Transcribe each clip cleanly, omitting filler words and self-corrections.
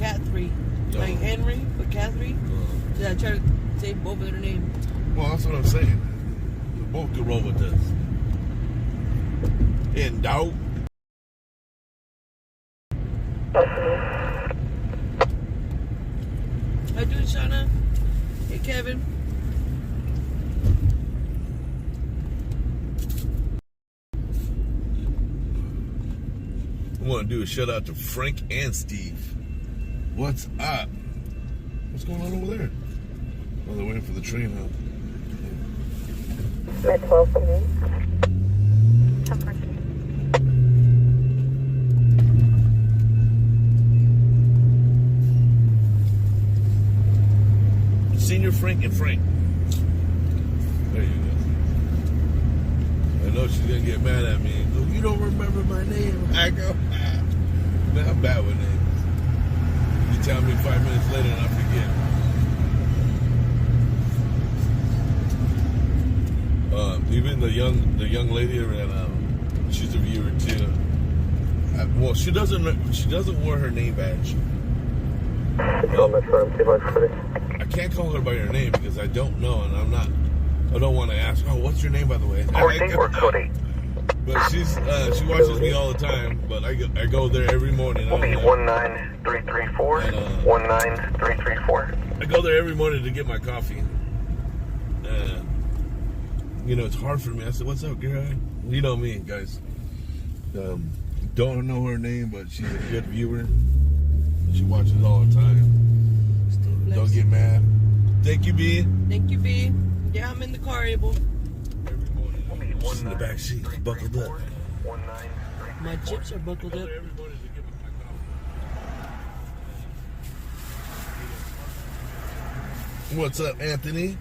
Catherine. Like Henry, but Catherine. Yeah, I try to say both of their names. Well, that's what I'm saying. We both could roll with this. In doubt. How you doing, Shauna? Hey, Kevin. I want to do a shout out to Frank and Steve. What's up? What's going on over there? Oh, they're waiting for the train, huh? Met 12 today. Senior Frank and Frank. There you go. I know she's gonna get mad at me and go, "You don't remember my name." I go, man, I'm bad with names. You tell me 5 minutes later and I forget. Even the young lady that she's a viewer too. Well, she doesn't wear her name badge. I can't call her by her name because I don't know, and I don't want to ask. Oh, what's your name, by the way? Cody. But she watches me all the time. But I go there every morning. Will be 19334. 19334. I go there every morning to get my coffee. You know, it's hard for me. I said, "What's up, girl?" You know me, guys. Don't know her name, but she's a good viewer. She watches all the time. Don't get mad. Thank you, B. Thank you, B. Yeah, I'm in the car, Abel. Every morning. She's in the back seat, buckled up. My chips are buckled up. What's up, Anthony?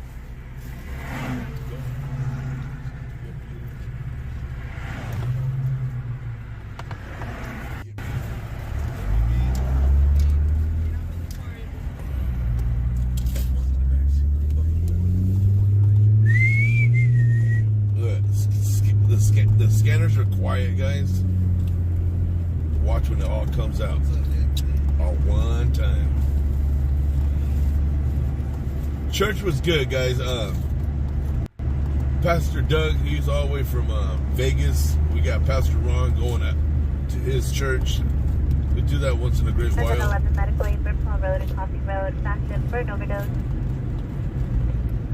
The scanners are quiet, guys. Watch when it all comes out. All one time. Church was good, guys. Pastor Doug, he's all the way from Vegas. We got Pastor Ron going to his church. We do that once in a great while. 11 Medical Aid, Brimstone Road and Coffee Road, active for an overdose.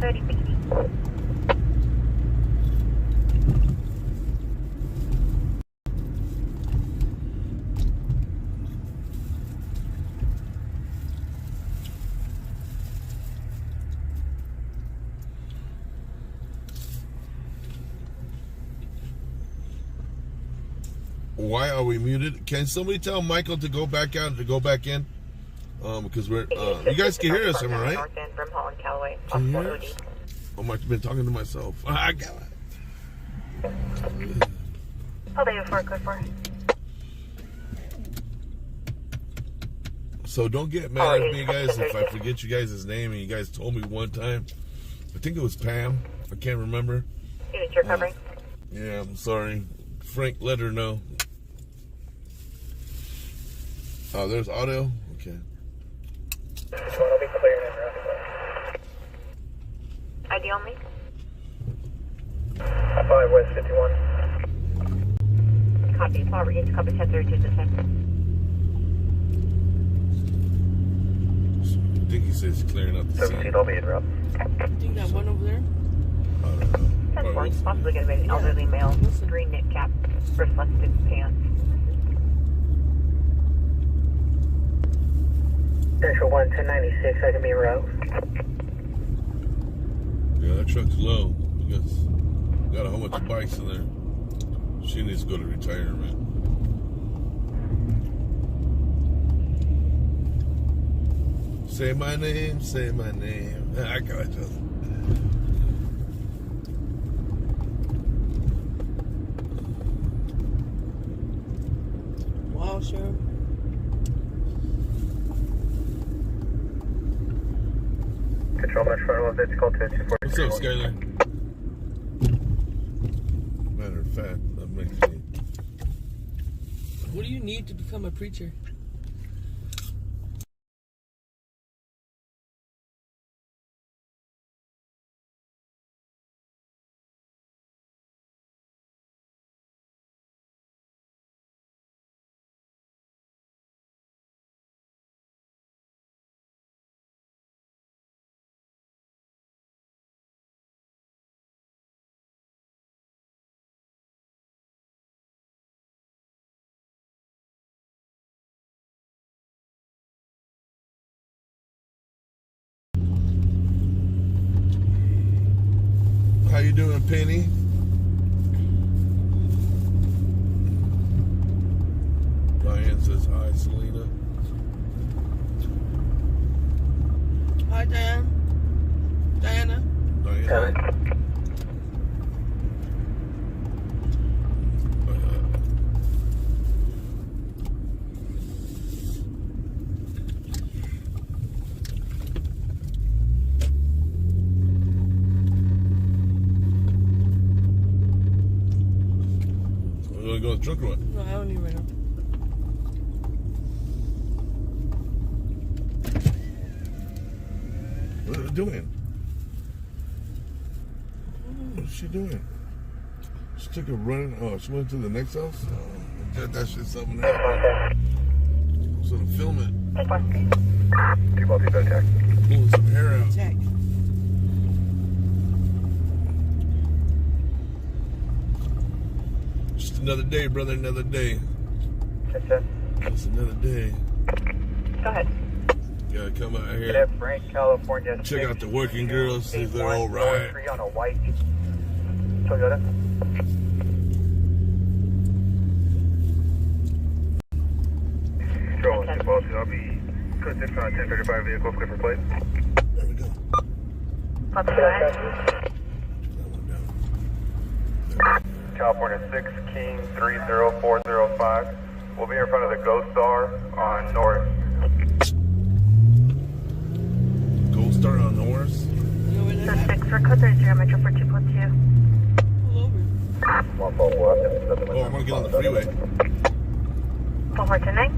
30 PD. Why are we muted? Can somebody tell Michael to go back out and to go back in? Because we're you guys can hear us, am I right? Can you hear us? I might have been talking to myself. I got it. Hold on for code 4. So don't get mad at me, guys, if I forget you guys' name and you guys told me one time. I think it was Pam. I can't remember. You're covering. Yeah, I'm sorry. Frank, let her know. Oh, there's audio? Okay. This one will be cleared in rapid. ID on me. 5 West 51. Copy. Small regains. Copy 1032 this time. I think he says clearing up the scene. I'll be in route. I think that one over there. I don't know. 10-4. Possibly going to be an elderly male. Green knit cap. Reflective pants. Central 1 1096. I can be in route. Yeah, that truck's low. Got a whole bunch of bikes in there. She needs to go to retirement. Say my name, say my name. I got you. Wow, sure. Control much front of it's called 240. What's up, Skyler? Matter of fact, that makes me. What do you need to become a preacher? you doing, Penny? Diane says hi, Selena. Hi, Diana. Diana. You want to go to the truck or what? No, I don't need right now. What are you doing? What's she doing? She took a run. Oh, she went to the next house? Oh, that shit's something else. So to film it. Pulling some hair out. Check. Just another day, brother, another day. Just another day. Go ahead. Gotta come out here. Frank, California. Check out the working girls, see if they're all right. On a white Toyota. Control, I'll be putting this on 1035 vehicle, clear for plate. There we go. Copy that. That one down. California 6, King 30405. We'll be in front of the Ghost Star on North. Gold Star on Norris. You know where So that 6 for code 30, Metro 4242. Pull over. Oh, I'm gonna get on the freeway. 4429.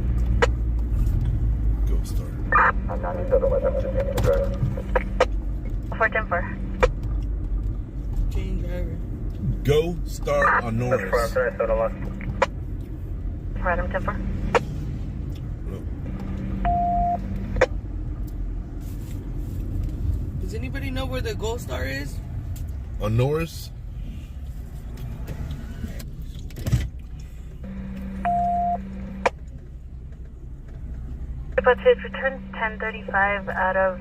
Gold Star. I'm 97 with them, just getting the driver. 410-4. Change driver. Go Star on Norris. Right, I'm 10-4. Does anybody know where the Gold Star is? On Norris? But it's return 1035 out of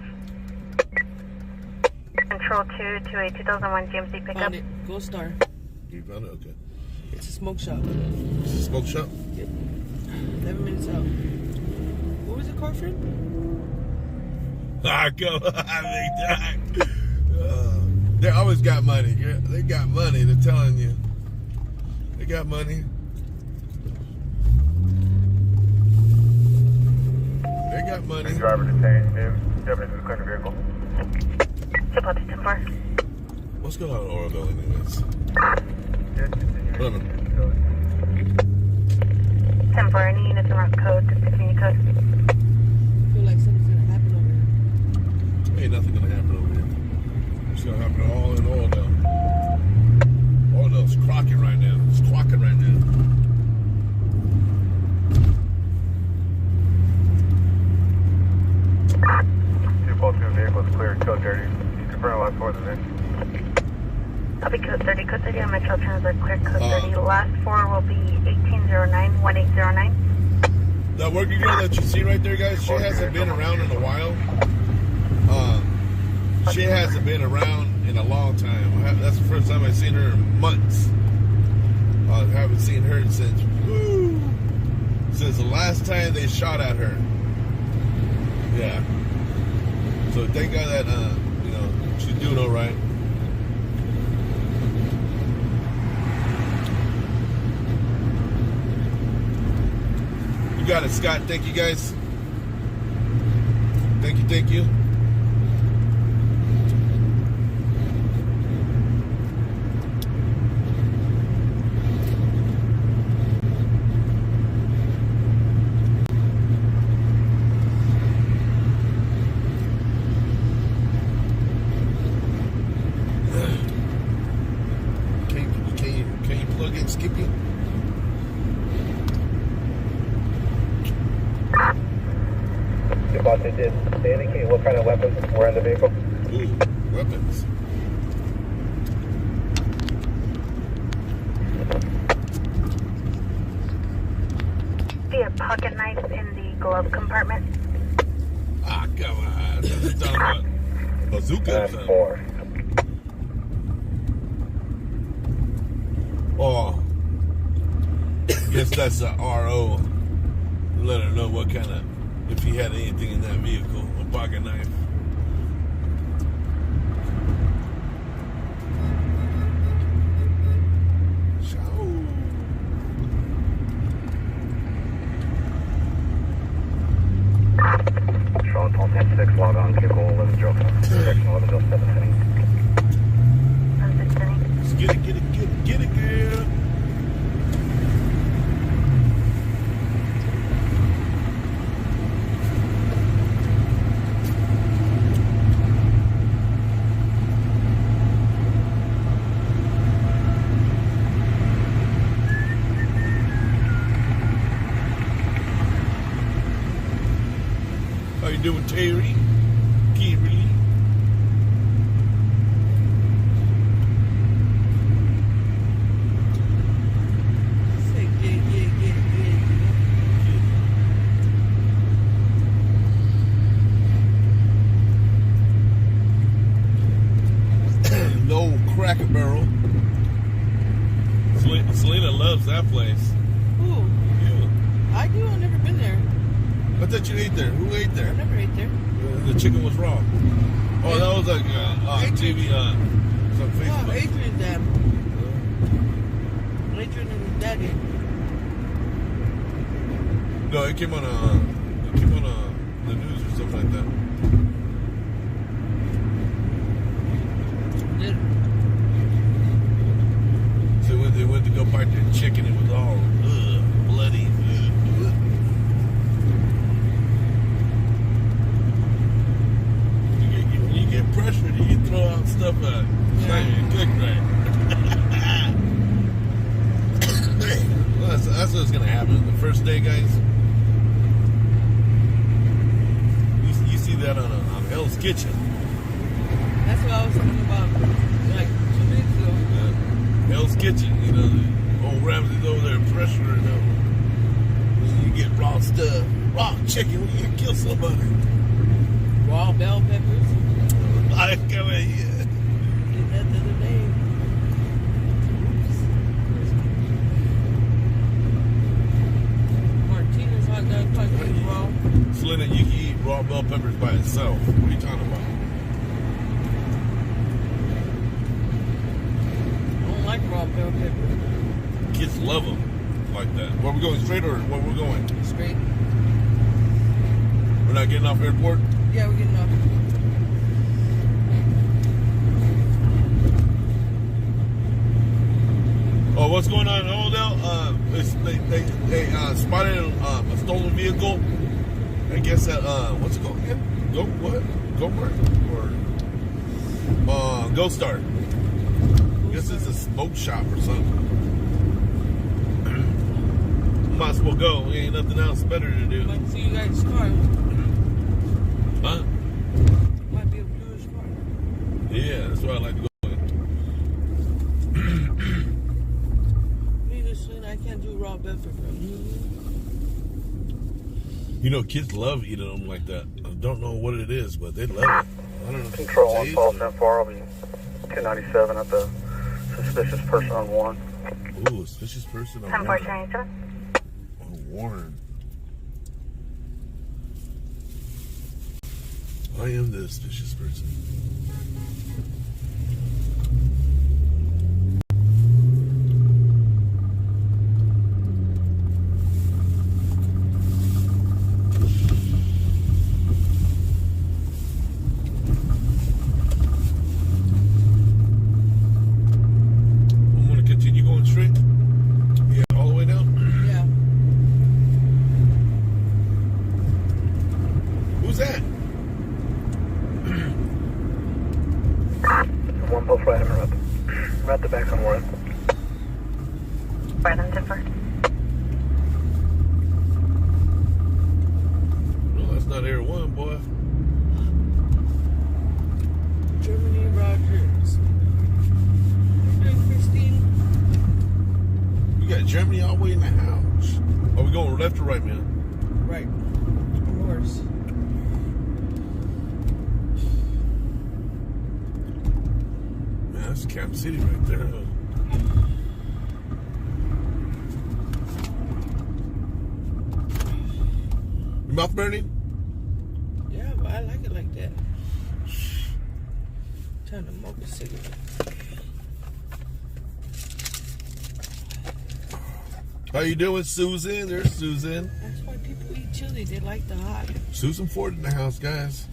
Control 2 to a 2001 GMC pickup. Found it. Gold Star. You found it? Okay. It's a smoke shop. It's a smoke shop? Yep. 11 minutes out. What was the car from? Ah, go. They always got money. They got money. They're telling you. They got money. They got money. Driver detained, evidence of the clear vehicle. Support 10-4. What's going on in Oroville anyways? 11. 10-4. Any units in route code, discontinue code. I feel like something's gonna happen over here. Ain't nothing gonna happen over here. It's gonna happen all in Oroville. Oroville's crocking right now. It's crocking right now. Vehicles cleared, code 30. Confirm last four of the day. Copy code 30. Code 30 on Metro turns are clear. Code 30. Last four will be 1809, 1809. That working girl that you see right there, guys, she hasn't been around in a while. She hasn't been around in a long time. That's the first time I've seen her in months. I haven't seen her since the last time they shot at her. Yeah. So thank God that she's doing all right. You got it, Scott. Thank you, guys. Thank you. Can you plug in Skippy? They indicate what kind of weapons were in the vehicle? Ooh, weapons. See a pocket knife in the glove compartment. Ah, come on. This is talking about bazooka or something. 4. Oh, guess that's a RO. Let her know what kind of, if he had anything in that vehicle, a pocket knife. Charlotte 12-6, log on, vehicle 1107, direction 1107. Let's get it, girl. How you doing, Terry? Kimberly? Say yeah. No Cracker Barrel. Selena loves that place. Ooh, Yeah. I do. I've never been there. I thought you ate there. Who ate I there? never ate there. The chicken was raw. Oh, that was like TV on some Oh, Facebook. Adrian's dad. Adrian and his daddy. No, it came on the news or something like that. Did So when they went to go buy their chicken, it was all bloody. You get pressured, you throw out stuff out. Yeah. You cook right. Well, that's what's gonna happen the first day, guys. You see that on Hell's Kitchen. That's what I was thinking about like 2 minutes ago. Hell's Kitchen, you know, old Ramsey's over there pressuring them. You get raw stuff, raw chicken when you kill somebody. Raw bell peppers. I come at you. Did that the other day. Martinez hot dog fucking raw. Selena, you can eat raw bell peppers by itself. What are you talking about? I don't like raw bell peppers. Kids love them like that. Where we going, straight or where we're going? Straight. We're not getting off airport? Yeah, we're getting off. Oh, what's going on in Oldell? They spotted a stolen vehicle. I guess at what's it called again? Go-Mart or Go Star. I guess it's a smoke shop or something. Might as well go. We ain't nothing else better to do. Might see you guys' car. Huh? Might be a bluish car. Yeah, that's why I like to go. I can't do raw bell pepper. You know, kids love eating them like that. I don't know what it is, but they love it. I don't know. Control on 12-4, I'll be 297 at the suspicious person on 1. Ooh, suspicious person on 10-4 Warren. Chinese. On Warren. I am the suspicious person. At the back on 1. Right on 10-4. No, that's not Air One, boy. Germany Rogers. Hey, Christine. We got Germany all the way in the house. Are we going left or right, man? Right. Of course. Man, that's Camp City right there. Huh? mouth burning? Yeah, but I like it like that. Trying to smoke a cigarette. How you doing, Susan? There's Susan. That's why people eat chili. They like the hot. Susan Ford in the house, guys.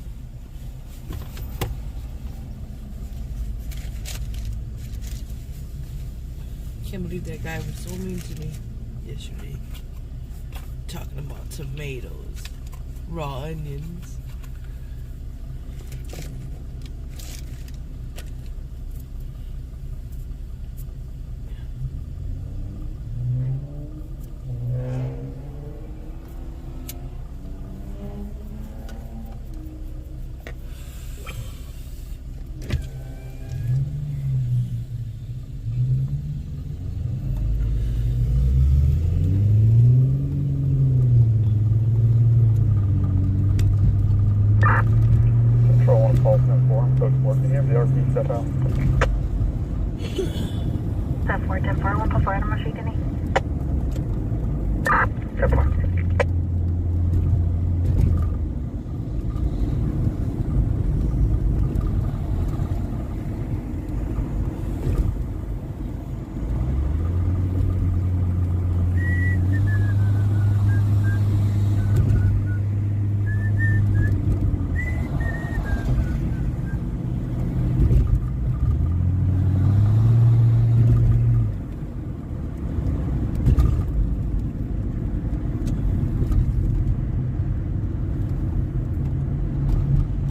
Can't believe that guy was so mean to me yesterday. Talking about tomatoes, raw onions. Control 1, Pulse 10-4. Code 4. Can you have the RP step out? 10-4, 10-4. 1 4 Animal Street, Denny. 10-4.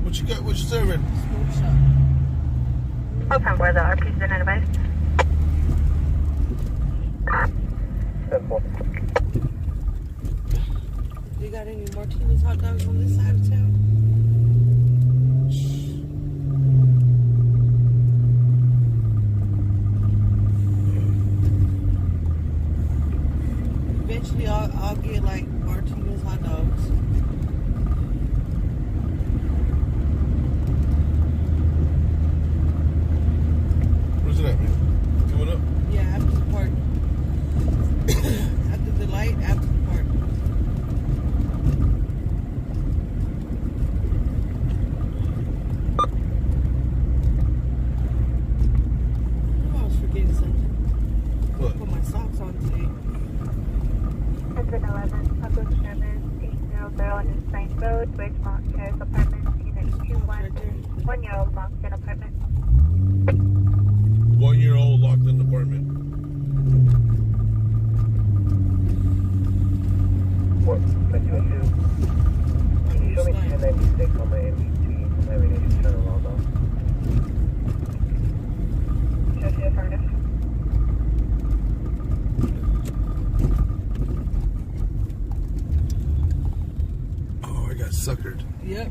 What you got? What you serving? Smoke shop. Oh, 10-4. The RP's been advised. 10-4. They got any martinis hot dogs on this side of town? Eventually, I'll get like martinis hot dogs. Where's it at, man? Coming up? Yeah, after the park. After the light, after the park. Oh, I was forgetting something. What? Put my socks on today. 10-11. Public service 800 on East Bank Road, Bridgemont Terrace Apartments, Unit 2-1. 1-year-old locked in apartment. 1-year-old locked in the apartment. What? Can you show me 1096 on my MBT? Navigation channel log off. Show to affirmative. Oh, I got suckered. Yep.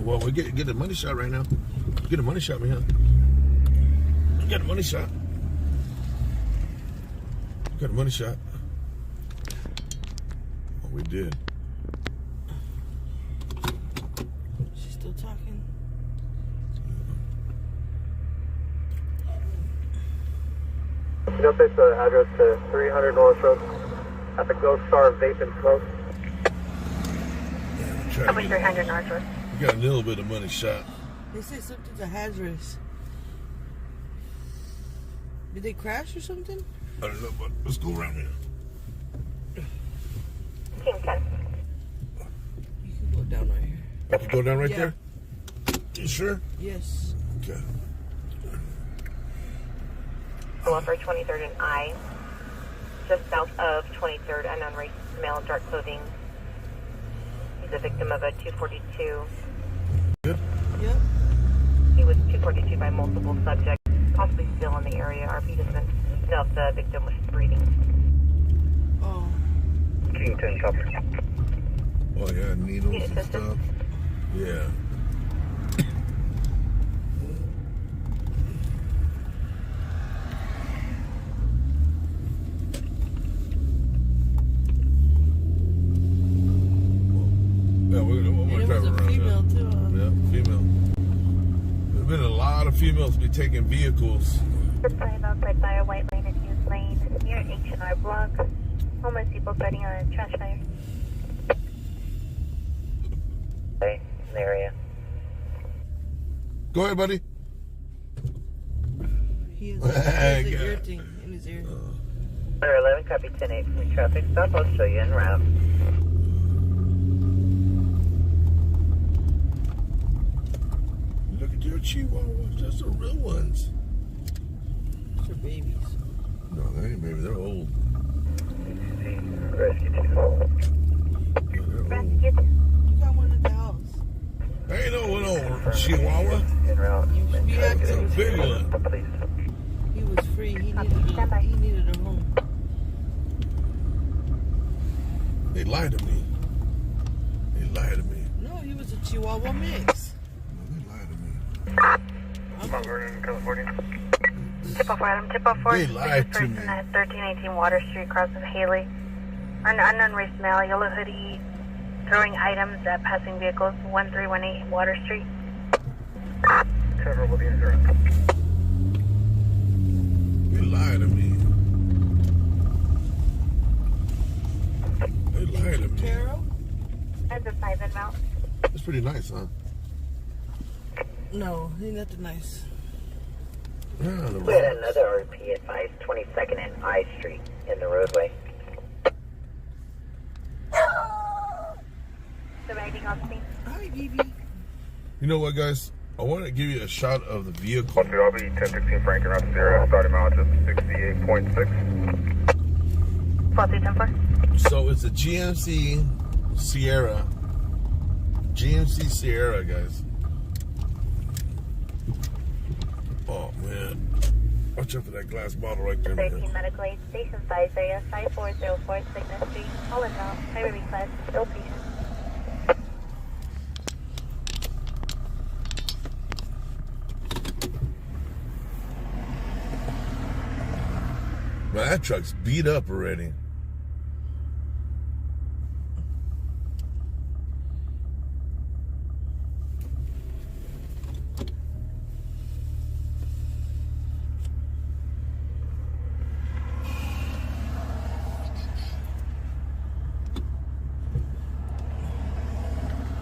Well, we get a money shot right now. Get a money shot, man. Got a money shot. Got a money shot. Oh, we did. She's still talking. Can you update the address to 300 North Road at the Ghost Star Vape and Smoke? Public 300 Northwest. We got a little bit of money shot. They said something's a hazardous. Did they crash or something? I don't know, but let's go around here. Team 10. You can go down right here. I can go down right Yeah. there? You sure? Yes. Okay. Go up for 23rd and I. Just south of 23rd, unknown race, male, dark clothing. He's a victim of a 242. Good. Yep. He was 242 by multiple subjects, possibly still in the area. RP doesn't know if the victim was breathing. Oh. Team 10 copy. Oh, yeah, needles Need and assistance? stuff. Yeah. Yeah, we're And it was driving a around. female too. Yeah, female. There's been a lot of females be taking vehicles. Surprised outside by a white lane and Hughes Lane near H&R Block. Homeless people fighting on a trash fire. in the area. Go ahead, buddy. He has an ear thing in his ear. 11, copy 10-8 from traffic stop. I'll show you en route. Look at your chihuahuas. Those are real ones. Those are babies. No, they ain't baby. They're old. Rescue 2. Yeah, they're old. You got one at the house. Ain't no one old chihuahua. En route. You should be It's a acting. big one. Please. He was free. He needed a home. They lied to me. They lied to me. No, he was a Chihuahua mix. No, they lied to me. Montgomery, California. Tip off Adam, tip off for They lied to me. at 1318 Water Street, across with Haley. An unknown race male, yellow hoodie, throwing items at passing vehicles, 1318 Water Street. Trevor will be in zero. They lied to me. They lied to me. Carol? At the 5 inbound. It's pretty nice, huh? No, ain't nothing nice. Yeah, the We had rocks. another RP advised 22nd and I Street in the roadway. Anything on scene? Hi, BB. You know what, guys? I want to give you a shot of the vehicle. I'll be 1016 Frank and Route Sierra, starting mileage of 68.6. 4310. So it's a GMC Sierra. GMC Sierra, guys. Oh, man. Watch out for that glass bottle right there, 13 man. medical aid, station size area 5404 Signet Street, all in route, highway request, ill patient. But that truck's beat up already.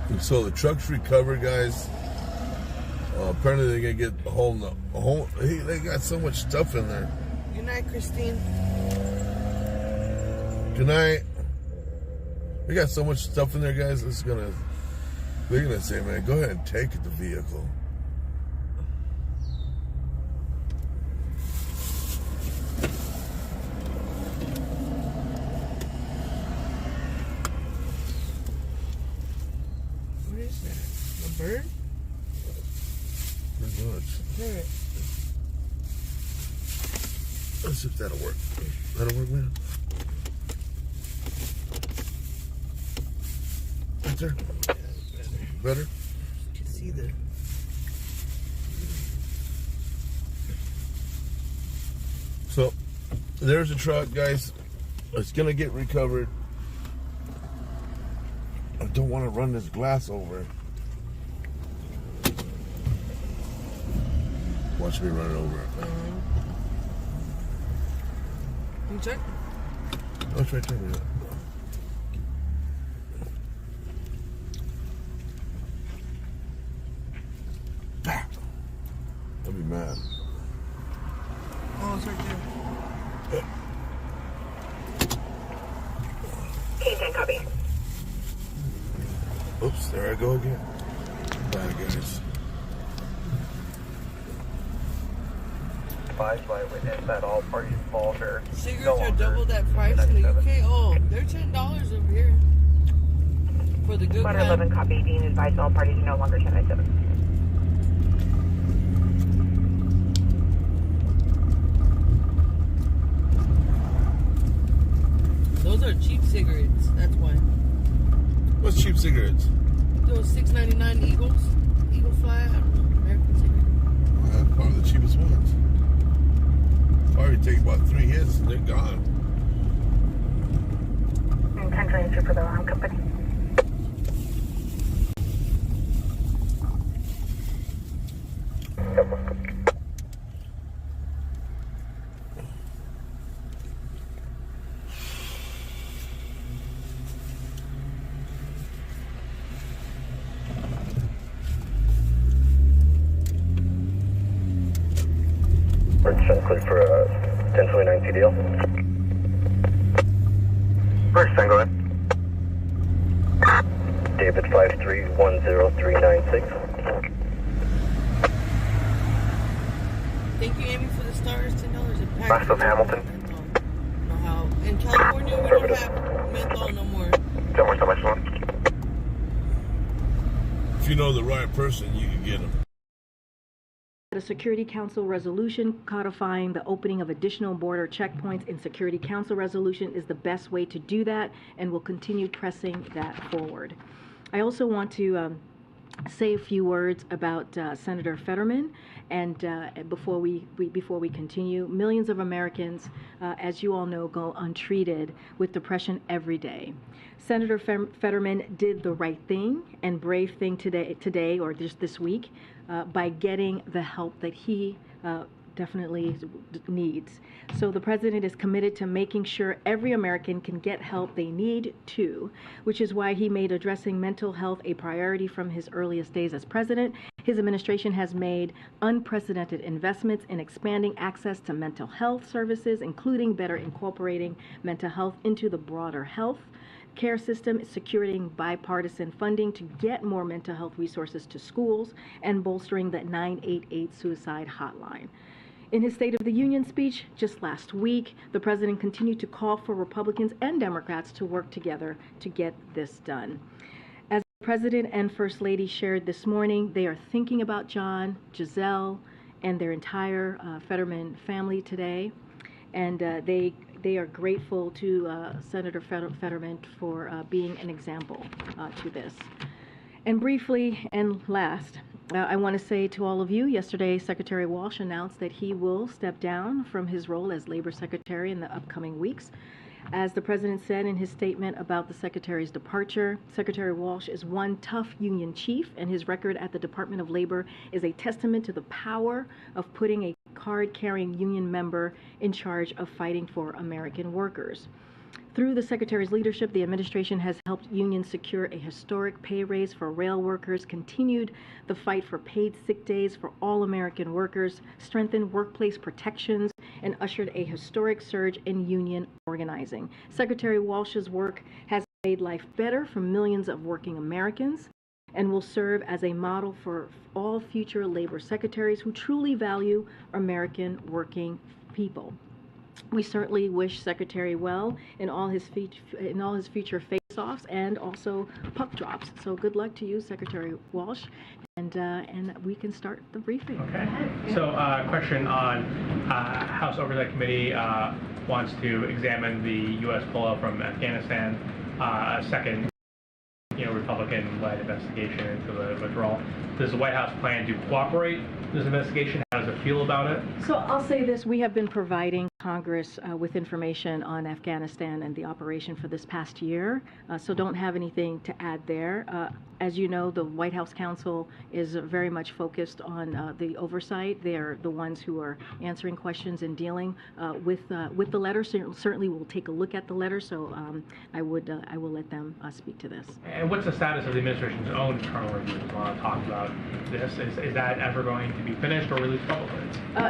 And so the truck's recovered, guys. Apparently they're gonna get a whole. They got so much stuff in there. Good night, Christine. Good night. We got so much stuff in there, guys. They're gonna say, man, go ahead and take the vehicle. What is that? A bird? Pretty much. Hear it. Let's see if that'll work. That'll work, man. Right there. Yeah, better. Better? You can see the. So, there's a truck, guys. It's gonna get recovered. I don't want to run this glass over. Watch me run it over. Can you check? Oh, it's right there, man. I'll be mad. Oh, it's right there. K10 copy. Oops, there I go again. Bye, guys. Advised by witness that all parties involved are Cigarettes are double that price in the UK. Oh, they're $10 over here. For the good Letter 11 kind. copy, being advised all parties are no longer 1097. Those are cheap cigarettes. That's why. What's cheap cigarettes? Those $6.99 Eagles. Eagle Fly. I don't know. American cigarette. Well, that's probably the cheapest ones. Probably take about 3 hits and they're gone. And 1022 for the alarm company. cleared for a 1029 CDL. First, then go ahead. David 5310396. Thank you, Amy, for the stars. $10. West of Hamilton. Know how in California we don't have menthol no more. Tell me so much more. If you know the right person, you can get them. A Security Council resolution codifying the opening of additional border checkpoints in Security Council resolution is the best way to do that, and we'll continue pressing that forward. I also want to say a few words about Senator Fetterman, and before we continue, millions of Americans, as you all know, go untreated with depression every day. Senator Fetterman did the right thing and brave thing today or just this week by getting the help that he definitely needs. So the president is committed to making sure every American can get help they need too, which is why he made addressing mental health a priority from his earliest days as president. His administration has made unprecedented investments in expanding access to mental health services, including better incorporating mental health into the broader health care system, securing bipartisan funding to get more mental health resources to schools, and bolstering the 988 suicide hotline. In his State of the Union speech just last week, the president continued to call for Republicans and Democrats to work together to get this done. As the president and First Lady shared this morning, they are thinking about John, Giselle, and their entire Fetterman family today, and they are grateful to Senator Fetterman for being an example to this. And briefly and last, I want to say to all of you, yesterday Secretary Walsh announced that he will step down from his role as Labor Secretary in the upcoming weeks. As the president said in his statement about the secretary's departure, Secretary Walsh is one tough union chief, and his record at the Department of Labor is a testament to the power of putting a card-carrying union member in charge of fighting for American workers. Through the Secretary's leadership, the administration has helped unions secure a historic pay raise for rail workers, continued the fight for paid sick days for all American workers, strengthened workplace protections, and ushered a historic surge in union organizing. Secretary Walsh's work has made life better for millions of working Americans and will serve as a model for all future labor secretaries who truly value American working people. We certainly wish Secretary well in all his future face-offs and also puck drops. So good luck to you, Secretary Walsh, and we can start the briefing. Okay. So question on House Oversight Committee wants to examine the U.S. pullout from Afghanistan, a second Republican-led investigation into the withdrawal. Does the White House plan to cooperate with this investigation? How does it feel about it? So I'll say this, we have been providing Congress with information on Afghanistan and the operation for this past year, so don't have anything to add there. As you know, the White House counsel is very much focused on the oversight. They're the ones who are answering questions and dealing with the letter. Certainly we'll take a look at the letter, so I will let them speak to this. And what's the status of the administration's own internal reviews? I want to talk about this. Is that ever going to be finished or released publicly?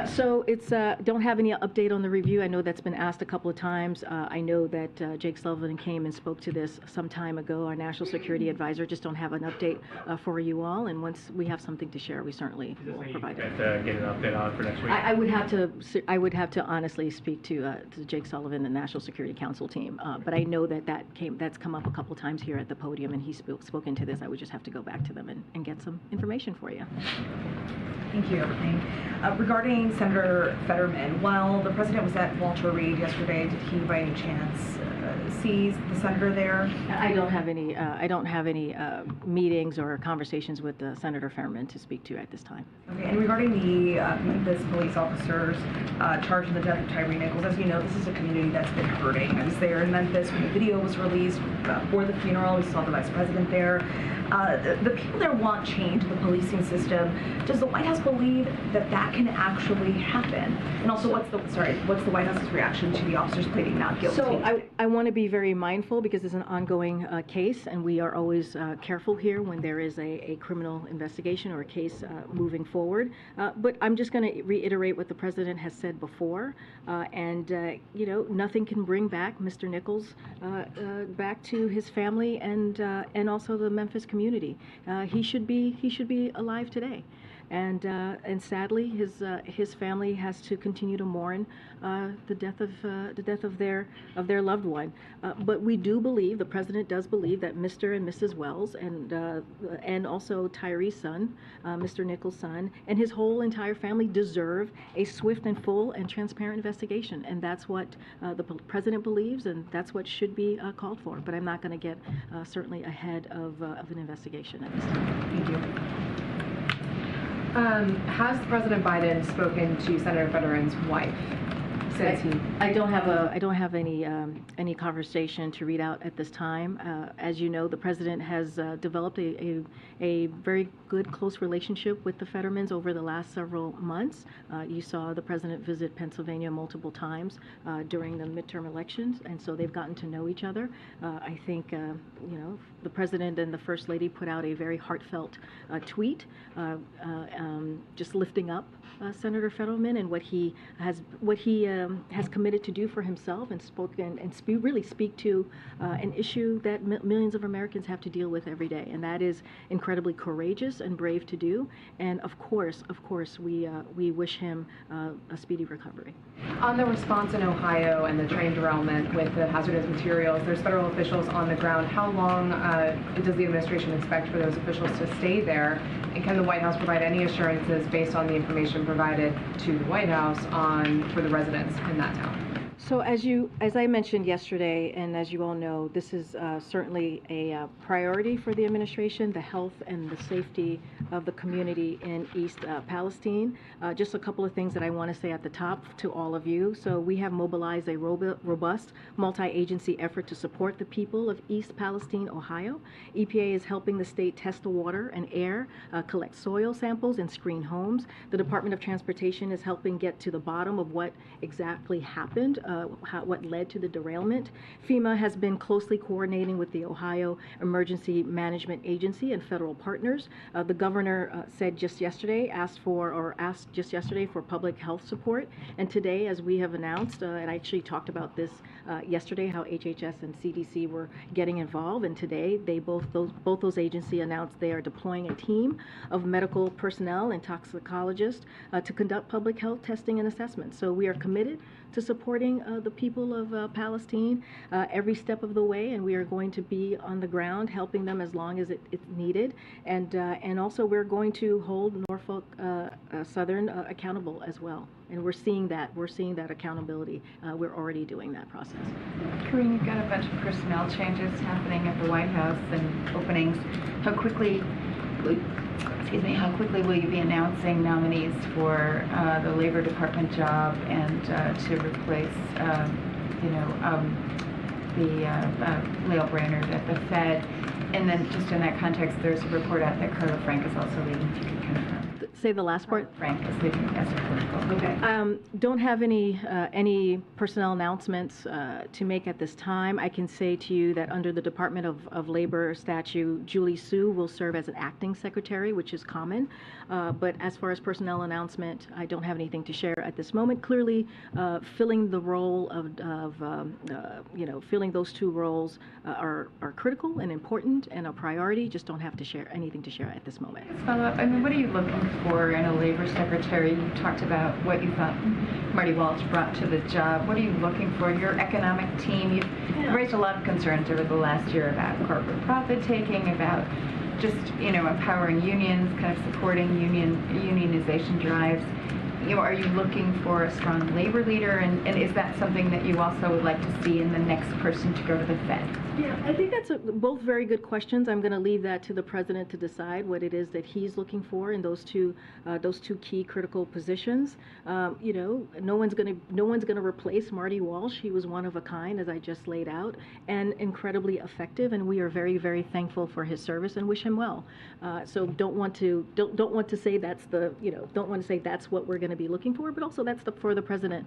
So it's don't have any update on the review. I know that's been asked a couple of times. I know that Jake Sullivan came and spoke to this some time ago, our national security advisor. Just don't have an update for you all, and once we have something to share, we certainly will provide it. Get an update on for next week? I would have to honestly speak to Jake Sullivan, the National Security Council team, but I know that's come up a couple of times here at the podium, and he's spoken to this. I would just have to go back to them and get some information for you. Thank you, everything. Regarding Senator Fetterman, while the president was at Walter Reed yesterday, did he by any chance see the senator there? I don't have any meetings or conversations with Senator Fetterman to speak to at this time. Okay, and regarding the Memphis police officers charged in the death of Tyree Nichols, as you know, this is a community that's been hurting. I was there in Memphis when the video was released for the funeral. We saw the vice president there. The people there want change in the policing system. Does the White House believe that that can actually happen? And also, what's the White House's reaction to the officers pleading not guilty? So I want to be very mindful because it's an ongoing case, and we are always careful here when there is a criminal investigation or a case moving forward. But I'm just going to reiterate what the president has said before, and nothing can bring back Mr. Nichols back to his family and also the Memphis community. He should be alive today. And sadly, his family has to continue to mourn the death of their loved one. But we do believe, the president does believe, that Mr. and Mrs. Wells and also Tyree's son, Mr. Nichols' son, and his whole entire family deserve a swift and full and transparent investigation. And that's what the president believes, and that's what should be called for. But I'm not going to get certainly ahead of an investigation at this time. Thank you. Has President Biden spoken to Senator Fetterman's wife since he? I don't have any conversation to read out at this time. As you know, the president has developed a very good, close relationship with the Fettermans over the last several months. You saw the president visit Pennsylvania multiple times during the midterm elections, and so they've gotten to know each other. I think the president and the first lady put out a very heartfelt tweet, just lifting up Senator Fetterman and what he has committed to do for himself, and really speak to an issue that millions of Americans have to deal with every day, and that is incredibly courageous and brave to do. And of course, we wish him a speedy recovery. On the response in Ohio and the train derailment with the hazardous materials, there's federal officials on the ground. How long does the administration expect for those officials to stay there? And can the White House provide any assurances based on the information provided to the White House for the residents in that town? So as I mentioned yesterday, and as you all know, this is certainly a priority for the administration, the health and the safety of the community in East Palestine. Just a couple of things that I want to say at the top to all of you. So we have mobilized a robust multi-agency effort to support the people of East Palestine, Ohio. EPA is helping the state test the water and air, collect soil samples, and screen homes. The Department of Transportation is helping get to the bottom of what exactly happened, what led to the derailment. FEMA has been closely coordinating with the Ohio Emergency Management Agency and federal partners. The governor said just yesterday, asked just yesterday for public health support. And today, as we have announced, and I actually talked about this yesterday, how HHS and CDC were getting involved. And today, both those agencies announced they are deploying a team of medical personnel and toxicologists to conduct public health testing and assessment. So we are committed to supporting the people of Palestine every step of the way, and we are going to be on the ground helping them as long as it's needed. And also we're going to hold Norfolk Southern accountable as well. And we're seeing that accountability. We're already doing that process. Karine, you've got a bunch of personnel changes happening at the White House and openings. How quickly will you be announcing nominees for the Labor Department job and to replace, Lael Brainerd at the Fed? And then just in that context, there's a report out that Carla Frank is also leaving, if you could confirm. Say the last part. Frank is leaving as a political. Okay. Don't have any personnel announcements to make at this time. I can say to you that under the Department of Labor statute, Julie Sue will serve as an acting secretary, which is common. But as far as personnel announcement, I don't have anything to share at this moment. Clearly, filling the role filling those two roles are critical and important and a priority. Just don't have to share anything to share at this moment. Let's follow up. I mean, what are you looking for in a labor secretary? You talked about what you thought Marty Walsh brought to the job. What are you looking for? Your economic team, you've raised a lot of concerns over the last year about corporate profit taking, about just, empowering unions, kind of supporting unionization drives. Are you looking for a strong labor leader, and is that something that you also would like to see in the next person to go to the Fed? Yeah, I think that's both very good questions. I'm going to leave that to the president to decide what it is that he's looking for in those two key critical positions. No one's going to replace Marty Walsh. He was one of a kind, as I just laid out, and incredibly effective. And we are very, very thankful for his service and wish him well. So don't want to say that's what we're going to be looking for, but also that's for the president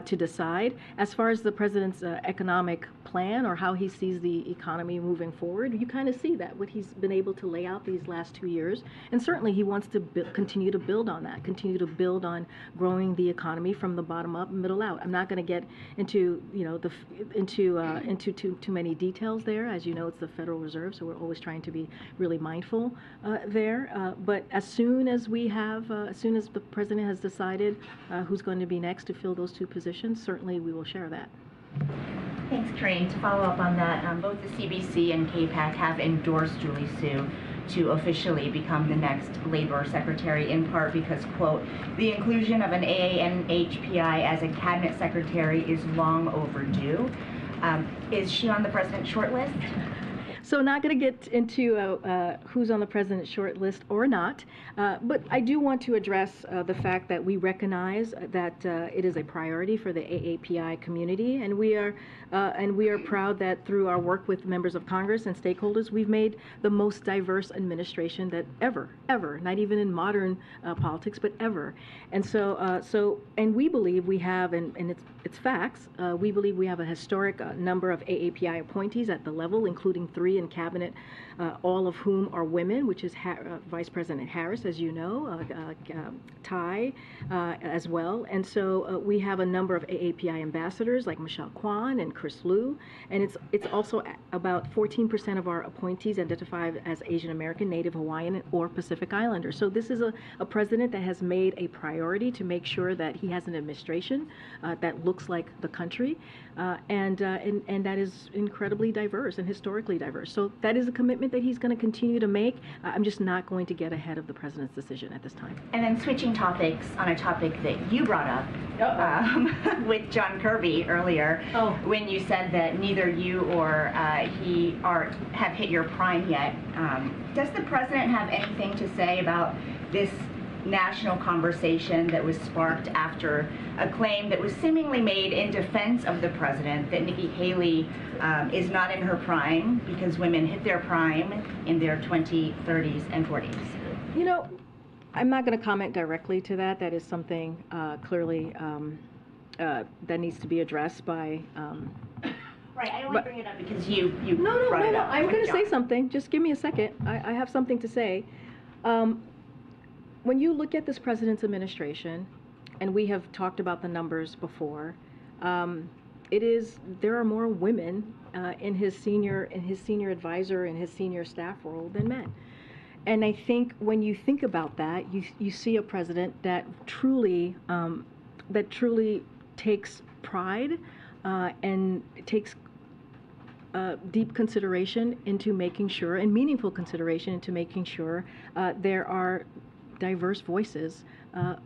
to decide. As far as the president's economic plan or how he sees the economy moving forward, you kind of see that, what he's been able to lay out these last 2 years. And certainly he wants to continue to build on that, continue to build on growing the economy from the bottom up and middle out. I'm not going to get into, into too many details there. As you know, it's the Federal Reserve, so we're always trying to be really mindful there. But as soon as the president has decided who's going to be next to fill those two positions, certainly we will share that. Thanks, Corinne. To follow up on that, both the CBC and CAPAC have endorsed Julie Su to officially become the next labor secretary, in part because, quote, the inclusion of an AANHPI as a cabinet secretary is long overdue. Is she on the president's short list? So not going to get into who's on the president's short list or not, but I do want to address the fact that we recognize that it is a priority for the AAPI community, and we are proud that through our work with members of Congress and stakeholders, we've made the most diverse administration that ever, not even in modern politics, but ever. And and we believe we have, and it's facts, we believe we have a historic number of AAPI appointees at the level, including 3 in cabinet, all of whom are women, which is Vice President Harris, as you know, Ty as well. And so we have a number of AAPI ambassadors like Michelle Kwan and Chris Liu, and it's also about 14% of our appointees identify as Asian American, Native Hawaiian, or Pacific Islander. So this is a president that has made a priority to make sure that he has an administration that looks like the country, and that is incredibly diverse and historically diverse. So that is a commitment that he's going to continue to make. I'm just not going to get ahead of the president's decision at this time. And then switching topics on a topic that you brought up with John Kirby earlier, when you said that neither you or he have hit your prime yet. Does the president have anything to say about this national conversation that was sparked after a claim that was seemingly made in defense of the president that Nikki Haley is not in her prime because women hit their prime in their 20s, 30s, and 40s? You know, I'm not going to comment directly to that. That is something clearly that needs to be addressed by. Right, I only bring it up because you No, brought it up. I'm going to say something. Just give me a second. I have something to say. When you look at this president's administration, and we have talked about the numbers before, there are more women in his senior advisor and his senior staff role than men. And I think when you think about that, you see a president that truly takes pride and takes deep consideration into making sure, and meaningful consideration into making sure there are diverse voices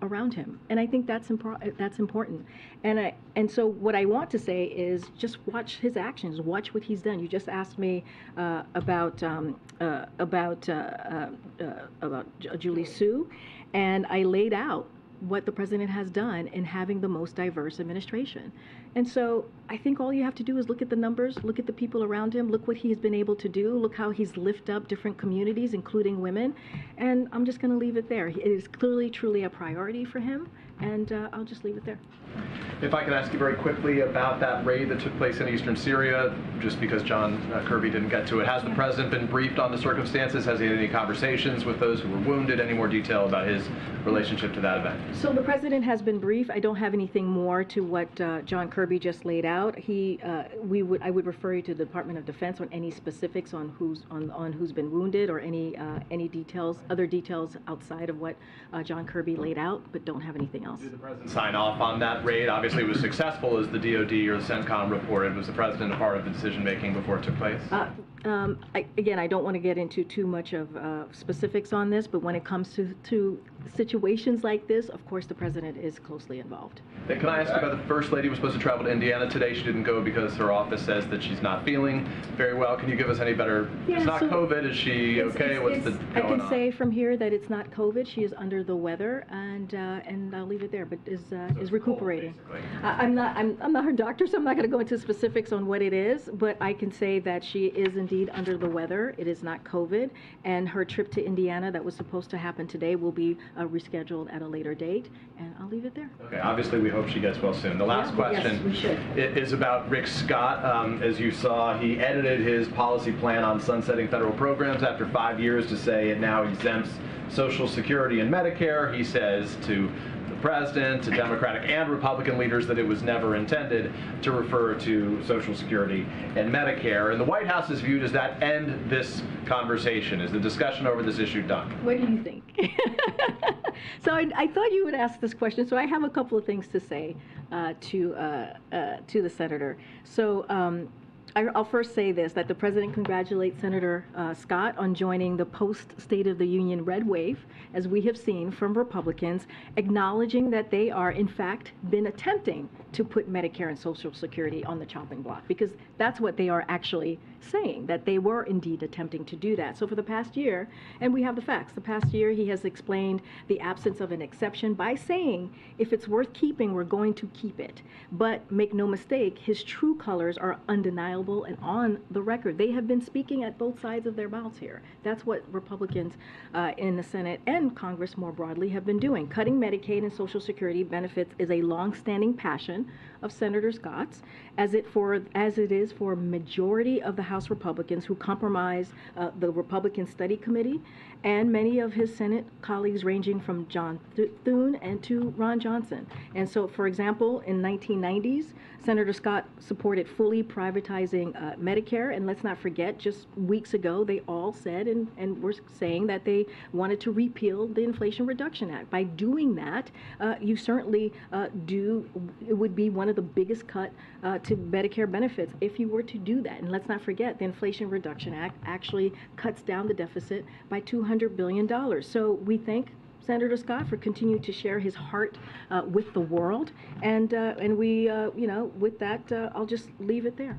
around him, and I think that's important. And so what I want to say is just watch his actions, watch what he's done. You just asked me about Julie Su, and I laid out what the president has done in having the most diverse administration. And so I think all you have to do is look at the numbers, look at the people around him, look what he's been able to do, look how he's lifted up different communities, including women, and I'm just going to leave it there. It is clearly, truly a priority for him, and I'll just leave it there. If I could ask you very quickly about that raid that took place in eastern Syria, just because John Kirby didn't get to it. Has the president been briefed on the circumstances? Has he had any conversations with those who were wounded? Any more detail about his relationship to that event? So the president has been briefed. I don't have anything more to what John Kirby just laid out. I would refer you to the Department of Defense on any specifics on who's been wounded or any other details outside of what John Kirby laid out, but don't have anything else. Did the president sign off on that raid? Obviously, it was successful, as the DOD or the CENTCOM reported. Was the president a part of the decision-making before it took place? Again, I don't want to get into too much of specifics on this, but when it comes to situations like this, of course, the president is closely involved. Then can I ask about the First Lady was supposed to travel to Indiana today. She didn't go because her office says that she's not feeling very well. Can you give us any better? Yeah, it's not COVID. Is she okay? What's the I going can on? say from here that it's not COVID. She is under the weather, and I'll leave it there. But is recuperating. I'm not her doctor, so I'm not going to go into specifics on what it is. But I can say that she is in indeed under the weather. It is not COVID. And her trip to Indiana that was supposed to happen today will be rescheduled at a later date. And I'll leave it there. Okay, obviously we hope she gets well soon. The last question is about Rick Scott. As you saw, he edited his policy plan on sunsetting federal programs after 5 years to say it now exempts Social Security and Medicare. He says to the president, to Democratic and Republican leaders, that it was never intended to refer to Social Security and Medicare. And the White House's view, does that end this conversation? Is the discussion over this issue done? What do you think? So I thought you would ask this question, so I have a couple of things to say to the senator. So I'll first say this, that the president congratulates Senator Scott on joining the post-State of the Union red wave, as we have seen from Republicans, acknowledging that they are, in fact, been attempting to put Medicare and Social Security on the chopping block, because that's what they are actually saying, that they were indeed attempting to do that. So for the past year, and we have the facts, the past year he has explained the absence of an exception by saying, if it's worth keeping, we're going to keep it. But make no mistake, his true colors are undeniable and on the record. They have been speaking at both sides of their mouths here. That's what Republicans in the Senate and Congress more broadly have been doing. Cutting Medicaid and Social Security benefits is a long-standing passion of Senator Scott's, as it is for a majority of the House Republicans who comprise the Republican Study Committee and many of his Senate colleagues, ranging from John Thune and to Ron Johnson. And so, for example, in 1990s, Senator Scott supported fully privatizing Medicare, and let's not forget, just weeks ago, they all said and were saying that they wanted to repeal the Inflation Reduction Act. By doing that, you certainly it would be one of the biggest cut to Medicare benefits if you were to do that. And let's not forget, the Inflation Reduction Act actually cuts down the deficit by $200 billion. So we thank Senator Scott for continuing to share his heart with the world. And we, with that, I'll just leave it there.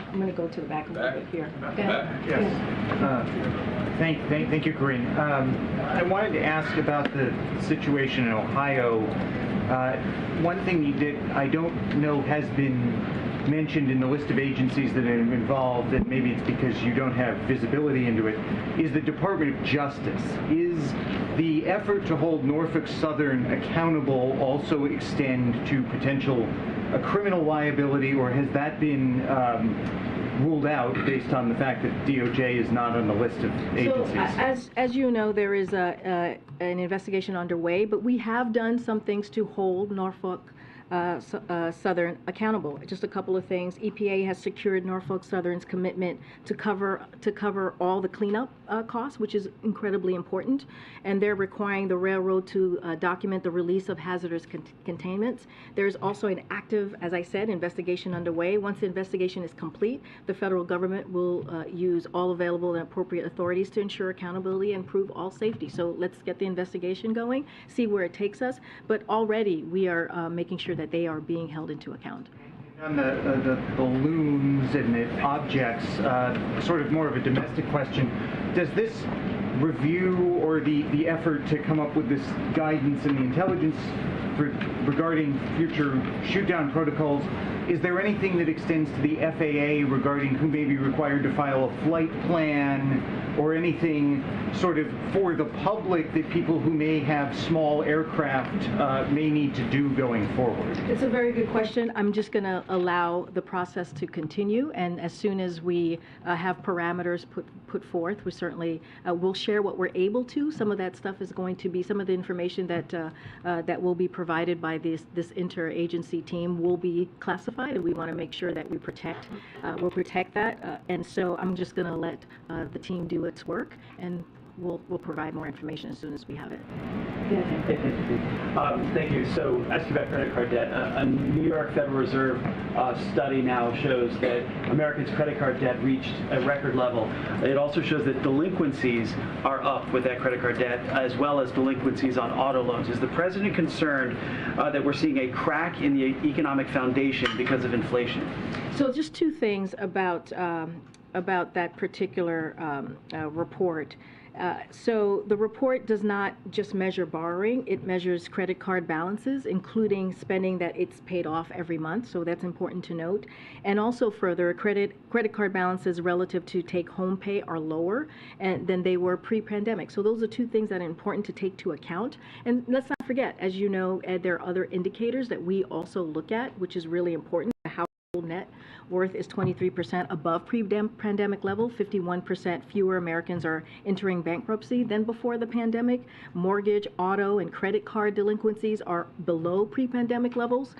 I'm going to go to the back a little bit here. Yes. Thank you, Corinne. I wanted to ask about the situation in Ohio. One thing I don't know has been mentioned in the list of agencies that are involved, and maybe it's because you don't have visibility into it, is the Department of Justice. Is the effort to hold Norfolk Southern accountable also extend to potential criminal liability, or has that been ruled out based on the fact that DOJ is not on the list of agencies? So, as you know, there is an investigation underway, but we have done some things to hold Norfolk Southern accountable. Just a couple of things. EPA has secured Norfolk Southern's commitment to cover all the cleanup costs, which is incredibly important, and they're requiring the railroad to document the release of hazardous containments. There's also an active, as I said, investigation underway. Once the investigation is complete, the federal government will use all available and appropriate authorities to ensure accountability and prove all safety. So let's get the investigation going, see where it takes us, but already we are making sure that they are being held into account. On the balloons and the objects, sort of more of a domestic question, does this review or the effort to come up with this guidance and the intelligence regarding future shoot-down protocols, is there anything that extends to the FAA regarding who may be required to file a flight plan or anything sort of for the public that people who may have small aircraft may need to do going forward? It's a very good question. I'm just going to allow the process to continue, and as soon as we have parameters put forth, we certainly will share what we're able to. Some of that stuff is going to be, some of the information that will be provided by this interagency team will be classified, and we want to make sure that we protect that. And so I'm just going to let the team do its work, and we'll provide more information as soon as we have it. Thank you. So, asking about credit card debt, a New York Federal Reserve study now shows that Americans' credit card debt reached a record level. It also shows that delinquencies are up with that credit card debt, as well as delinquencies on auto loans. Is the president concerned that we're seeing a crack in the economic foundation because of inflation? So, just two things about that particular report. So the report does not just measure borrowing, it measures credit card balances, including spending that it's paid off every month, so that's important to note. And also further, credit card balances relative to take-home pay are lower than they were pre-pandemic. So those are two things that are important to take to account. And let's not forget, as you know, there are other indicators that we also look at, which is really important. How net worth is 23% above pre-pandemic level. 51% fewer Americans are entering bankruptcy than before the pandemic. Mortgage, auto, and credit card delinquencies are below pre-pandemic levels.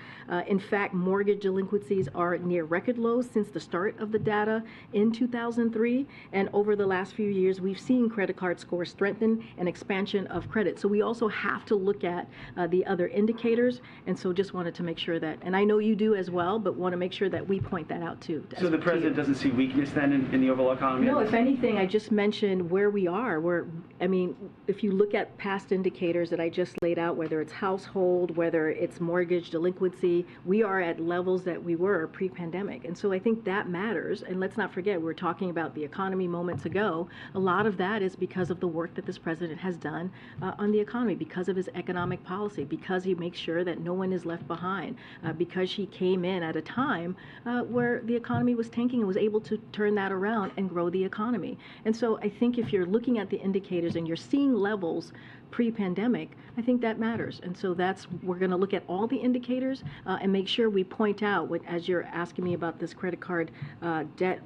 In fact, mortgage delinquencies are near record lows since the start of the data in 2003. And over the last few years, we've seen credit card scores strengthen and expansion of credit. So we also have to look at the other indicators. And so just wanted to make sure that, and I know you do as well, but want to make sure that we point that out too. So the president doesn't see weakness then in the overall economy? No, if anything, I just mentioned where we are. If you look at past indicators that I just laid out, whether it's household, whether it's mortgage delinquency, we are at levels that we were pre-pandemic. And so I think that matters. And let's not forget, we were talking about the economy moments ago. A lot of that is because of the work that this president has done on the economy, because of his economic policy, because he makes sure that no one is left behind, because he came in at a time where the economy was tanking and was able to turn that around and grow the economy. And so I think if you're looking at the indicators and you're seeing levels pre-pandemic, I think that matters. And so we're going to look at all the indicators and make sure we point out, as you're asking me about this credit card debt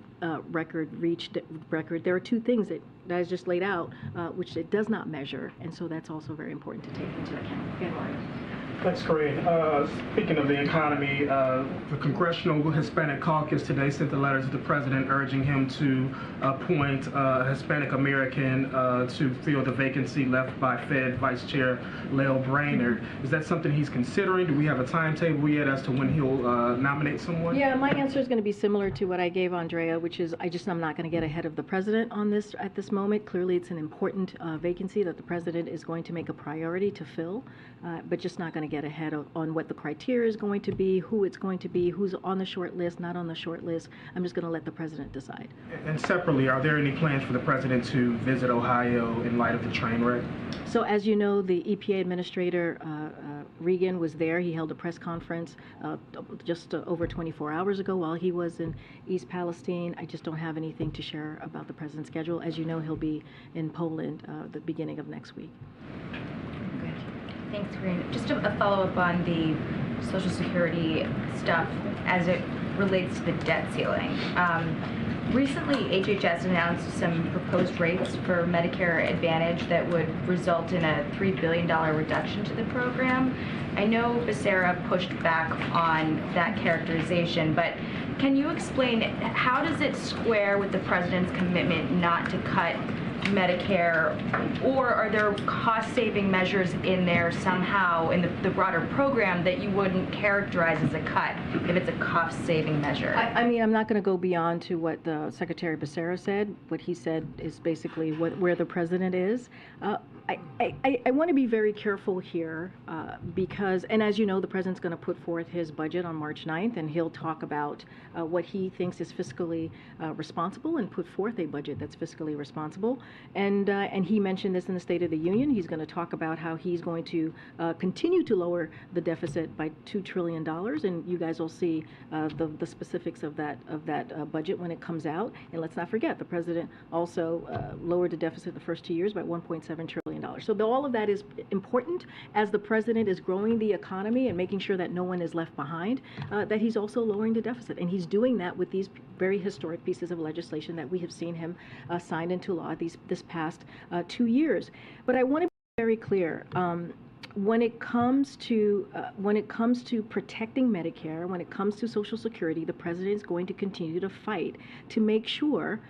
record, there are two things that I just laid out, which it does not measure. And so that's also very important to take into account. That's great. Speaking of the economy, the Congressional Hispanic Caucus today sent a letter to the president urging him to appoint a Hispanic American to fill the vacancy left by Fed Vice Chair Lael Brainerd. Is that something he's considering? Do we have a timetable yet as to when he'll nominate someone? Yeah, my answer is going to be similar to what I gave Andrea, which is I'm not going to get ahead of the president on this at this moment. Clearly, it's an important vacancy that the president is going to make a priority to fill, but just not going to get ahead on what the criteria is going to be, who it's going to be, who's on the short list, not on the short list. I'm just going to let the president decide. And separately, are there any plans for the president to visit Ohio in light of the train wreck? So as you know, the EPA Administrator Regan was there. He held a press conference just over 24 hours ago while he was in East Palestine. I just don't have anything to share about the president's schedule. As you know, he'll be in Poland the beginning of next week. Thanks, Corinne. Just a follow-up on the Social Security stuff as it relates to the debt ceiling. Recently, HHS announced some proposed rates for Medicare Advantage that would result in a $3 billion reduction to the program. I know Becerra pushed back on that characterization, but can you explain how does it square with the president's commitment not to cut Medicare, or are there cost-saving measures in there somehow in the broader program that you wouldn't characterize as a cut if it's a cost-saving measure? I mean, I'm not going to go beyond to what the Secretary Becerra said. What he said is basically where the president is. I want to be very careful here because, and as you know, the president's going to put forth his budget on March 9th, and he'll talk about what he thinks is fiscally responsible and put forth a budget that's fiscally responsible. And he mentioned this in the State of the Union. He's going to talk about how he's going to continue to lower the deficit by $2 trillion, and you guys will see the specifics of that budget when it comes out. And let's not forget, the president also lowered the deficit the first 2 years by $1.7 trillion. So all of that is important as the president is growing the economy and making sure that no one is left behind, that he's also lowering the deficit. And he's doing that with these very historic pieces of legislation that we have seen him sign into law this past 2 years. But I want to be very clear. When it comes to protecting Medicare, when it comes to Social Security, the president is going to continue to fight to make sure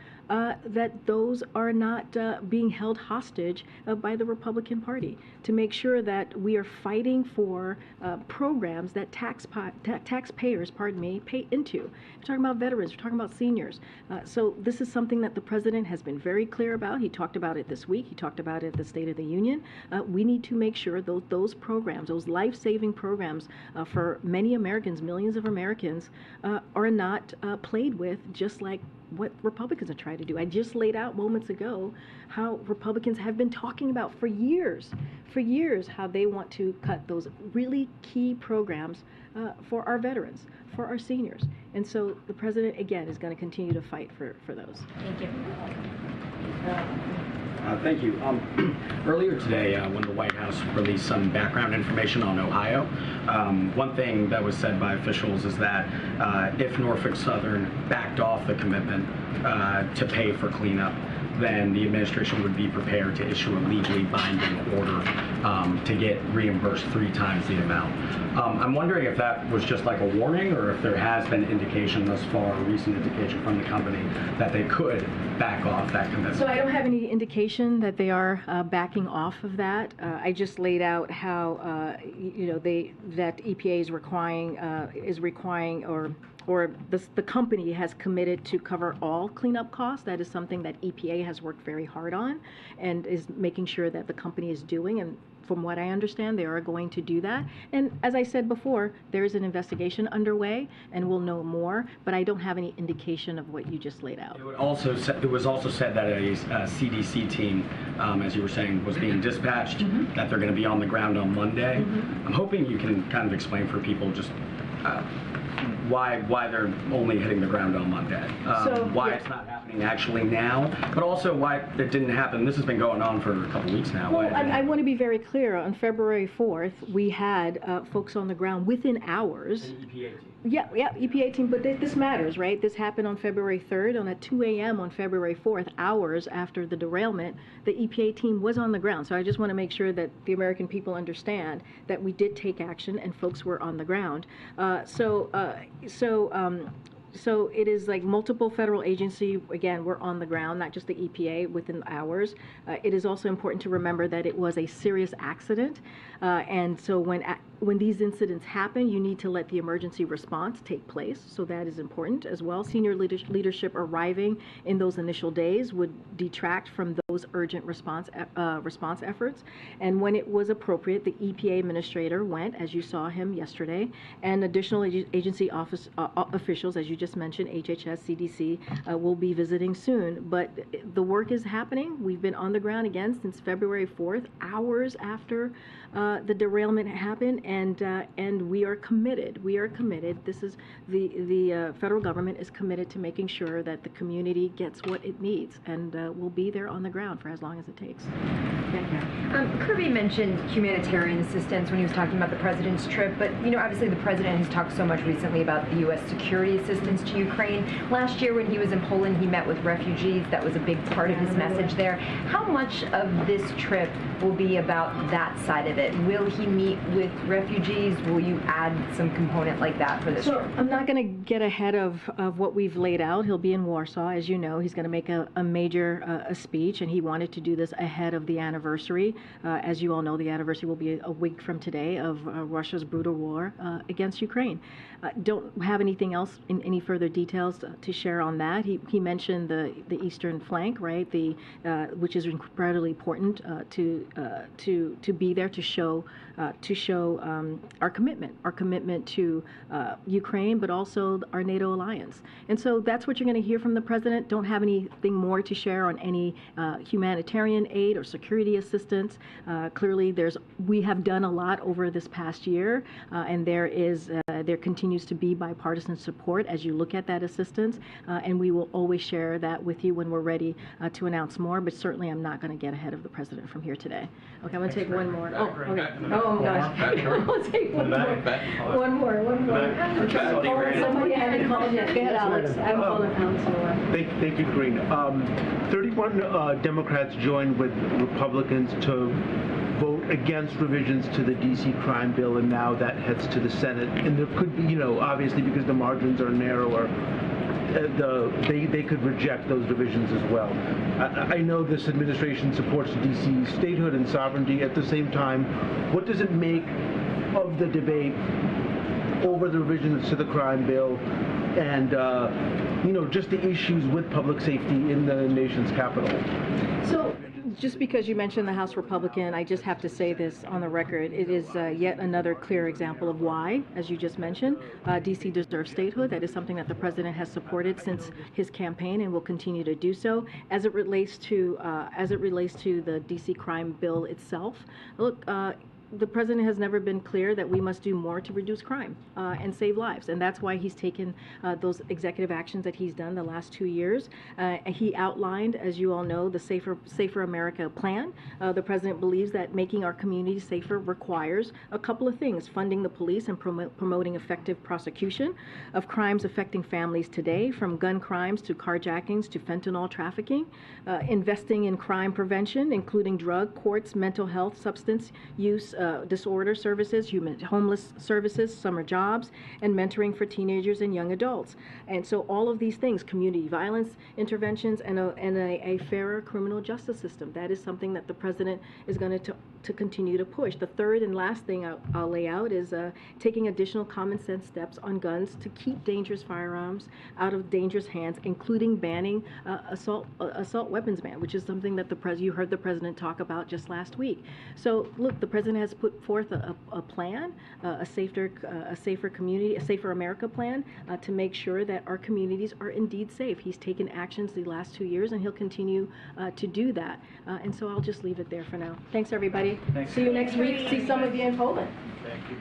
that those are not being held hostage by the Republican Party, to make sure that we are fighting for programs that taxpayers, pay into. We're talking about veterans, we're talking about seniors. So this is something that the president has been very clear about. He talked about it this week. He talked about it at the State of the Union. We need to make sure those programs, those life-saving programs for many Americans, millions of Americans, are not played with, just like what Republicans are trying to do. I just laid out moments ago how Republicans have been talking about for years, how they want to cut those really key programs for our veterans, for our seniors. And so the president, again, is going to continue to fight for those. Thank you. Thank you. Earlier today, when the White House released some background information on Ohio, one thing that was said by officials is that if Norfolk Southern backed off the commitment to pay for cleanup, then the administration would be prepared to issue a legally binding order to get reimbursed 3 times the amount. I'm wondering if that was just like a warning, or if there has been indication thus far, a recent indication from the company, that they could back off that commitment. So I don't have any indication that they are backing off of that. I just laid out how that EPA is requiring or the company has committed to cover all cleanup costs. That is something that EPA has worked very hard on and is making sure that the company is doing. And from what I understand, they are going to do that. And as I said before, there is an investigation underway, and we'll know more. But I don't have any indication of what you just laid out. It was also said that a CDC team, as you were saying, was being dispatched, that they're going to be on the ground on Monday. I'm hoping you can kind of explain for people just why they're only hitting the ground on Monday, why it's not happening actually now, but also why it didn't happen. This has been going on for a couple weeks now. Well, I want to be very clear. On February 4th, we had folks on the ground within hours. An EPA team. Yeah, EPA team, but this matters, right? This happened on February 3rd, and at 2 a.m. on February 4th, hours after the derailment, the EPA team was on the ground. So I just want to make sure that the American people understand that we did take action and folks were on the ground. So it is like multiple federal agency, again, we're on the ground, not just the EPA, within hours. It is also important to remember that it was a serious accident. And so when these incidents happen, you need to let the emergency response take place. So that is important as well. Senior leadership arriving in those initial days would detract from those urgent response efforts. And when it was appropriate, the EPA administrator went, as you saw him yesterday, and additional agency officials, as you just mentioned, HHS, CDC, will be visiting soon. But the work is happening. We've been on the ground again since February 4th, hours after the derailment happened, and we are committed. We are committed. This is the federal government is committed to making sure that the community gets what it needs, and we'll be there on the ground. ground for as long as it takes. Kirby mentioned humanitarian assistance when he was talking about the president's trip, but obviously the president has talked so much recently about the U.S. security assistance to Ukraine. Last year when he was in Poland, he met with refugees. That was a big part of his message there. How much of this trip will be about that side of it? Will he meet with refugees? Will you add some component like that for this trip? I'm not going to get ahead of what we've laid out. He'll be in Warsaw, as you know. He's going to make a major speech, and he wanted to do this ahead of the anniversary. As you all know, the anniversary will be a week from today of Russia's brutal war against Ukraine. Don't have anything else in any further details to share on that. He mentioned the eastern flank, right? Which is incredibly important to be there to show our commitment to Ukraine, but also our NATO alliance. And so that's what you're going to hear from the president. Don't have anything more to share on any humanitarian aid or security assistance. Clearly, we have done a lot over this past year, and there continues to be bipartisan support as you look at that assistance, and we will always share that with you when we're ready to announce more. But certainly, I'm not going to get ahead of the president from here today. Okay, I'm going to take one more. Oh, okay. Oh gosh, I'll take one more. One more. Somebody hasn't called yet. Go ahead, Alex. I haven't called Alex. Thank you, Green. 31 Democrats joined with Republicans to vote against revisions to the D.C. crime bill, and now that heads to the Senate. And there could be, obviously because the margins are narrower, they could reject those revisions as well. I know this administration supports D.C. statehood and sovereignty. At the same time, what does it make of the debate over the revisions to the crime bill and just the issues with public safety in the nation's capital? So just because you mentioned the House Republican, I just have to say this on the record. It is yet another clear example of why, as you just mentioned, D.C. deserves statehood. That is something that the president has supported since his campaign and will continue to do so. As it relates to the D.C. crime bill itself, look, the president has never been clear that we must do more to reduce crime and save lives. And that's why he's taken those executive actions that he's done the last 2 years. He outlined, as you all know, the Safer America plan. The president believes that making our communities safer requires a couple of things: funding the police and promoting effective prosecution of crimes affecting families today, from gun crimes to carjackings to fentanyl trafficking, investing in crime prevention, including drug courts, mental health, substance use disorder services, homeless services, summer jobs, and mentoring for teenagers and young adults. And so all of these things, community violence interventions, and a fairer criminal justice system, that is something that the president is going to continue to push. The third and last thing I'll lay out is taking additional common sense steps on guns to keep dangerous firearms out of dangerous hands, including banning assault weapons ban, which is something that you heard the president talk about just last week. So look, the president has put forth a plan, a safer community, a Safer America plan, to make sure that our communities are indeed safe. He's taken actions the last 2 years, and he'll continue to do that. And so I'll just leave it there for now. Thanks, everybody. Thanks. See you next week. See some of you in Poland. Thank you.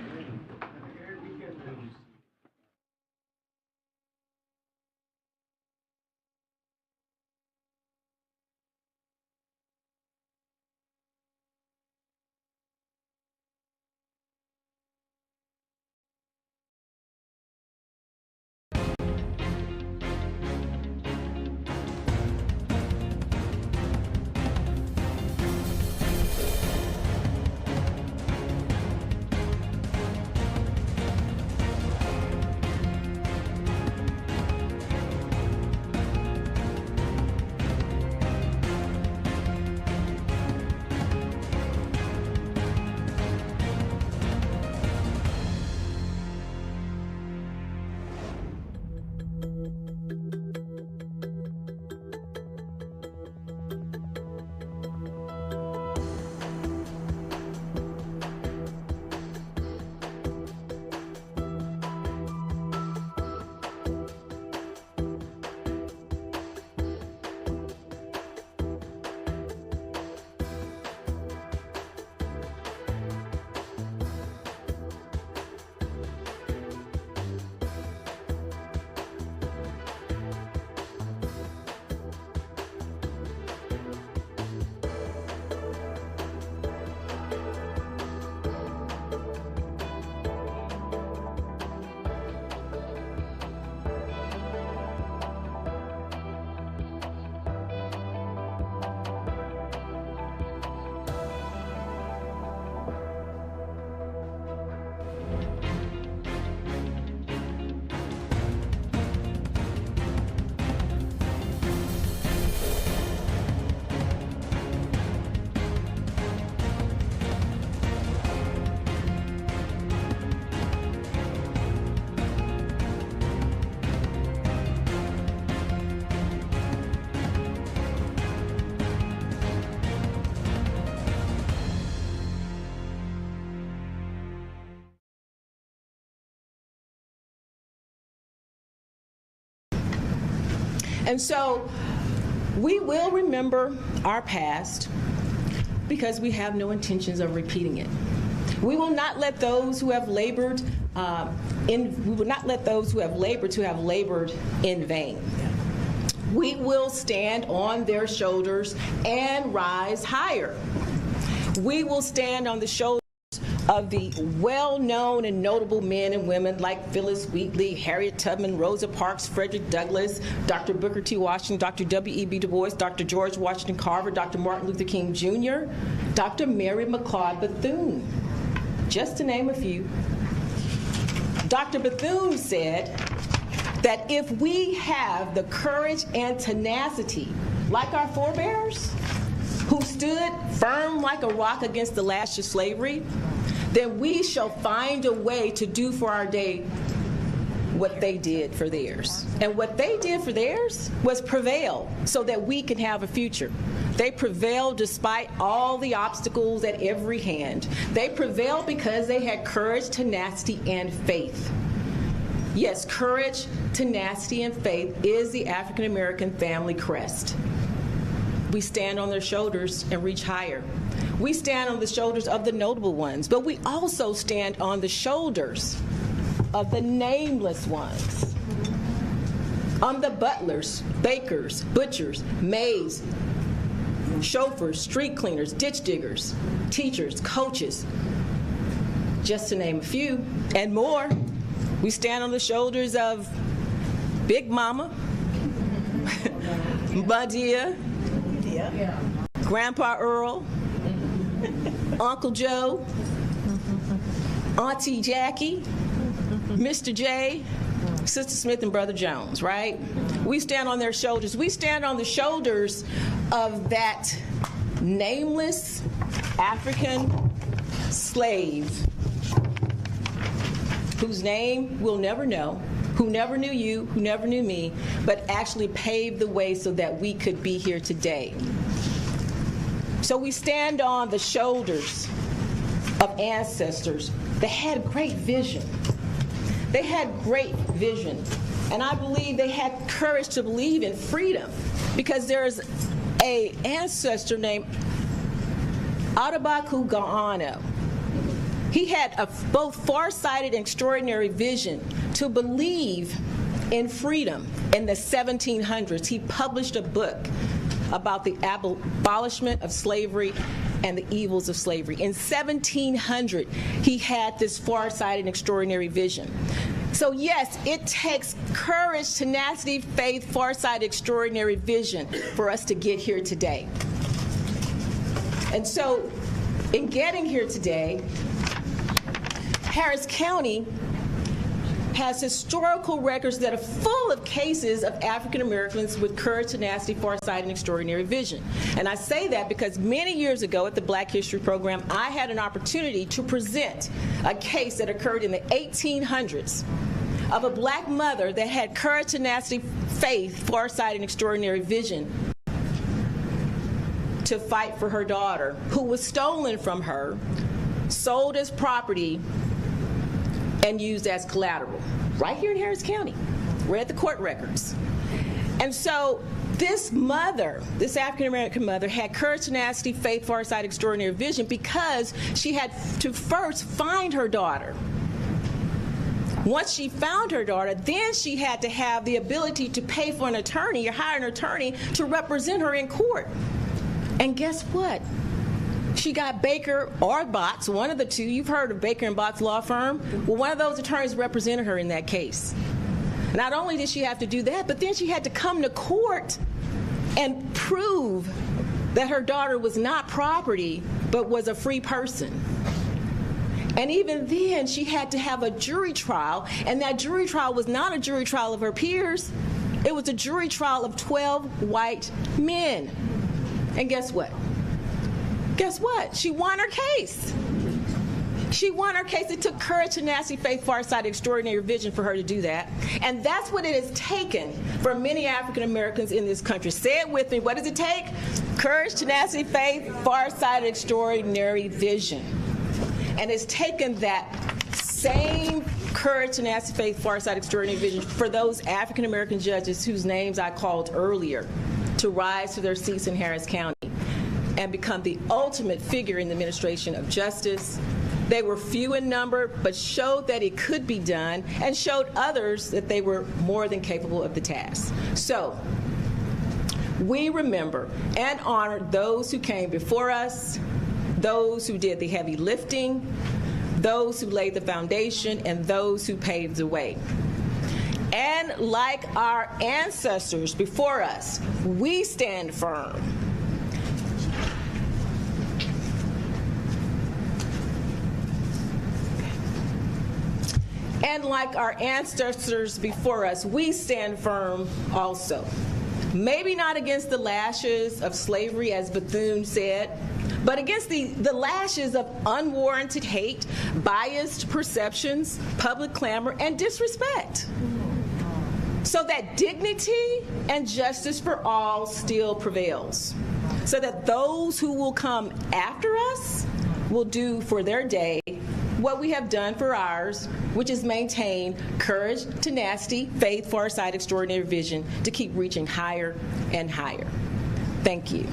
And so we will remember our past because we have no intentions of repeating it. We will not let those who have labored to have labored in vain. We will stand on their shoulders and rise higher. We will stand on the shoulders of the well-known and notable men and women like Phyllis Wheatley, Harriet Tubman, Rosa Parks, Frederick Douglass, Dr. Booker T. Washington, Dr. W.E.B. Du Bois, Dr. George Washington Carver, Dr. Martin Luther King Jr., Dr. Mary McLeod Bethune, just to name a few. Dr. Bethune said that if we have the courage and tenacity like our forebears, who stood firm like a rock against the lash of slavery, then we shall find a way to do for our day what they did for theirs. And what they did for theirs was prevail so that we can have a future. They prevailed despite all the obstacles at every hand. They prevailed because they had courage, tenacity, and faith. Yes, courage, tenacity, and faith is the African American family crest. We stand on their shoulders and reach higher. We stand on the shoulders of the notable ones, but we also stand on the shoulders of the nameless ones. On the butlers, bakers, butchers, maids, chauffeurs, street cleaners, ditch diggers, teachers, coaches, just to name a few, and more. We stand on the shoulders of Big Mama, Badia, Grandpa Earl, Uncle Joe, Auntie Jackie, Mr. J, Sister Smith, and Brother Jones, right? We stand on their shoulders. We stand on the shoulders of that nameless African slave whose name we'll never know, who never knew you, who never knew me, but actually paved the way so that we could be here today. So we stand on the shoulders of ancestors that had great vision. They had great vision. And I believe they had courage to believe in freedom, because there's an ancestor named Adebaku Gaano. He had a both far-sighted and extraordinary vision to believe in freedom in the 1700s. He published a book about the abolishment of slavery and the evils of slavery. In 1700, he had this far-sighted and extraordinary vision. So yes, it takes courage, tenacity, faith, far-sighted, extraordinary vision for us to get here today. And so in getting here today, Harris County has historical records that are full of cases of African Americans with courage, tenacity, foresight, and extraordinary vision. And I say that because many years ago at the Black History Program, I had an opportunity to present a case that occurred in the 1800s of a black mother that had courage, tenacity, faith, foresight, and extraordinary vision to fight for her daughter, who was stolen from her, sold as property, and used as collateral, right here in Harris County. Read the court records. And so this mother, this African-American mother, had courage, tenacity, faith, foresight, extraordinary vision because she had to first find her daughter. Once she found her daughter, then she had to have the ability to pay for an attorney or hire an attorney to represent her in court. And guess what? She got Baker or Botts, one of the two. You've heard of Baker and Botts law firm. Well, one of those attorneys represented her in that case. Not only did she have to do that, but then she had to come to court and prove that her daughter was not property, but was a free person. And even then, she had to have a jury trial, and that jury trial was not a jury trial of her peers. It was a jury trial of 12 white men. And guess what? Guess what? She won her case. She won her case. It took courage, tenacity, faith, foresight, extraordinary vision for her to do that. And that's what it has taken for many African Americans in this country. Say it with me. What does it take? Courage, tenacity, faith, foresight, extraordinary vision. And it's taken that same courage, tenacity, faith, foresight, extraordinary vision for those African American judges whose names I called earlier to rise to their seats in Harris County and become the ultimate figure in the administration of justice. They were few in number, but showed that it could be done and showed others that they were more than capable of the task. So, we remember and honor those who came before us, those who did the heavy lifting, those who laid the foundation, and those who paved the way. And like our ancestors before us, we stand firm. And like our ancestors before us, we stand firm also. Maybe not against the lashes of slavery, as Bethune said, but against the lashes of unwarranted hate, biased perceptions, public clamor, and disrespect. So that dignity and justice for all still prevails. So that those who will come after us will do for their day what we have done for ours, which is maintain courage, tenacity, faith, foresight, extraordinary vision to keep reaching higher and higher. Thank you.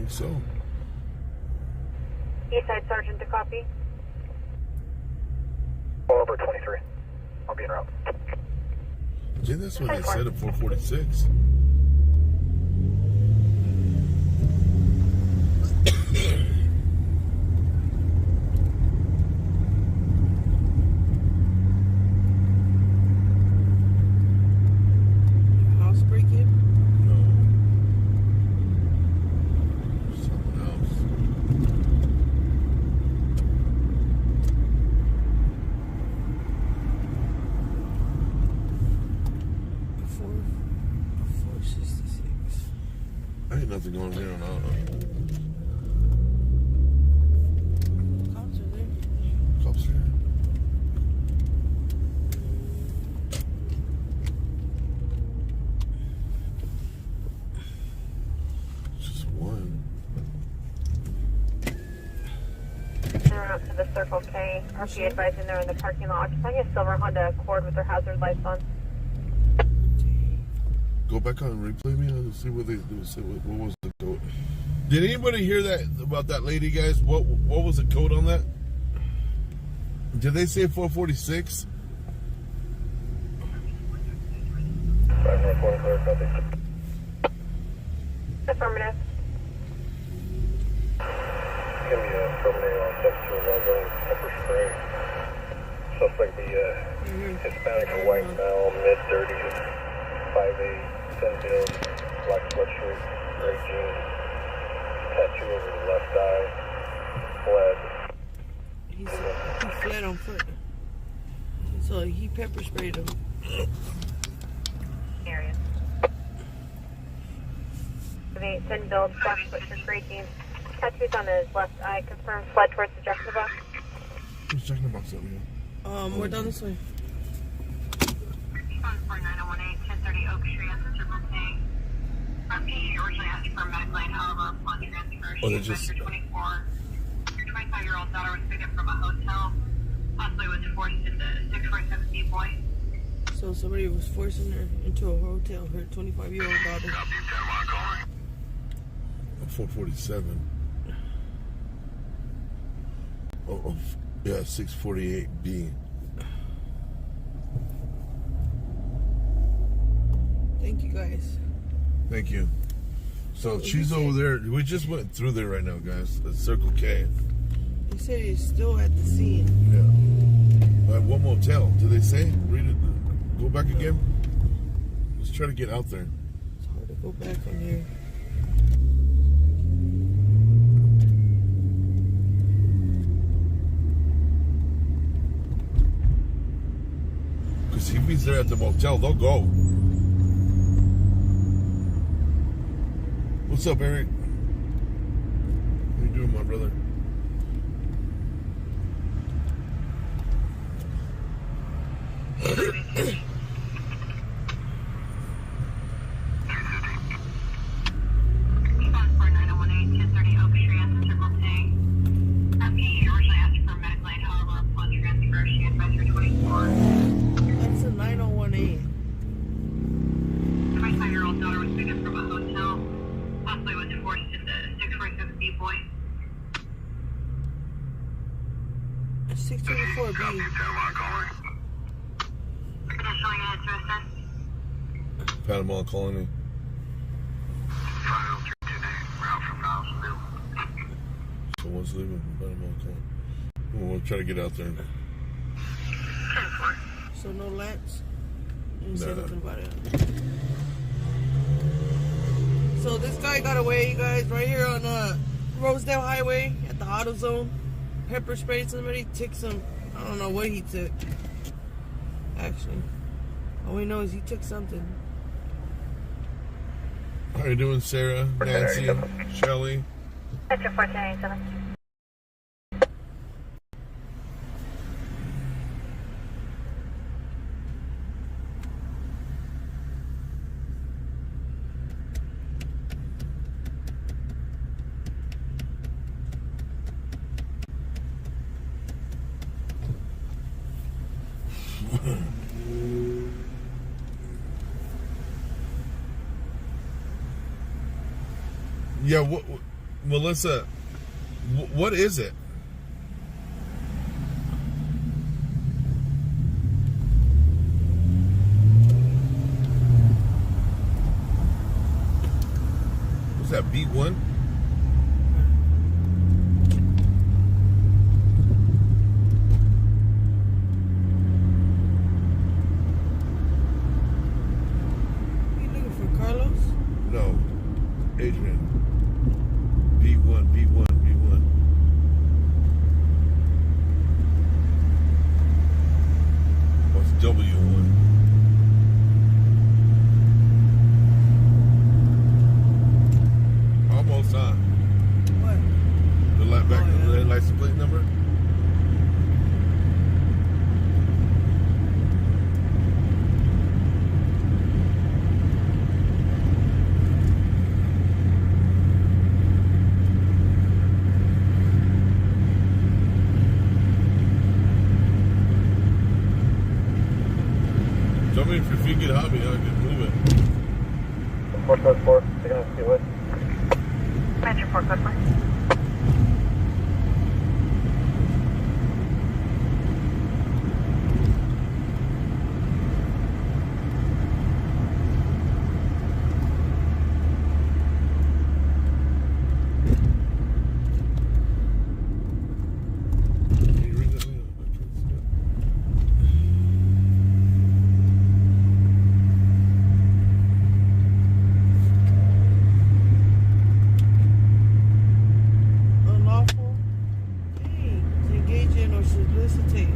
So, Eastside Sergeant to copy. Over 23. I'll be en route. Gee, that's what they said at 446. Housebreaking? Ain't nothing going here on out. Cops are there. Cops are here. Just one. They're up to the Circle K. RP advising they're in the parking lot occupying a silver Honda Accord with their hazard lights on. Go back on and replay me and see what they say. What was the code? Did anybody hear that about that lady, guys? What was the code on that? Did they say 446? 514, clear, copy. Affirmative. It's going to be a terminator on 721 pepper spray. Suspect be Hispanic or white male, mid-30s, 5'8", thin build, black sweatshirt, gray jeans, tattoo over the left eye, fled. He fled on foot. So he pepper sprayed him. Area. Thin build, black sweatshirt, gray jeans, tattoos on his left eye, confirmed fled towards the junction box. Who's checking the box over here? We're down this way. 4918, 1030 Oak Street at the Circle K. He originally asked for a medical aid, however, upon transfer, Oh, they she just... your 25-year-old daughter was picked up from a hotel, possibly was forced into 647 B Point. So somebody was forcing her into a hotel, her 25-year-old daughter. 447. Oh, yeah, 648B. Thank you, guys. Thank you. So she's over there. We just went through there right now, guys. At Circle K. He said he's still at the scene. Yeah. At what motel? Did they say? Read it. Go back again. Let's try to get out there. It's hard to go back on here. if he's there at the motel, they'll go. What's up, Eric? How you doing, my brother? That's a 901A. My 5-year-old daughter was picked up from a hotel, possibly was forced into 647B boy. 624B. Panama calling. Someone's leaving from Panama calling. We'll try to get out there. So no Lance? You say Nah. nothing about it. So this guy got away, you guys, right here on Rosedale Highway at the auto zone. Pepper sprayed somebody, took some, I don't know what he took. Actually, all we know is he took something. How you doing, Sarah, Nancy, Shelly? That's your 1487. Yeah, Melissa, what is it? What's that, B1? You looking for Carlos? No, Adrian. B1. What's W1? Almost on. What? The license plate number? Tell me if your feet get hot, I can move it. 474, taking us to what? Metro 4 code 4. Unlawful? Hey, to engage in or solicitate.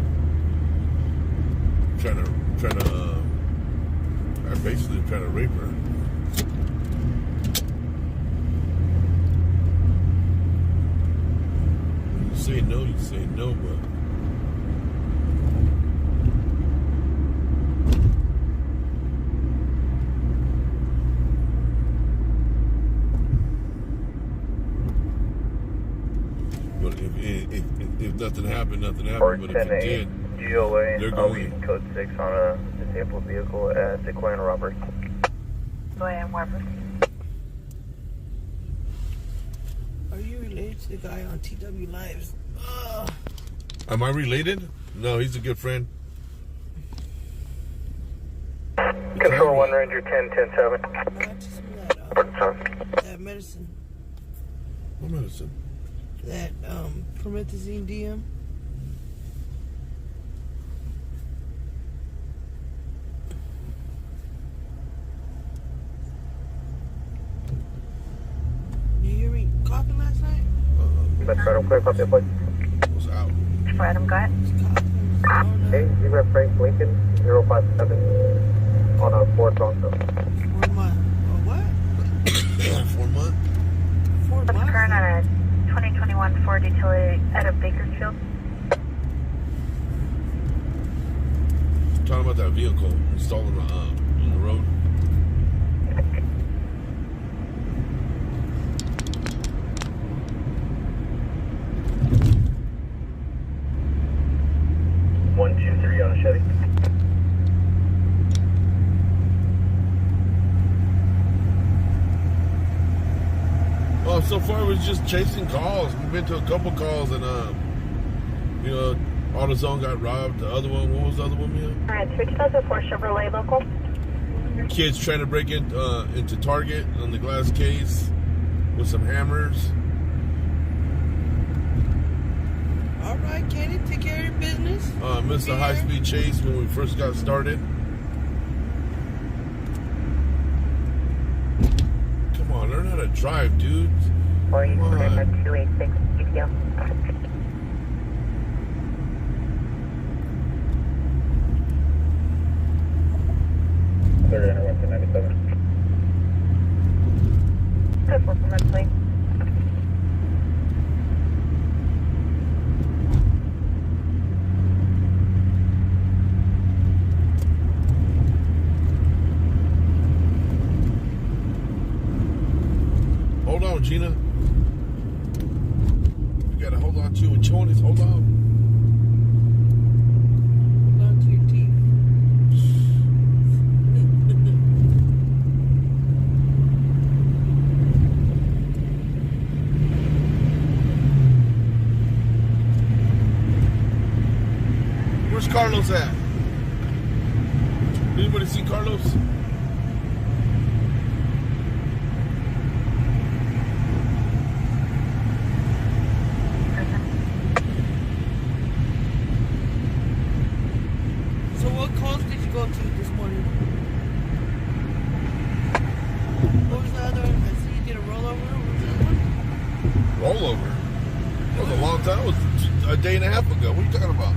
I'm basically trying to rape her. When you say no, but if nothing happened, nothing happened. But if it did, GOA, they're going. code 6 on a disabled vehicle at Sequoia and Robert. Sequoia and Robert. Are you related to the guy on TW Lives? Am I related? No, he's a good friend. Control 1 Ranger 10-10-7. That medicine. What medicine? That promethazine DM. You hear me coughing last night? That's right, I'm clear, copy, please. Was out. For Adam, go ahead. Hey, you got Frank Lincoln, 057 on a Ford Bronco. 4 months. What? 4 months? 4 months? Current on a 2021 Ford Utility out of Bakersfield. Talking about that vehicle installed on the road. One, two, three on a Chevy. Well, so far we're just chasing calls. We've been to a couple calls and you know, AutoZone got robbed. The other one, what was the other one, Mia? Alright, 2004 Chevrolet local. Kids trying to break into Target on the glass case with some hammers. All right, Kenny, take care of your business. Missed a high-speed chase when we first got started. Come on, learn how to drive, dude. Or you Come can on. 286 UTL. Third enter 197. Good for months, please. Hold on, Gina. You gotta hold on to it. Chonies, hold on. Hold on to your teeth. Where's Carlos at? Anybody see Carlos? So what calls did you go to this morning? What was the other one? I see you did a rollover. What was the other one? Rollover. That was a long time. It was a day and a half ago. What are you talking about?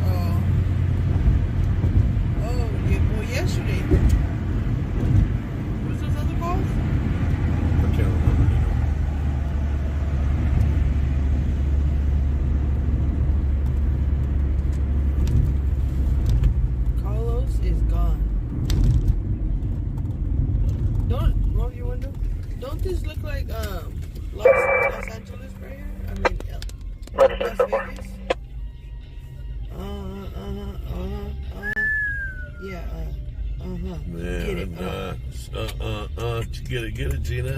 Oh, yeah, well, yesterday. What was those other calls? I can't remember. Carlos is gone. Don't roll your window. Don't this look like Los Angeles right here? I mean, Las Vegas. Yeah. Get it. Get it, Gina.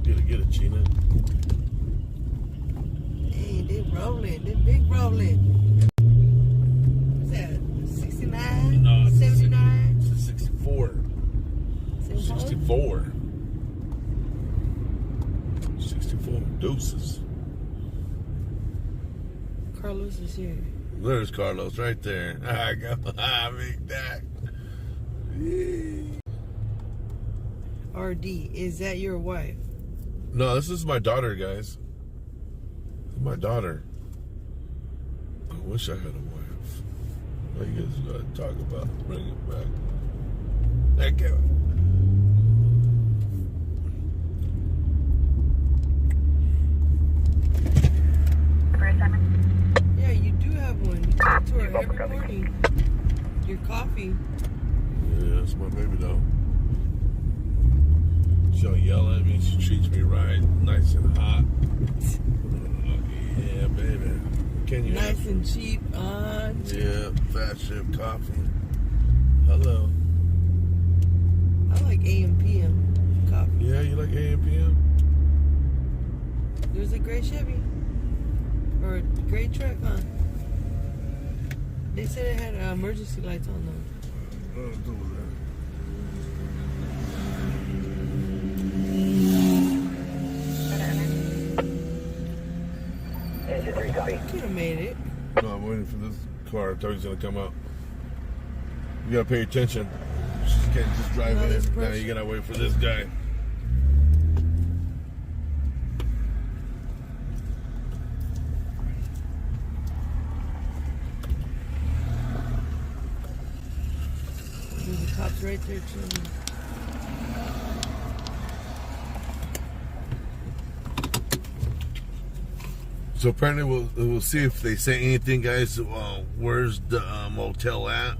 Get it, Gina. Hey, they rolling. They big rolling. What's that? 69? No, 79? 64. 64. 64 deuces. Carlos is here. There's Carlos right there. I go. Big Dak. RD, is that your wife? No, this is my daughter, guys. My daughter. I wish I had a wife. What you guys gotta talk about? Bring it back. Thank you. Yeah, you do have one. You talk to her every morning. Your coffee. Yeah, that's my baby though. She'll yell at me. She treats me right, nice and hot. Yeah, baby. Can you? Nice and cheap. Yeah, fast ship coffee. Hello. I like AM PM coffee. Yeah, you like AM PM? There's a gray Chevy. Or a gray truck, huh? They said it had emergency lights on them. Could have made it. No, I'm waiting for this car. I thought he's gonna come out. You gotta pay attention. You can't just drive in. Now you gotta wait for this guy. Cops right there too. So apparently we'll see if they say anything, guys. Where's the motel at?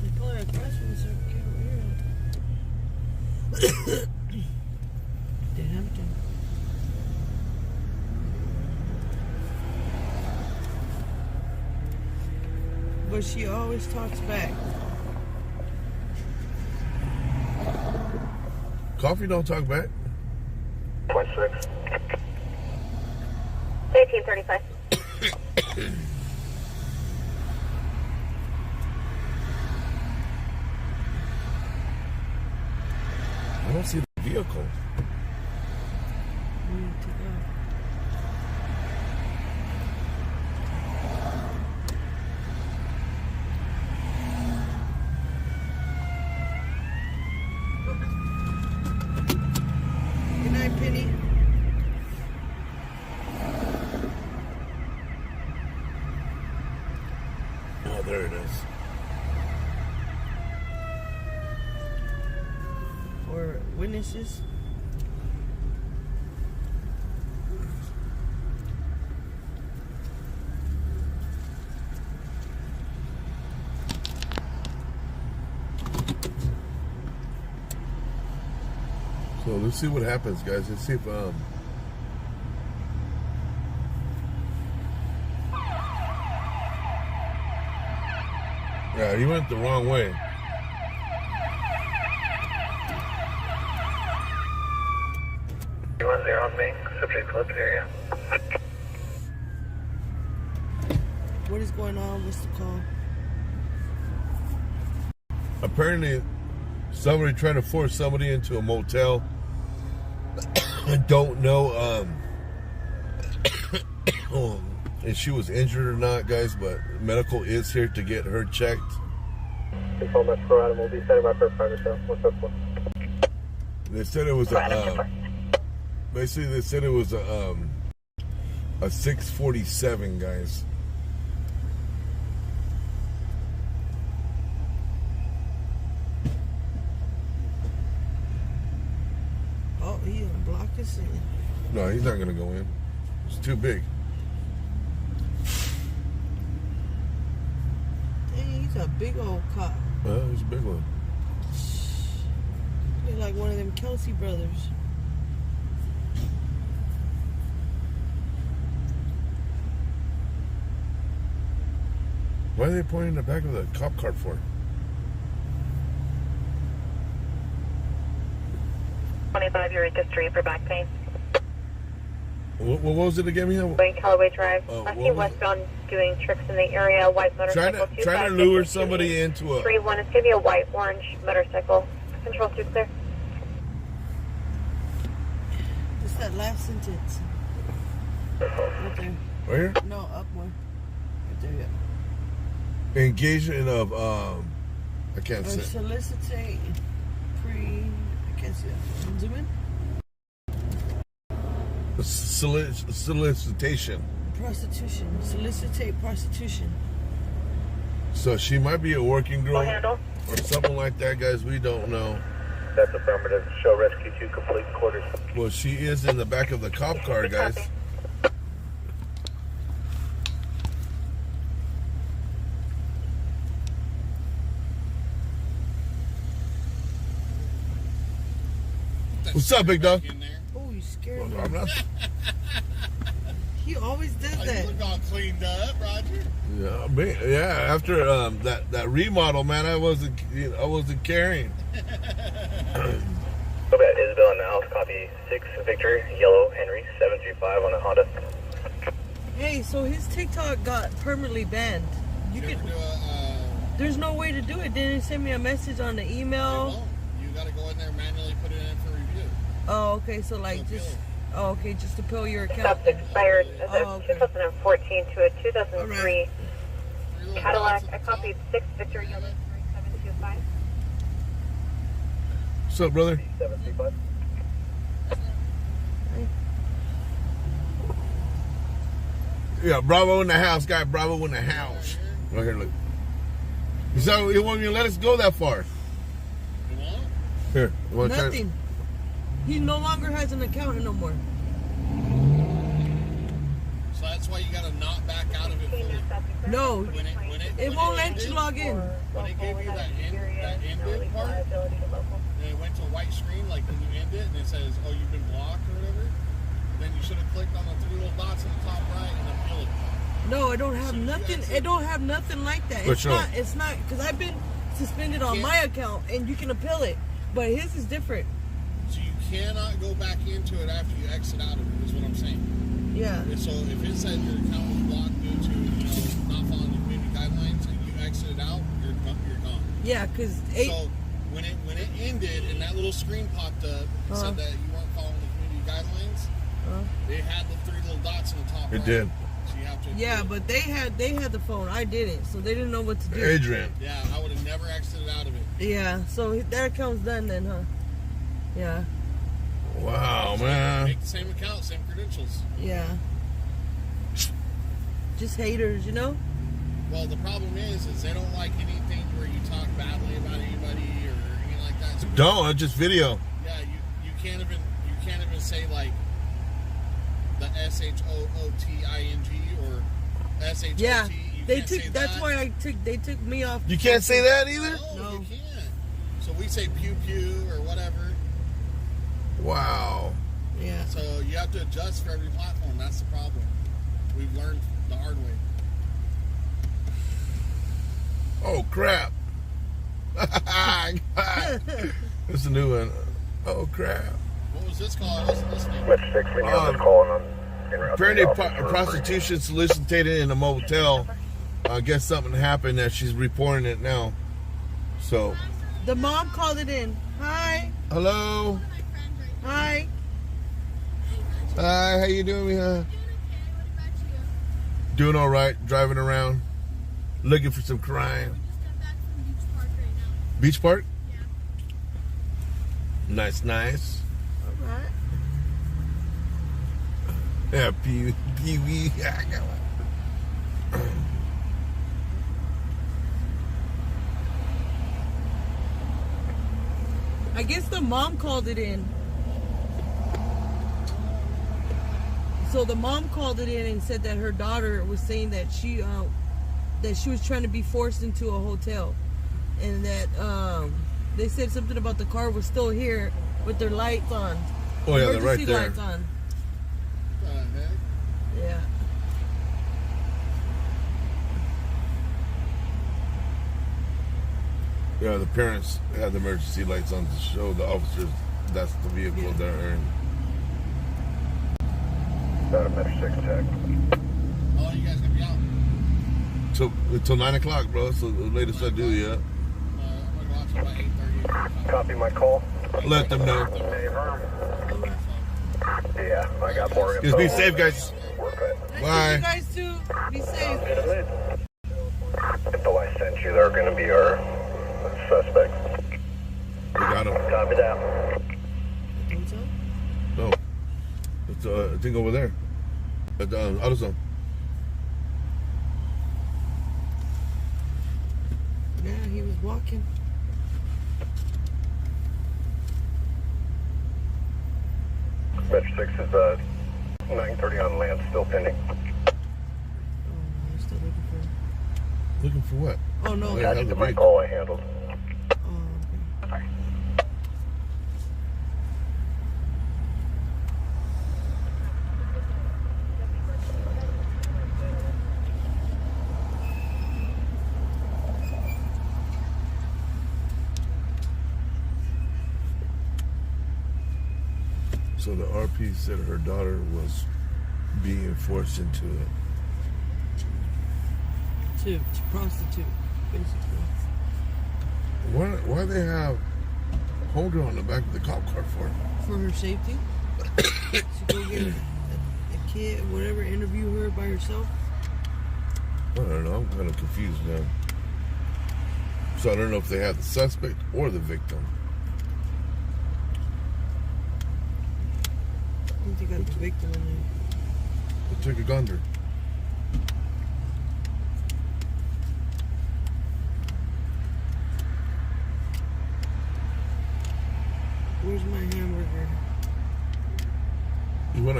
They probably across from us over here. They have to. But she always talks back. Coffee don't talk back. 26. 1835. I don't see the vehicle. We need to go. Good night, Penny. Oh, there it is. For witnesses. So let's see what happens, guys. Let's see if yeah, he went the wrong way. You want there on me? Subject club area. What is going on? What's the call? Apparently, somebody trying to force somebody into a motel. I don't know if she was injured or not, guys, but medical is here to get her checked. Control Metro Item will be standing by for a private show. What's up, one? They said it was basically they said it was a 647, guys. Oh, he unblocked us in. No, he's not gonna go in. It's too big. Dang, he's a big old cop. He's a big one. He's like one of them Kelsey brothers. Why are they pointing in the back of the cop car for? 25 Eureka Street for back pain. What was it again? Going Callaway Drive. What Left westbound doing tricks in the area. White motorcycle. Trying to lure somebody into a... 3-1. It's going to be a white orange motorcycle. Control 2 clear. Just that last sentence. Right there. Right here? No, up one. Right there, yeah. Engagement of, I can't Or say. solicitate I can't see that. Zoom in. Solicitation. Prostitution. Solicitate prostitution. So she might be a working girl handle. or something like that, guys. We don't know. That's affirmative. Show rescue 2 complete quarters. Well, she is in the back of the cop car, guys. What's up, big dog? Oh, you scared me. Well, I'm not. He always does that. You look all cleaned up, Roger. Yeah, after that remodel, man, I wasn't carrying. Go back, Isabel in the house. Copy 6 Victor, yellow Henry 735 on a Honda. Hey, so his TikTok got permanently banned. You could. There's no way to do it. Didn't send me a message on the email. You got to go in there manually put it in for review. Oh, okay. So like just. Oh, okay. Just to appeal your account. That's expired as of 2014 to a 2003 Cadillac. I copied 6 Victor yellow 3725. What's up, brother? 735. Yeah, Bravo in the house, guy. Bravo in the house. Right here, look. So it won't even let us go that far. You won't? Here, you want to try? Nothing. He no longer has an account no more. So that's why you gotta not back out of it fully. No, When it won't let you log in. When it gave you that ended part, and it went to a white screen, like when you end it, and it says, "Oh, you've been blocked" or whatever. Then you should have clicked on the 3 little dots in the top right and appeal it. No, I don't have nothing. It don't have nothing like that. It's not. It's not because I've been suspended on my account, and you can appeal it. But his is different. So you cannot go back into it after you exit out of it. Is what I'm saying. Yeah. And so if it said your account was blocked due to not following the community guidelines, and you exited out, you're gone. Yeah, because so when it ended and that little screen popped up and said that you weren't following the community guidelines, it had the 3 little dots in the top. It did. So you have to. Yeah, but they had the phone. I didn't, so they didn't know what to do. Adrian. Yeah, I would have never exited out of it. Yeah, so that account's done then, huh? Yeah. Wow, man. Make the same account, same credentials. Yeah. Just haters, you know? Well, the problem is they don't like anything where you talk badly about anybody or anything like that. So Don't, just video. Yeah, you can't even say like the SHOOTING or SHOT. Yeah. They took. That's why they took me off. You can't say that either? No, you can't. So we say pew pew or whatever. Wow. Yeah. So you have to adjust for every platform. That's the problem. We've learned the hard way. Oh, crap. It's a new one. Oh, crap. What was this call? I wasn't listening. Apparently, prostitution solicited in a motel. I guess something happened that she's reporting it now. So. The mom called it in. Hi. Hello. Hi. Hi, how you doing, Mija? Doing all right, driving around, looking for some crime. Beach Park? Yeah. Nice. All right. Yeah, Pee-wee. I guess the mom called it in. So the mom called it in and said that her daughter was saying that she was trying to be forced into a hotel, and that they said something about the car was still here with their lights on. Oh yeah, they're right there. Lights on. Yeah. Yeah, the parents had the emergency lights on to show the officers that's the vehicle they're in. About a Metro 6 tech. How long you guys gonna be out? Till 9 o'clock, bro. That's the latest I do, yeah. I'm gonna go out till about 8:30. Copy my call. Let them know. Yeah, I got more info. Just be safe, guys. Bye. You guys too. Be safe. Info I sent you, they're going to be our suspects. We got him. Copy that. No. It's a thing over there. At AutoZone. Yeah, he was walking. Metro 6 is 9:30 on land, still pending. Still looking for. Looking for what? Oh no. Copy to my call I handled. So the RP said her daughter was being forced into it. To prostitute, basically. Why they have holder on the back of the cop car for? For her safety. To go get a kid, whatever, interview her by herself. I don't know. I'm kind of confused now. So I don't know if they have the suspect or the victim. I think they got the victim in there. They took a gunner.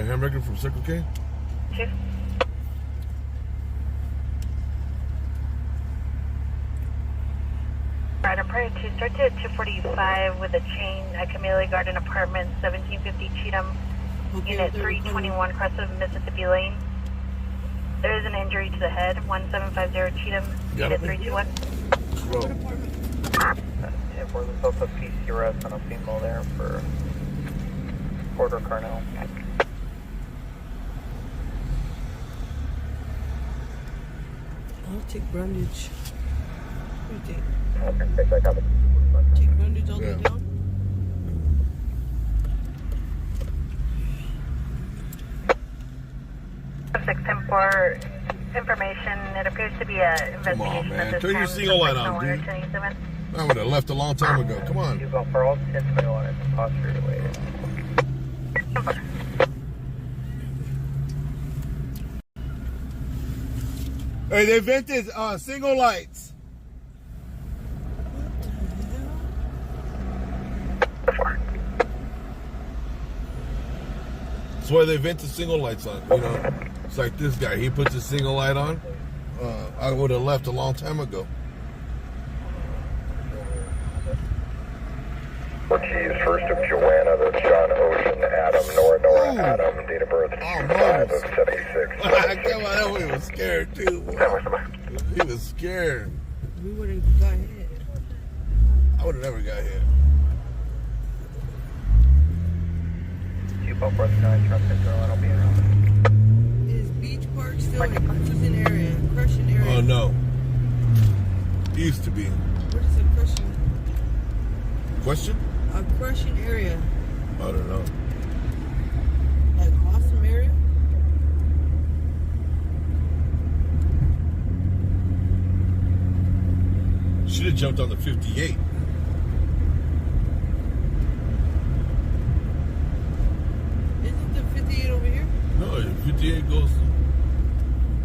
a hamburger from Circle K? Chief. Right, I'm prior to start to 245 with a chain at Camellia Garden Apartments, 1750 Cheatham, Unit 321, cross of Mississippi Lane. There is an injury to the head, 1750 Cheatham, Unit 321. For the South of PCRS on a female there for Porter Carnell. I'll take Brundage. What do you take? Okay, I got it. Take Brundage all the way down? For information, it appears to be an investigation. Come on, man. at this Turn your time. single light on, dude. I would have left a long time ago. Come on. You go for all 1021 at the posture related. Hey, they invented single lights. That's why they invented single lights on. You know, it's like this guy. He puts a single light on. I would have left a long time ago. Ortiz, 1st of Joanna, that's John Ocean, Adam, Nora, Adam, date of birth, 5 of 76. Come on, that boy was scared too. Boy. He was scared. We would have got hit. I would have never got hit. 249, truck and girl, I'll be around. Is Beach Park still a cruising area? Crushing area? Oh no. Used to be. What is a crushing? Question? A crushing area. I don't know. Like awesome area? Should have jumped on the 58. Isn't the 58 over here? No, 58 goes.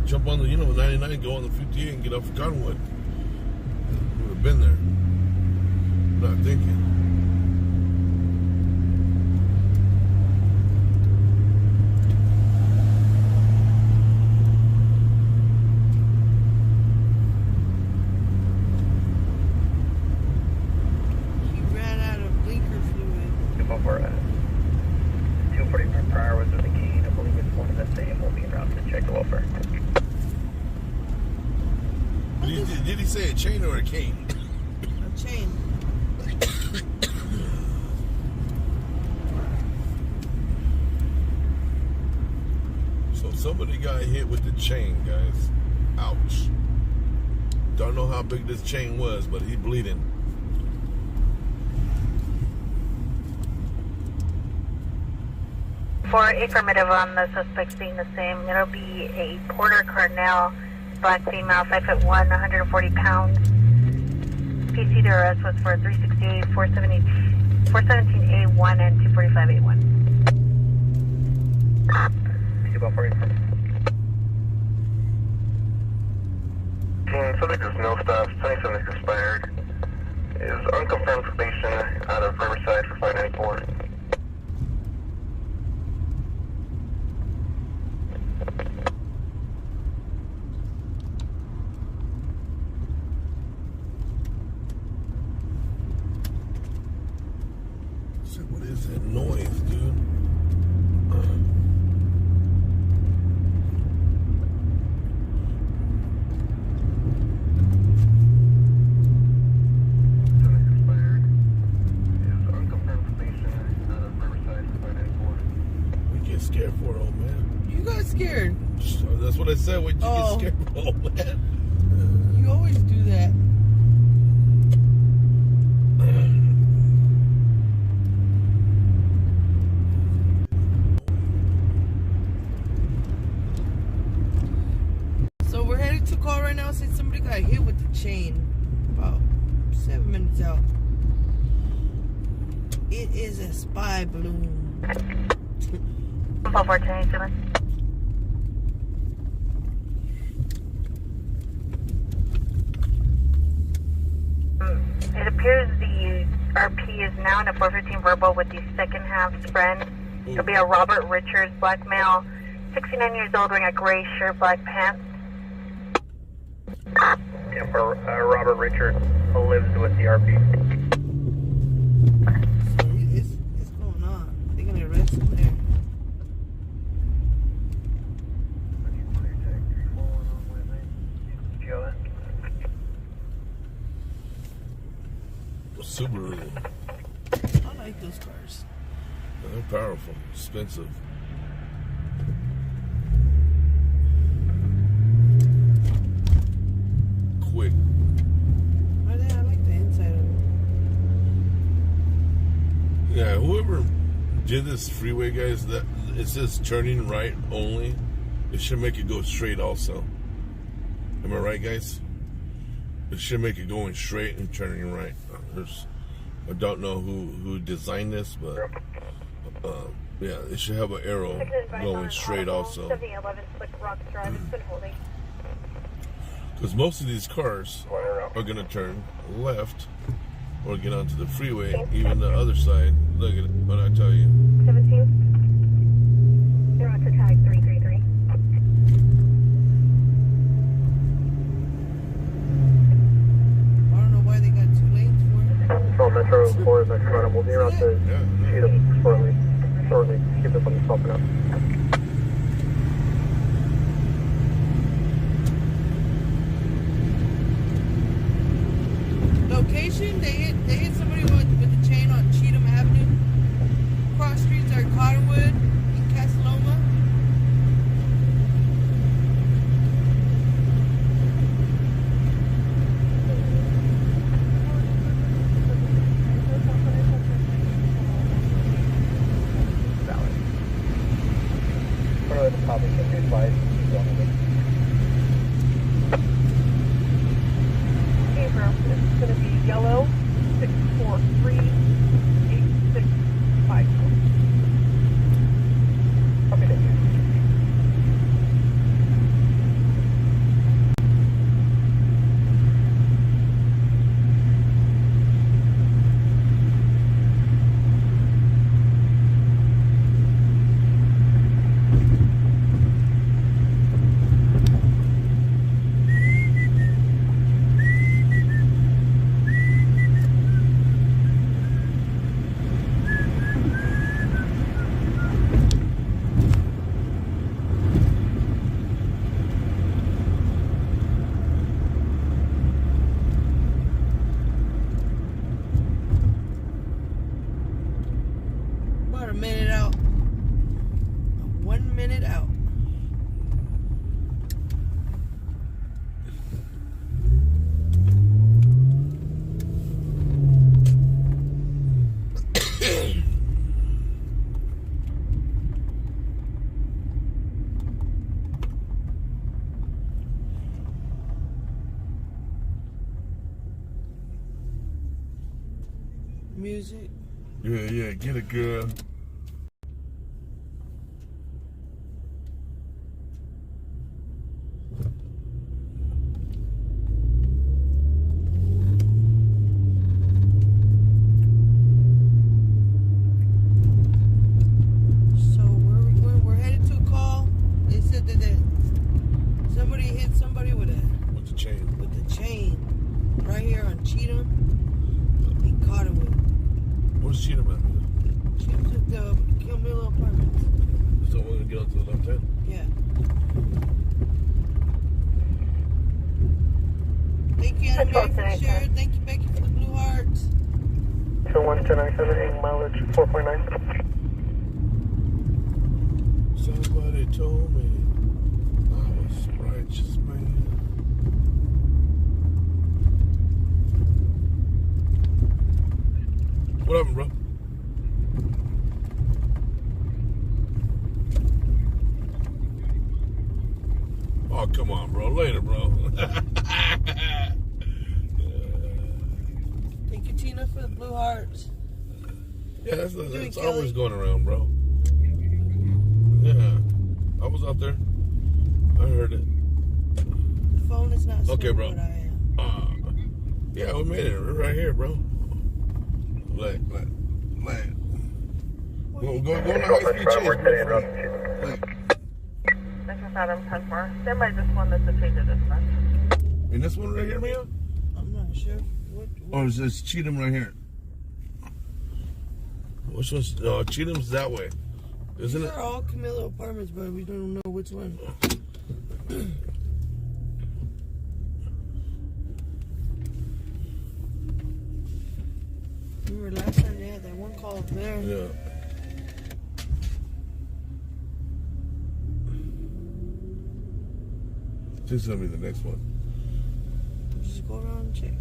Jump on the, 99, go on the 58 and get off of Cottonwood. Would have been there. Not thinking. He ran out of blinker fluid. 245 prior was in the key. I believe it's one of the same. We'll be around to check the welfare. Did he say a chain or a cane? A chain. So somebody got hit with the chain, guys. Ouch. Don't know how big this chain was, but he's bleeding. For affirmative on the suspects being the same, it'll be a Porter Carnell, black female, 5'1", 140 pounds. PC to arrest was for 368, 417A1, and 245A1. 245. Subject is no stops, 27 is expired. Is unconfirmed probation out of Riverside for 594. So what is that noise, dude? Scared for it, old man. You got scared. That's what I said. When you get scared for it, old man. You always do that. So we're headed to call right now since somebody got hit with the chain about 7 minutes out. It is a spy balloon. 427. It appears the RP is now in a 415 verbal with the second half spread. It'll be a Robert Richards, black male, 69 years old, wearing a gray shirt, black pants. Yeah, for Robert Richards, who lives with the RP. It's going on. They're gonna arrest him there. Subaru. I like those cars. They're powerful, expensive. Quick. I like the inside of it. Yeah, whoever did this freeway, guys, that it says turning right only. It should make it go straight also. Am I right, guys? It should make it going straight and turning right. I don't know who designed this, but yeah, it should have an arrow going straight also. 7011 Slick Rock Drive, it's been holding. Because most of these cars are going to turn left or get onto the freeway, even the other side. Look at it, what I tell you. 17. They're on to tag 333. I don't know why they got 2 lanes for it. So Metro 4 is next run. We'll be around to shoot them shortly. Keep this one popping up. Location, they hit somebody with the chain on Cheatham Avenue. Cross streets are Cottonwood and Casaloma. Probably can do 5. April, it's going to be yellow, 643 8654. Copy that. About a minute out. 1 minute out. Music. Yeah, get it, girl. So where are we going? We're headed to a call. They said that somebody hit somebody with the chain. With the chain. Right here on Cheatham. He caught him with. Where's Cheatham at? Cheatham's at the Kilmilla Apartments. So we're gonna get onto the left hand? Yeah. Thank you, Anna Mary, for the share. Thank you, Becky, for the blue hearts. So 11097, mileage 4.9. Somebody told me I was righteous, man. What happened, bro? Oh, come on, bro. Later, bro. Thank you, Tina, for the blue hearts. Yeah, that's always going around, bro. Yeah. I was out there. I heard it. The phone is not okay, bro. What I am. Yeah, we made it. We're right here, bro. Go on a high-speed chase, bro. This is Adam Penmore. Stand by this one that's a change of dispatch. And this one right here, Mia? I'm not sure. What? Or is this Cheatham right here? Which one's... Cheatham's that way. Isn't it? These are all Camilo apartments, but we don't know which one. Remember last time they had that one call up there? Yeah. This is gonna be the next one. Just go around and check.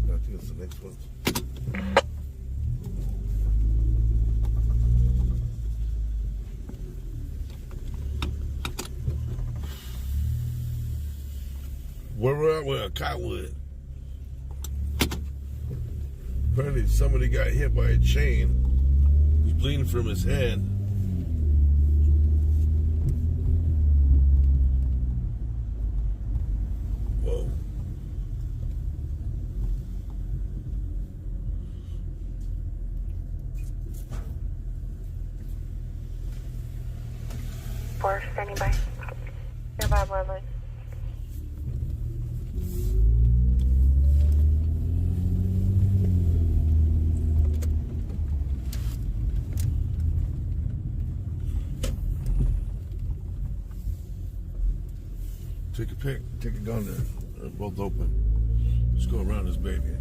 I think it's the next one. Where we're at with Cottonwood. Apparently somebody got hit by a chain. He's bleeding from his head. Whoa. Four, standing by. Nearby bloodline. Take a pic, take a gun there. They're both open. Let's go around this baby.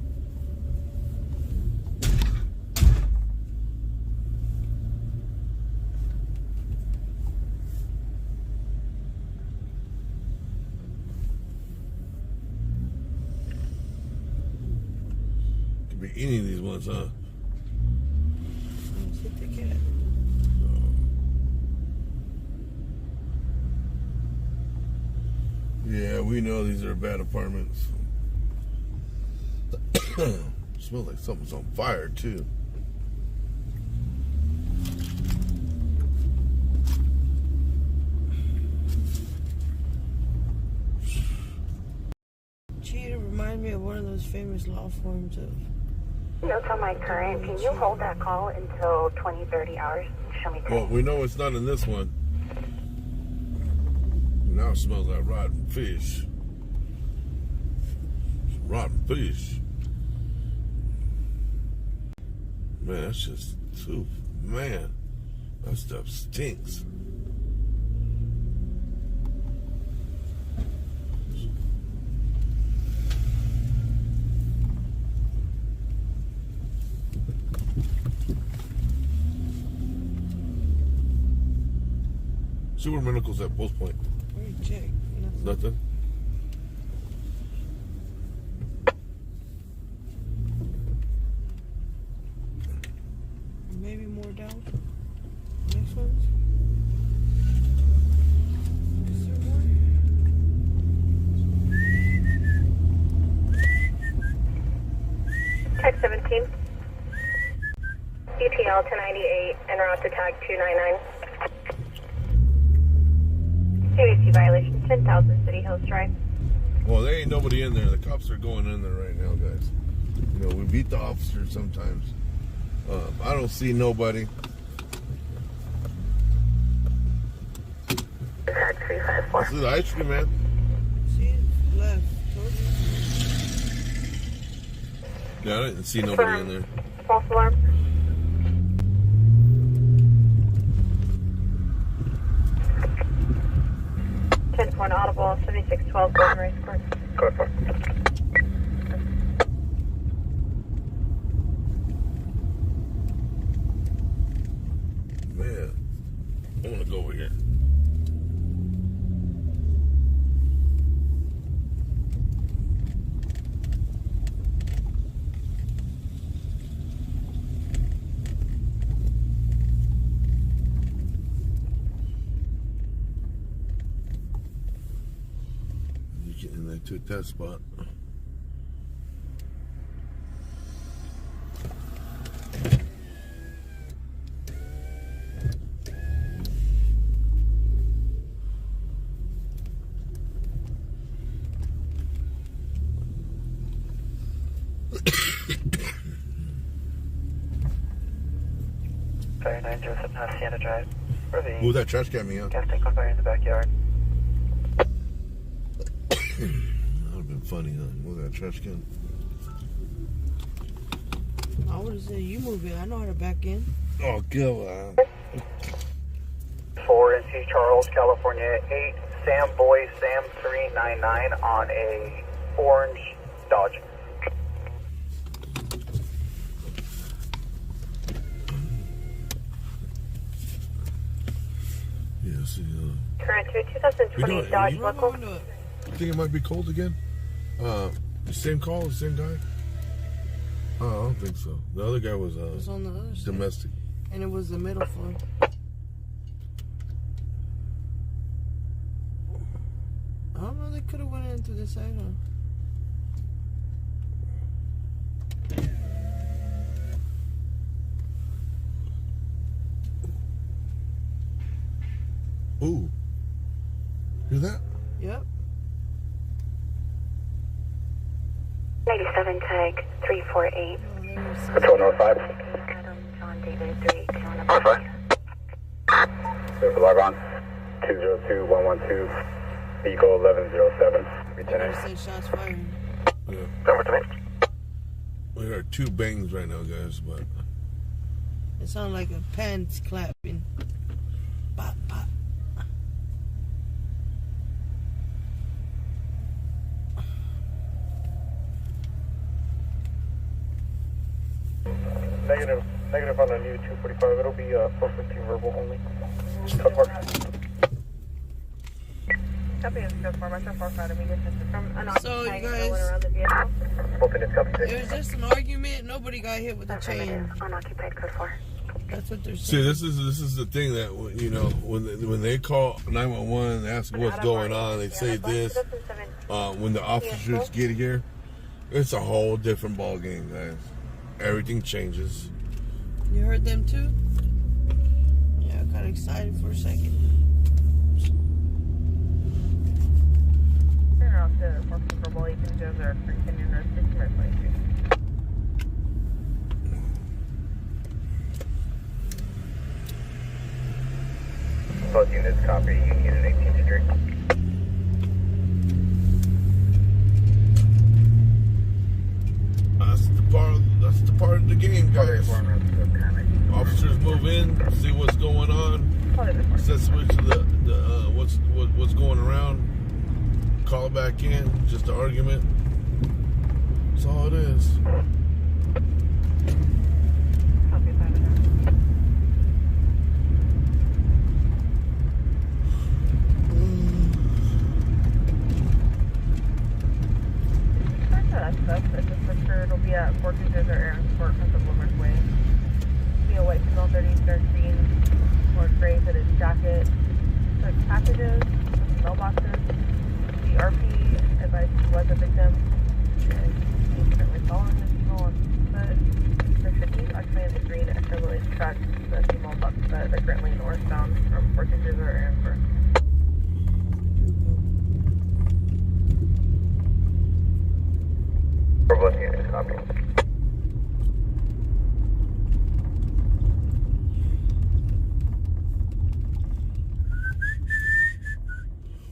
Could be any of these ones, huh? Let's hit the cat. Yeah, we know these are bad apartments. Smells like something's on fire too. Cheetah remind me of one of those famous law forms of. Notes on my current. Can you hold that call until 20, 30 hours? Show me. Well, we know it's not in this one. Now it smells like rotten fish. Rotten fish. Man, that's just too, man, that stuff stinks. Sewer Medical's at Post Point. Where you check? Nothing. Maybe more down. Next ones. Is there more? Tag 17. UTL 1098 en route to tag 299. CBC violation 10,000 City Hills Drive. Well, there ain't nobody in there. The cops are going in there right now, guys. You know, we beat the officers sometimes. I don't see nobody. Tag 354. This is the ice cream, man. See it? Left. Yeah, I didn't see nobody in there. False alarm. One audible 7612 Golden Race Course. Code 4. Man, I want to go over here. to a test spot. Fire 907 Hacienda Drive. Move that trash can, me up. Gas tank on fire in the backyard. That would have been funny, huh? Move that trash can. I would have said you move it. I know how to back in. Oh, go 4 NC Charles, California 8, Sam Boy Sam 399 on a orange Dodge. Yes, Current 2020 Dodge local. I think it might be cold again. Same call, same guy. Oh, I don't think so. The other guy was on the other side. domestic. And it was the middle floor. I don't know, they could have went in through the side, huh? Ooh. Hear that? Yep. 97 tag 348. Patrol North 5. John David 3 North 5. There's a log on. 202-112. Vehicle 1107. Lieutenant. Say shots fired. Yeah. Over to me. We heard two bangs right now, guys, but It sounded like a pants clapping. Pop, pop. Negative on the new 245. It'll be 415 verbal only. Code 4. Copy is code 4. Metro 45 immediate distance from So, you unoccupied guys, around the vehicle. it was just an argument. Nobody got hit with a chain. Unoccupied code 4. That's what they're see, saying. this is the thing that when they call 911 and ask what's going on, they say this. When the officers get here, it's a whole different ball game, guys. Everything changes. You heard them too? Yeah, I got excited for a second. Turn off to 14 verbal. You can go there. Continue nurse 622. Both units copy. Union and 18th Street. That's the part of the game, guys. Officers move in, see what's going on, assess what's going around, call back in, just an argument. That's all it is. It'll be at 14 Desert Air Sport, Pennsylvania Way. Be a white female 3013, more gray fitted jacket, took packages, mailboxes. The RP advised he was a victim, and he's currently following the female on foot. The 15th occupant of the green Chevrolet truck, the female bucks that are currently northbound from 14 Desert Air Sport. For both units copy.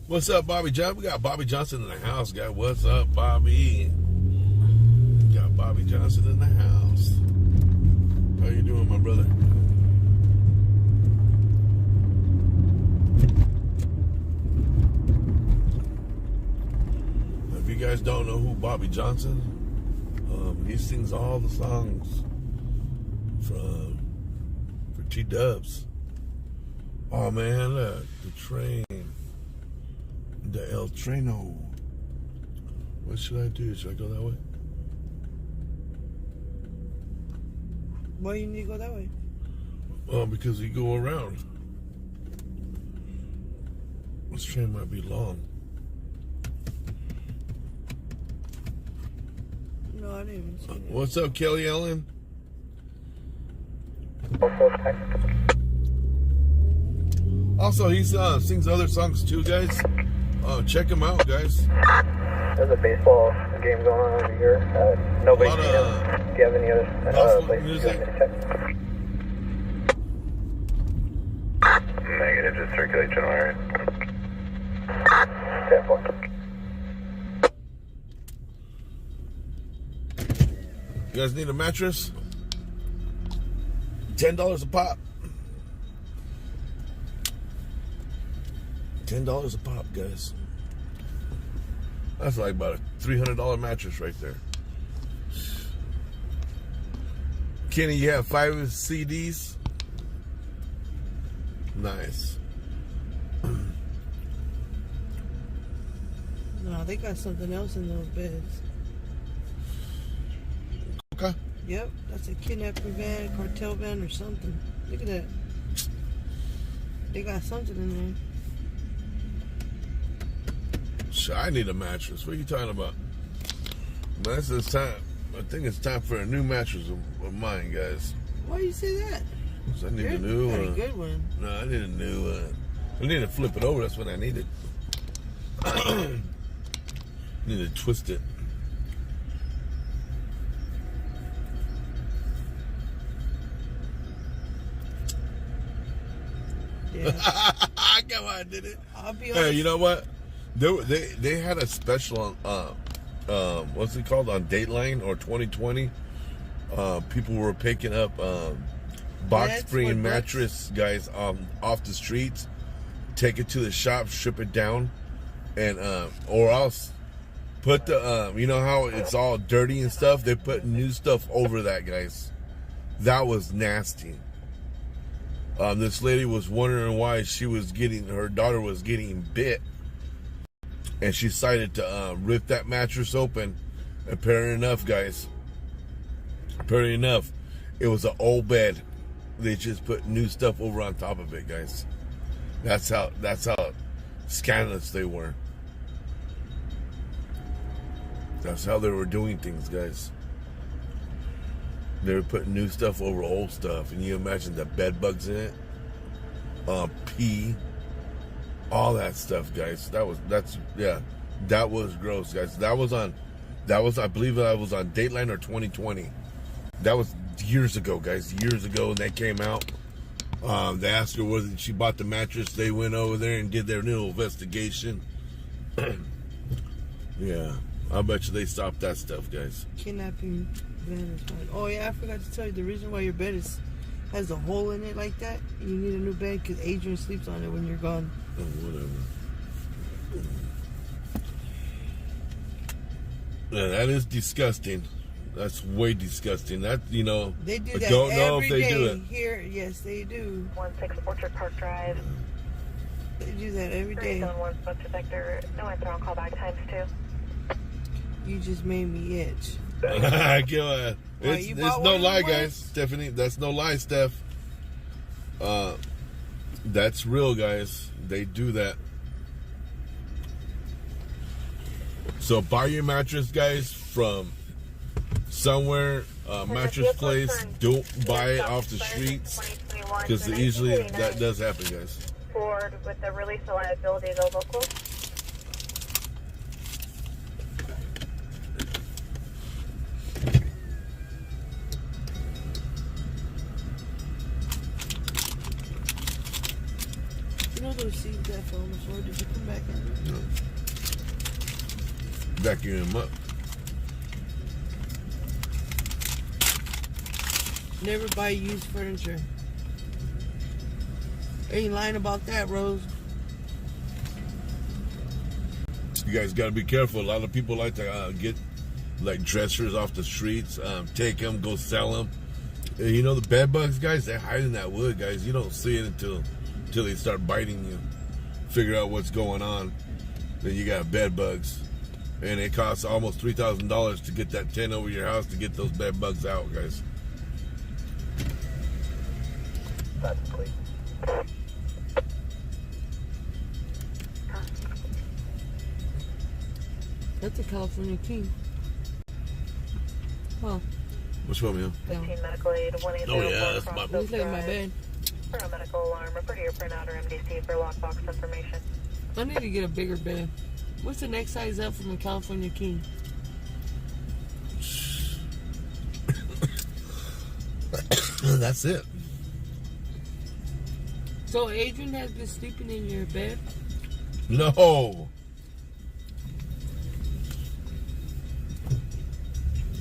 What's up, Bobby Johnson? We got Bobby Johnson in the house, guy. What's up, Bobby? Got Bobby Johnson in the house. How you doing, my brother? If you guys don't know who Bobby Johnson, he sings all the songs for T-Dubs. Oh man, look, the train. The El Treno. What should I do? Should I go that way? Why you need to go that way? Because you go around. This train might be long. No, I didn't even see that. What's up, Kelly Ellen? Also, he sings other songs too, guys. Check him out, guys. There's a baseball game going on over here. Nobody seen him. Do you have any other places you want me to check? Negative, just circulate general area. 10-4. You guys need a mattress? $10 a pop. $10 a pop, guys. That's like about a $300 mattress right there. Kenny, you have 5 CDs? Nice. No, they got something else in those beds. Okay. Yep, that's a kidnapping van, cartel van, or something. Look at that. They got something in there. I need a mattress. What are you talking about? This is time. I think it's time for a new mattress of mine, guys. Why do you say that? So I need a new one. A good one. No, I need a new one. I need to flip it over. That's what I needed. Need to twist it. Yeah. Come on, did it? I'll be honest. Hey, you know what? They had a special on what's it called, on Dateline or 2020. People were picking up box spring mattress, guys, off the streets, take it to the shop, strip it down, and or else put the you know how it's all dirty and stuff. They put new stuff over that, guys. That was nasty. This lady was wondering why her daughter was getting bit, and she decided to rip that mattress open. Apparently enough, guys. Apparently enough, it was an old bed. They just put new stuff over on top of it, guys. That's how scandalous they were. That's how they were doing things, guys. They were putting new stuff over old stuff, and you imagine the bed bugs in it, pee, all that stuff, guys. That was gross, guys. I believe that was on Dateline or 2020. That was years ago, guys. Years ago, and that came out. They asked her whether she bought the mattress. They went over there and did their little investigation. Yeah, I bet you they stopped that stuff, guys. Kidnapping van is fine. Oh yeah, I forgot to tell you the reason why your bed has a hole in it like that. You need a new bed because Adrian sleeps on it when you're gone. Oh, whatever. Yeah, that is disgusting. That's way disgusting. That, you know, they do that I don't know if they do it here. Yes, they do. 16 Orchard Park Drive. They do that every day. 371 Buster Vector. No answer on callback times 2. You just made me itch. It's no lie, guys. Stephanie, that's no lie, Steph. That's real, guys. They do that. So buy your mattress, guys, from somewhere, mattress place. Don't buy it off the streets, because usually that does happen, guys. Forward with the release of liability to the local. You know those seats that fell on the floor? Did you come back in? No. Vacuum them up. Never buy used furniture. Ain't lying about that, Rose. You guys got to be careful. A lot of people like to get like dressers off the streets, take them, go sell them. You know the bed bugs, guys, they hide in that wood, guys. You don't see it until they start biting you. Figure out what's going on. Then you got bed bugs. And it costs almost $3,000 to get that tent over your house to get those bed bugs out, guys. That's a California king. Huh. What's wrong, man? 15 medical aid, 180. Oh, yeah, that's my Just look at my bed. For a medical alarm, refer to your printout or MDC for lockbox information. I need to get a bigger bed. What's the next size up from a California King? That's it. So Adrian has been sleeping in your bed? No.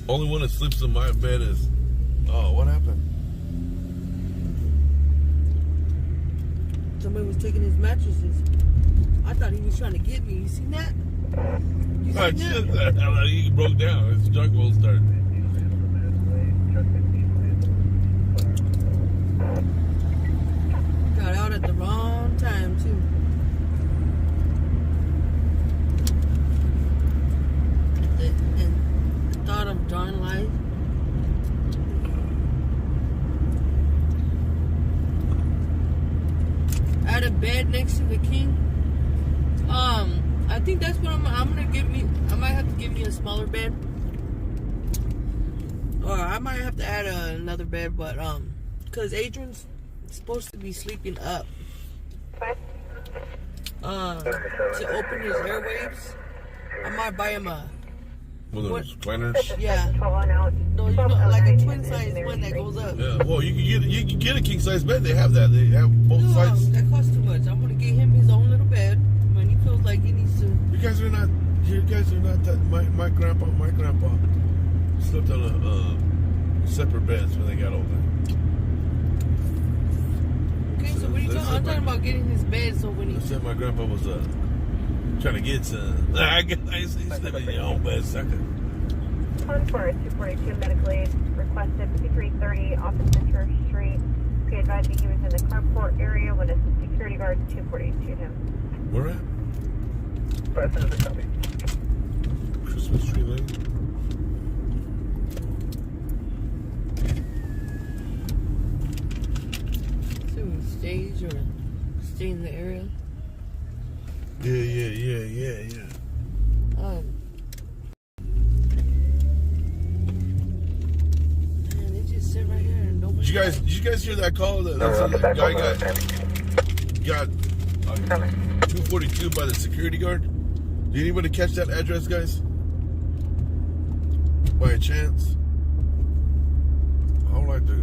Only one that sleeps in my bed is... Oh, what happened? Somebody was taking his mattresses. I thought he was trying to get me. You seen that? You seen that? He broke down. His junk will start. Got out at the wrong time, too. And the thought of drawing life. I had a bed next to the king. I think that's what I'm gonna give me. I might have to give me a smaller bed, or I might have to add another bed. But because Adrian's supposed to be sleeping up. To open his airwaves, I might buy him a. One of those recliners? Yeah. No, you know, like a twin size one that goes up. Yeah. Well, you can get a king size bed. They have that. They have both sides. That costs too much. I'm gonna get him his own little bed when he feels like he needs to. You guys are not that. My grandpa slept on separate beds when they got older. Okay, so what are you talking? I'm talking about getting his bed so when he. I said my grandpa was trying to get some. I guess he's sleeping in your own bed, sucker. On for 242 medical aid requested 5330 off of Center Street. Be advised he was in the carport area when a security guard 242'd him. Where at? Present is a copy. Christmas tree lane. So we stage or stay in the area. Yeah. Man, they just sit right here and nobody. Did you guys hear that call? That guy got 242 by the security guard. Did anybody catch that address, guys? By a chance? I want to.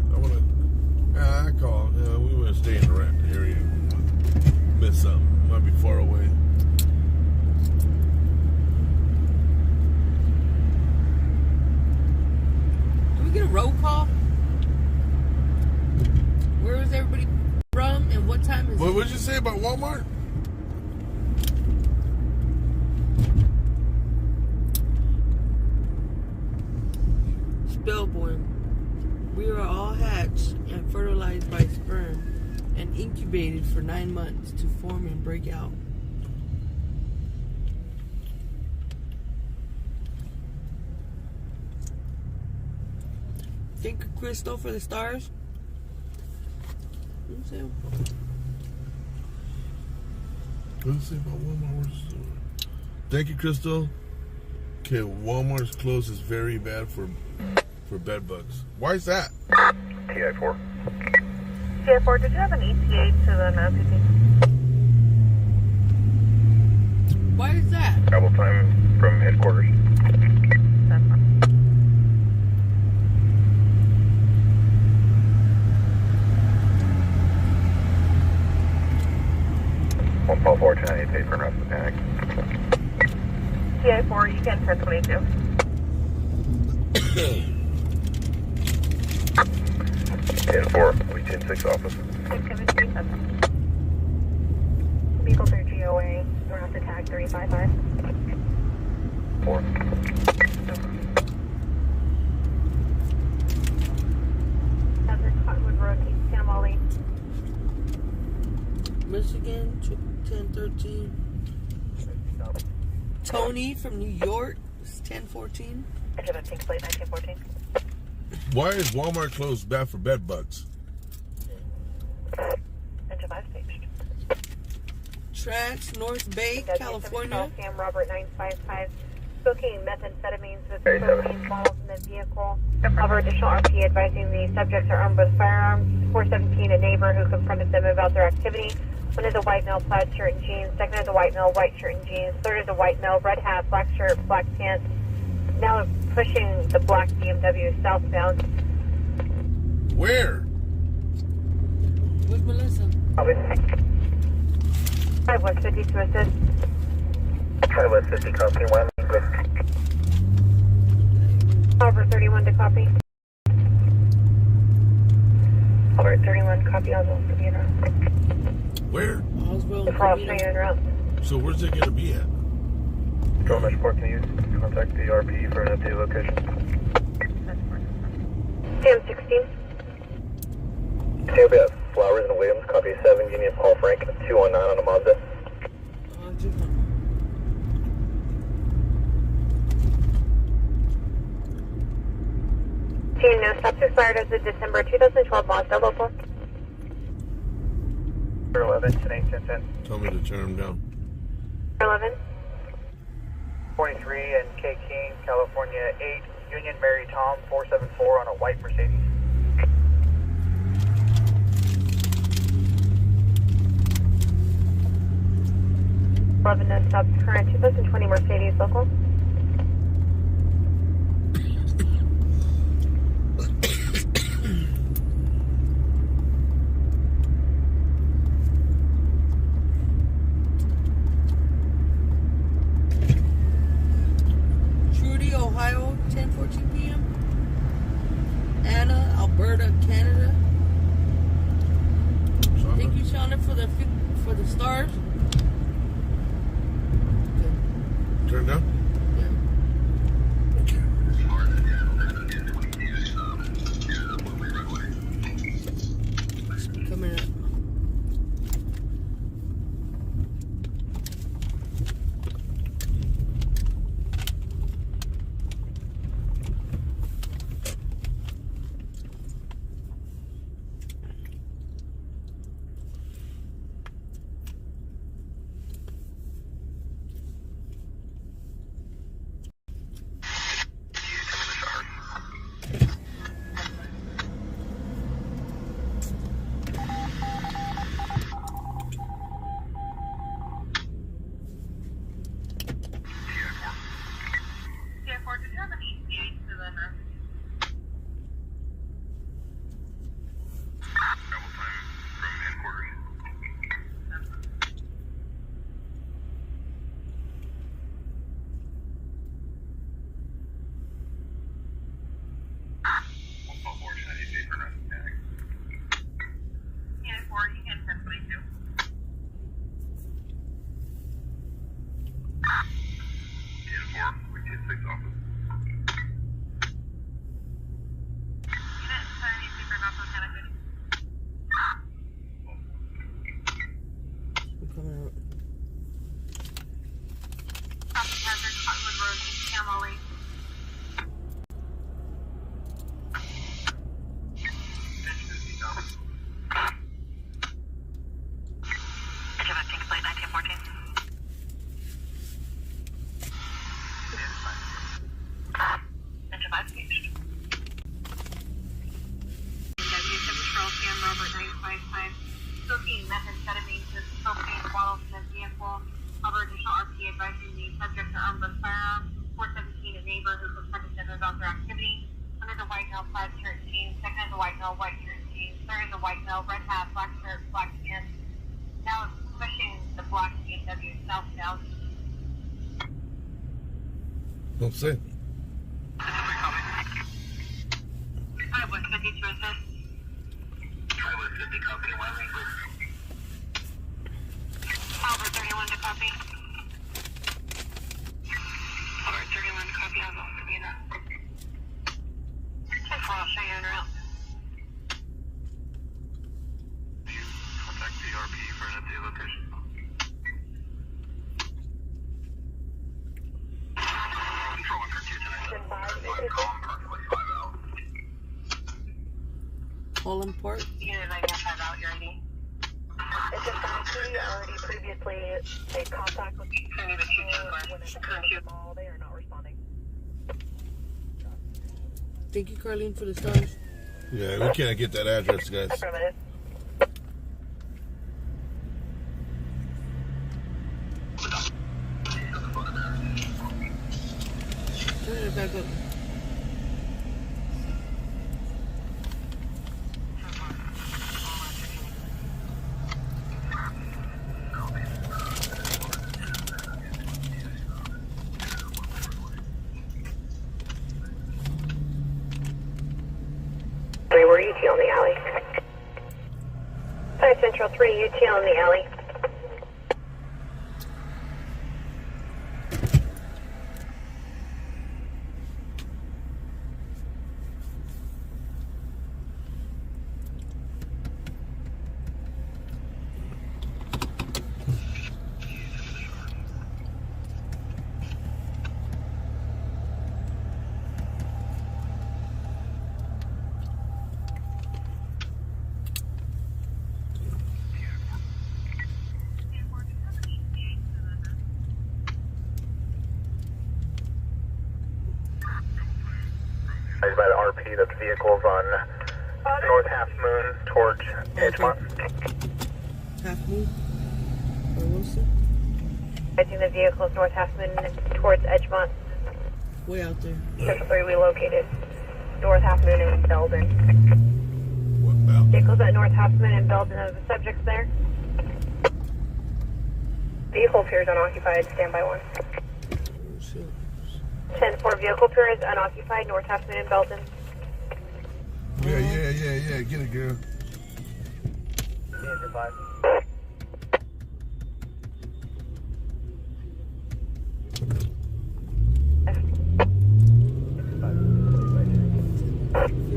I called. We want to stay in the area. Miss something. Might be far away. Can we get a roll call? Where is everybody from and what time is it? What did you say about Walmart? Spellborn. We are all hatched and fertilized by sperm and incubated for 9 months to form and break out. Thank you, Crystal, for the stars. What did it say about Walmart? Thank you, Crystal. Okay, Walmart's close is very bad for bed bugs. Why is that? TI-4. TI-4, did you have an ETA to the Nazi team? Why is that? Travel time from headquarters. That's fine. One Paul 410, pay for enough to panic. TI-4, you can 1022. 10-4, we 10-6 office. 673, that's vehicle through GOA, north of tag 355. 4. Hazard Cottonwood Road, East Tamale. Michigan, 1013. Tony from New York, it's 1014. I have a pink plate, 1914. Why is Walmart closed bad for bed bugs? Engine 5 staged. Tracks, North Bay, California. Sam Robert 955. Smoking methamphetamines with cocaine bottles in the vehicle. Over additional RP advising the subjects are armed with firearms. 417, a neighbor who confronted them about their activity. One is a white male, plaid shirt and jeans. Second is a white male, white shirt and jeans. Third is a white male, red hat, black shirt, black pants. Now pushing the black BMW southbound. Where? Where's Melissa? 5 West 50 to assist. 5 West 50, copy. Over 31 to copy. Over 31, copy. Oswald to be en route. Where? Cross en route. So where's it gonna be at? Drone Mesh 4, can you contact the RP for an updated location? Sam 16. It'll be at Flowers and Williams, copy 7, Union Paul Frank, 219 on a Mazda. Team, no stops expired as the December 2012 Mazda local. 11, 10. Tell me to turn him down. 11. 43 and K King, California 8, Union Mary Tom 474 on a white Mercedes. No stops current 2020 Mercedes local. Trudy, Ohio, 10:14 p.m. Anna, Alberta, Canada. Thank you, Shauna, for the stars. Turn down? Okay. Coming up. Don't say. Holland Park. Unit 915 out, your ID. It's a factory already previously made contact with the when at the mall. They are not responding. Thank you, Carlene, for the stars. Yeah, we can't get that address, guys. Affirmative. Turn it back up. We're UT on the alley. 5 Central 3, UT on the alley. By the RP, that's vehicles on North Half Moon towards Edgemont. Half Moon? Or Wilson? I think the vehicle is North Half Moon towards Edgemont. Way out there. Central 3, we located North Half Moon and Belden. Vehicles at North Half Moon and Belden. Are the subjects there? Vehicle appears unoccupied. Stand by 1. 10-4, vehicle appears unoccupied. North Half Moon and Belden. Yeah. Get it, girl.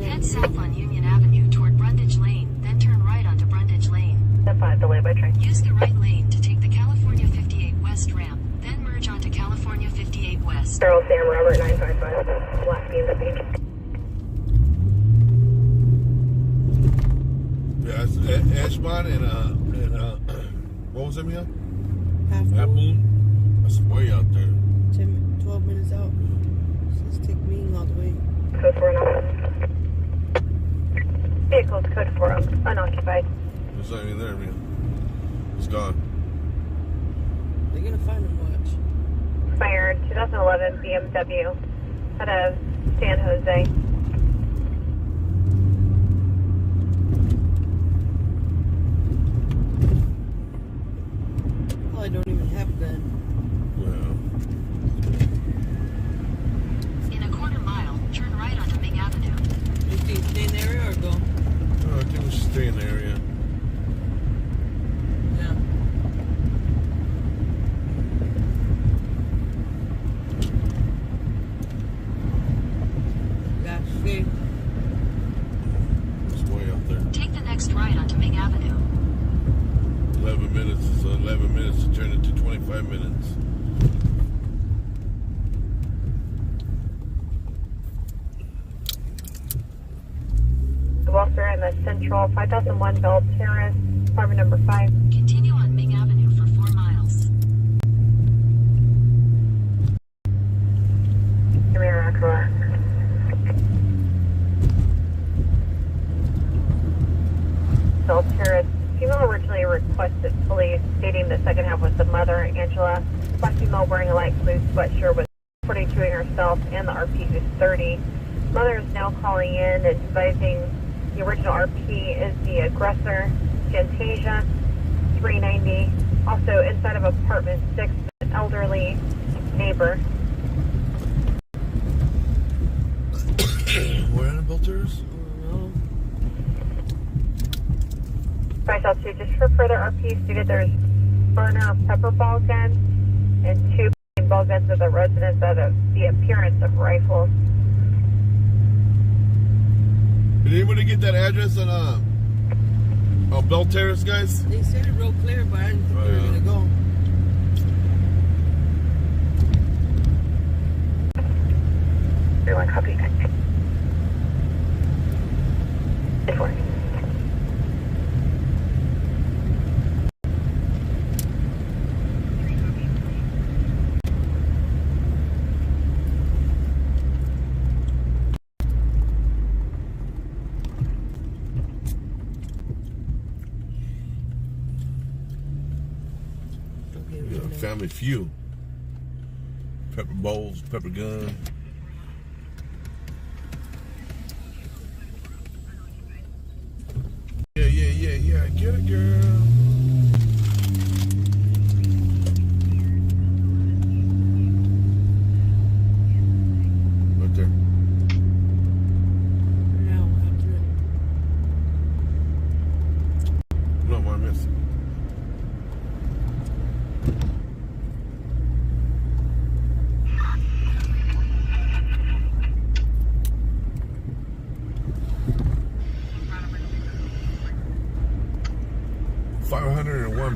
Head south on Union Avenue toward Brundage Lane, then turn right onto Brundage Lane. 10-5, delay by train. Use the right lane to take the California 58 West ramp, then merge onto California 58 West. Carol Sam Robert 955. Last beam the page. Yeah, it's Edgemont and what was it, Mia? Half Moon. That's way out there. 12 minutes out. So let's take me all the way. Code 4 unoccupied. Vehicles code 4 unoccupied. There's not even there, Mia. It's gone. They're gonna find him, watch. Expired 2011 BMW out of San Jose. Probably don't even have a gun. In a quarter mile, turn right onto Ming Avenue. You think stay in the area or go? I think we should stay in the area. Yeah. Okay. It's way out there. Take the next right onto Ming Avenue. 11 minutes. So 11 minutes to turn it to 25 minutes. Walker and the Central 5001 Bell Terrace, apartment number 5. Continue on Ming Avenue for 4 miles. Bell Terrace. Female originally requested police, stating the second half was the mother, Angela. Black female wearing a light blue sweatshirt with 42ing herself and the RP who's 30. Mother is now calling in, advising the original RP is the aggressor, Fantasia, 390. Also inside of apartment 6, an elderly neighbor. Where in the Belters? Price out 2, just for further RP stated there's burner pepper ball guns and 2 ball guns of the residents out of the appearance of rifles. Did anybody get that address on Bell Terrace, guys? They said it real clear, but I didn't think they were gonna go. Everyone copy. 4. Family Feud. Pepper bowls, pepper gun. Yeah, get it, girl. Right there. No, what I missed.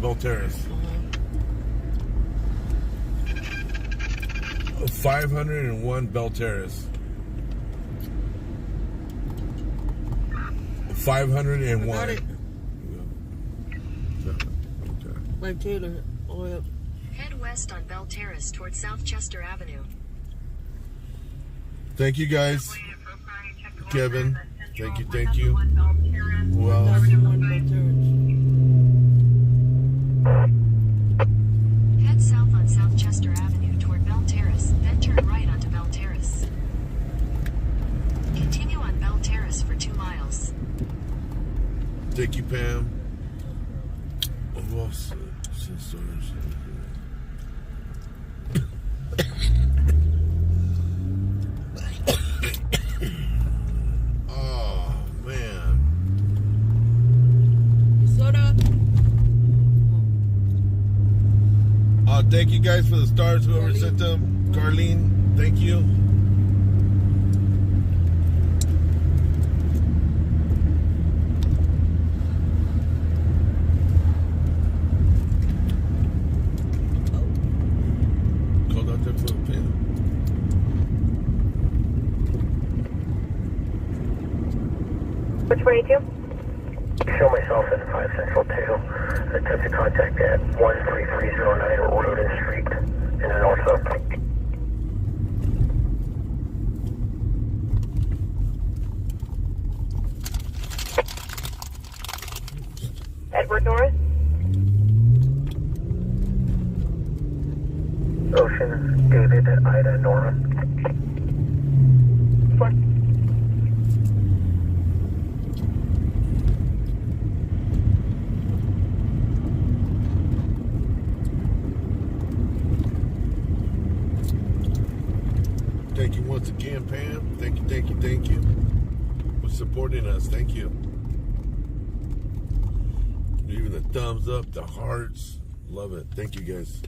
Bell Terrace. 501 Bell Terrace. 501. Got it. Like Taylor. Oh, yeah. Head west on Bell Terrace towards South Chester Avenue. Thank you, guys. Kevin. Thank you. Who else? Head south on South Chester Avenue toward Bell Terrace, then turn right onto Bell Terrace. Continue on Bell Terrace for 2 miles. Thank you, Pam. Who else? Oh, man. Soda. Thank you guys for the stars, whoever sent them. Carlene, thank you. Called out there for a pin. Which 22? Show myself at 5 Central 2. Attempt to contact at 13309 Orlodon Street in the Norfolk. Edward Norris? Ocean, David, Ida, Nora. Thank you once again, Pam. Thank you for supporting us. Thank you. Even the thumbs up, the hearts. Love it. Thank you, guys.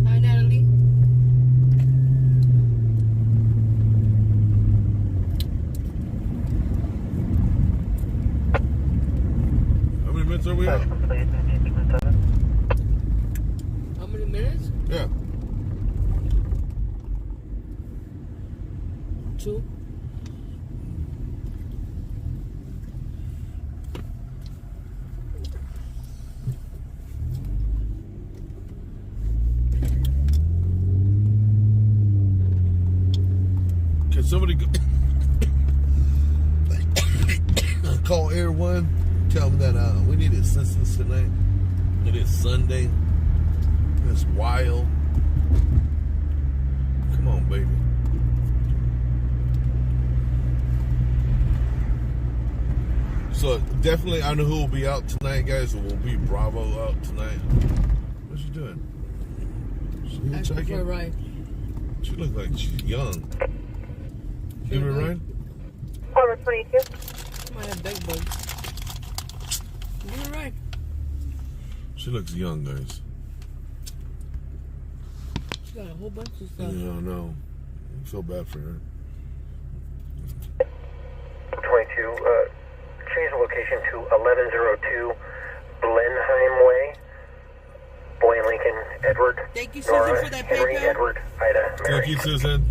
Hi, Natalie. How many minutes are we at? How many minutes? Yeah. 2. Can somebody go call Air One? Tell them that we need assistance tonight. It is Sunday. It's wild. Come on, baby. So definitely, I know who will be out tonight, guys. It will be Bravo out tonight. What's she doing? She Asking for a ride. She looks like she's young. Give her a ride? Over 22. Might have big bugs. Give her a ride. She looks young, guys. She got a whole bunch of stuff. Yeah, I know. I feel bad for her. 22, change the location to 1102 Blenheim Way. Boy and Lincoln, Edward. Thank you, Susan, Nora, for that Henry, PayPal. Edward, Ida, Mary. Thank you, Susan.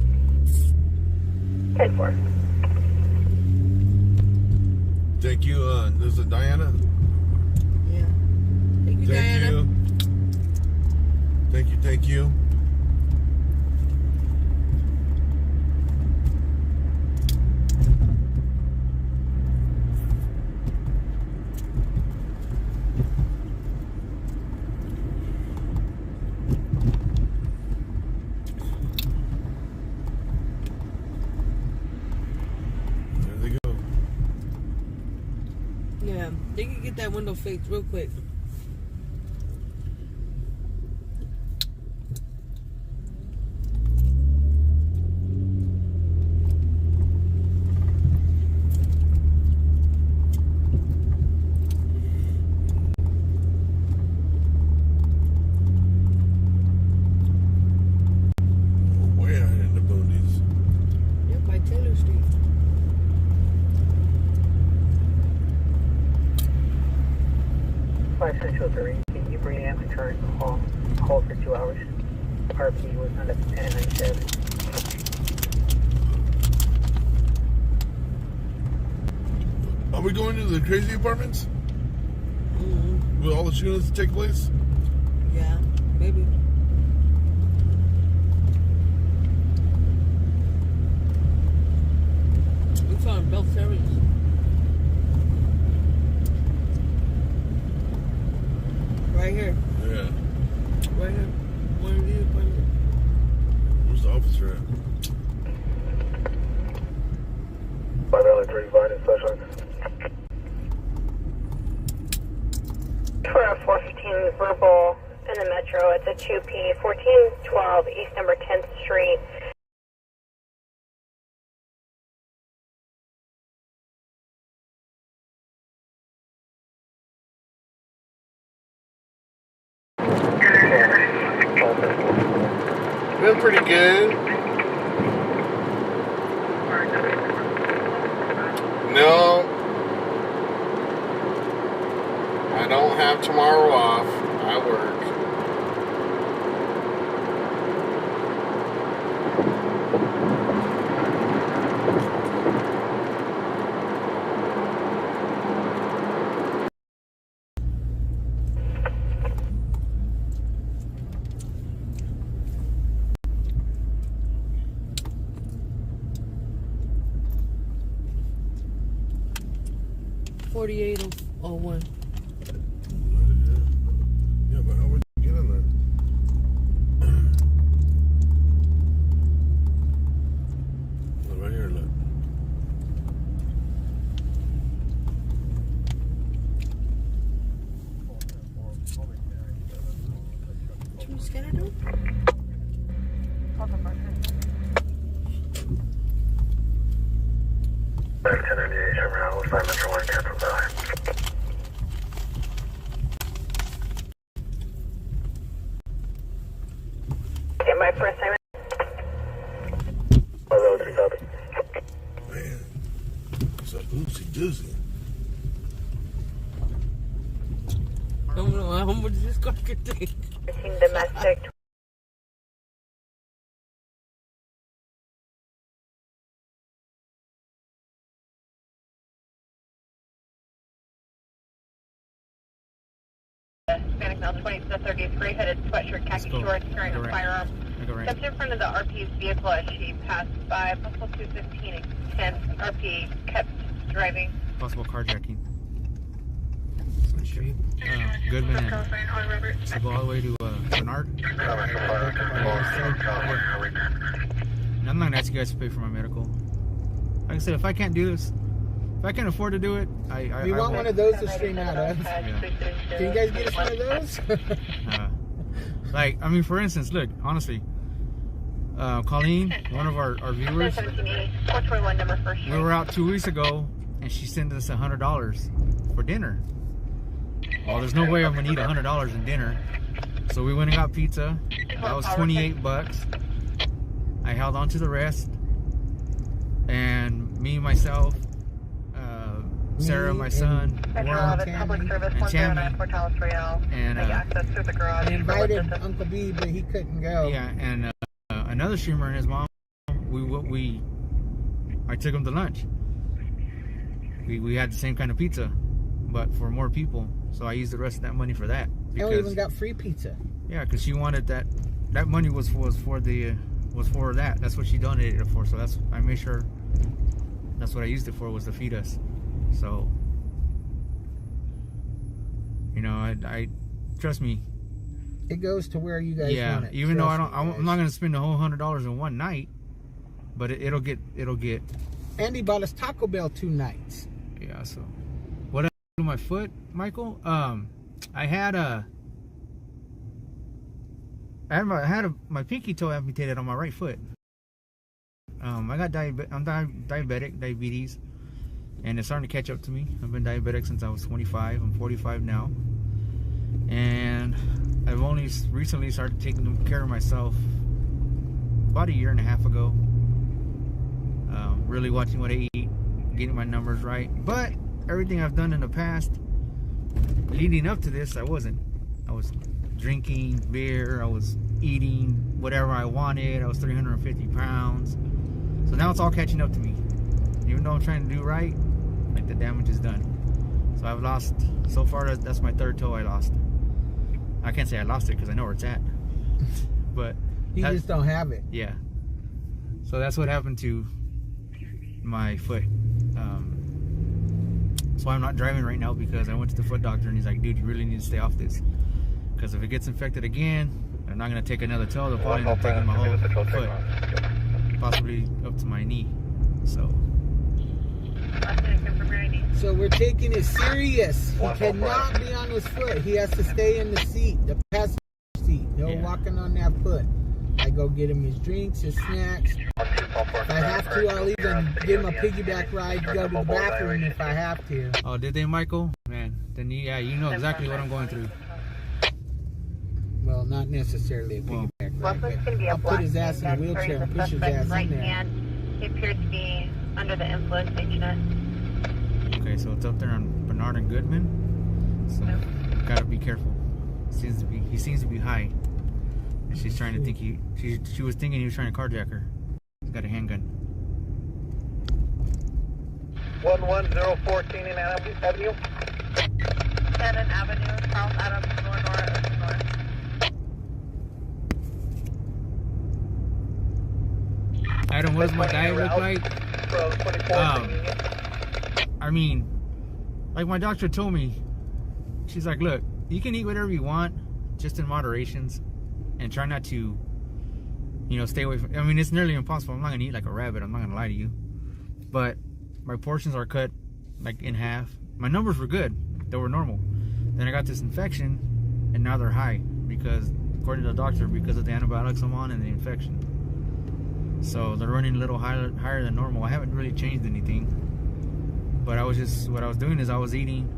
10-4. Thank you. This is Diana. Yeah. Thank you, Diana. Thank you. they can get that window fixed real quick. Way out in the boonies. Yeah, by Taylor Street. Can you bring in the current call for 2 hours? RP was not at 1097. Are we going to the crazy apartments? Mm-hmm. Will all the shootings take place? Yeah, maybe. We found Bell Series. Right here. Yeah. Right here. One of these appointments. Where's the officer at? By Valley 3, Vine Specialist. 415 verbal in the metro. It's a 2P 1412 East Number 10th Street. Been pretty good. No. I don't have tomorrow off. I work. $48.01. Yeah, but how would you get in there? Look right here, look. What you scared to do? Back 1098, Sherman, West 5 Metro 1, Camp Valley. Get my first time. By Valley 3, copy. Man, it's a oopsie doozy. I don't know how much this car could take. Domestic. Hispanic male 20 to 33, hooded sweatshirt, khaki shorts, carrying a firearm. Stepped in front of the RP's vehicle as she passed by. Possible 215 and 10. RP kept driving. Possible carjacking. Street. Goodman and so go all the way to Bernard. And I'm not gonna ask you guys to pay for my medical. Like I said, if I can't do this, if I can't afford to do it, We want one of those to stream out of. Yeah. Can you guys get us one of those? Like, I mean, for instance, look, honestly, Colleen, one of our viewers, we were out 2 weeks ago, and she sent us $100 for dinner. Well, there's no way I'm gonna eat $100 in dinner, so we went and got pizza. That was 28 bucks. I held on to the rest, and me, myself, Sarah, my son, Warren, and Tammy, and I invited Uncle B, but he couldn't go. yeah, and another streamer and his mom. I took them to lunch. We had the same kind of pizza, but for more people. So I used the rest of that money for that. And we even got free pizza. Yeah, because she wanted that. That money was for that. That's what she donated it for. So I made sure that's what I used it for, was to feed us. So, you know, I trust me. It goes to where you guys want it. Even though I'm not gonna spend the whole $100 in one night, but it'll get. Andy bought us Taco Bell 2 nights. Yeah, so. my foot, Michael. I had my pinky toe amputated on my right foot. I got diabetes, and it's starting to catch up to me. I've been diabetic since I was 25. I'm 45 now, and I've only recently started taking care of myself about a year and a half ago. Really watching what I eat, getting my numbers right. But everything I've done in the past, leading up to this, I was drinking beer, I was eating whatever I wanted, I was 350 pounds. So now it's all catching up to me. Even though I'm trying to do right, like, the damage is done. So I've lost, so far that's my third toe I lost. I can't say I lost it because I know where it's at. But you just don't have it. Yeah. So that's what happened to my foot. That's why I'm not driving right now, because I went to the foot doctor and he's like, dude, you really need to stay off this, because if it gets infected again, they're not going to take another toe. They'll probably end up taking my whole foot, possibly up to my knee. So we're taking it serious. He cannot be on his foot. He has to stay in the seat, the passenger seat. No walking on that foot. I go get him his drinks, his snacks. If I have to, I'll even give him a piggyback ride to go to the bathroom if I have to. Oh, did they, Michael? Man, then yeah, you know exactly what I'm going through. Well, not necessarily a piggyback ride, but I'll put his ass in a wheelchair and push his ass in there. He appeared to be under the influence, taking it. Okay, so it's up there on Bernard and Goodman. So gotta be careful. He seems to be high. And she's trying to think she was thinking he was trying to carjack her. He's got a handgun. 11014 in Avenue. Shannon Avenue, South Adams, North. Adam, what does my diet look like? I mean, like my doctor told me, she's like, look, you can eat whatever you want, just in moderations, and try not to, stay away from, I mean, it's nearly impossible. I'm not gonna eat like a rabbit, I'm not gonna lie to you, but my portions are cut like in half. My numbers were good, they were normal. Then I got this infection, and now they're high, because according to the doctor, because of the antibiotics I'm on and the infection. So they're running a little higher than normal. I haven't really changed anything, but what I was doing is I was eating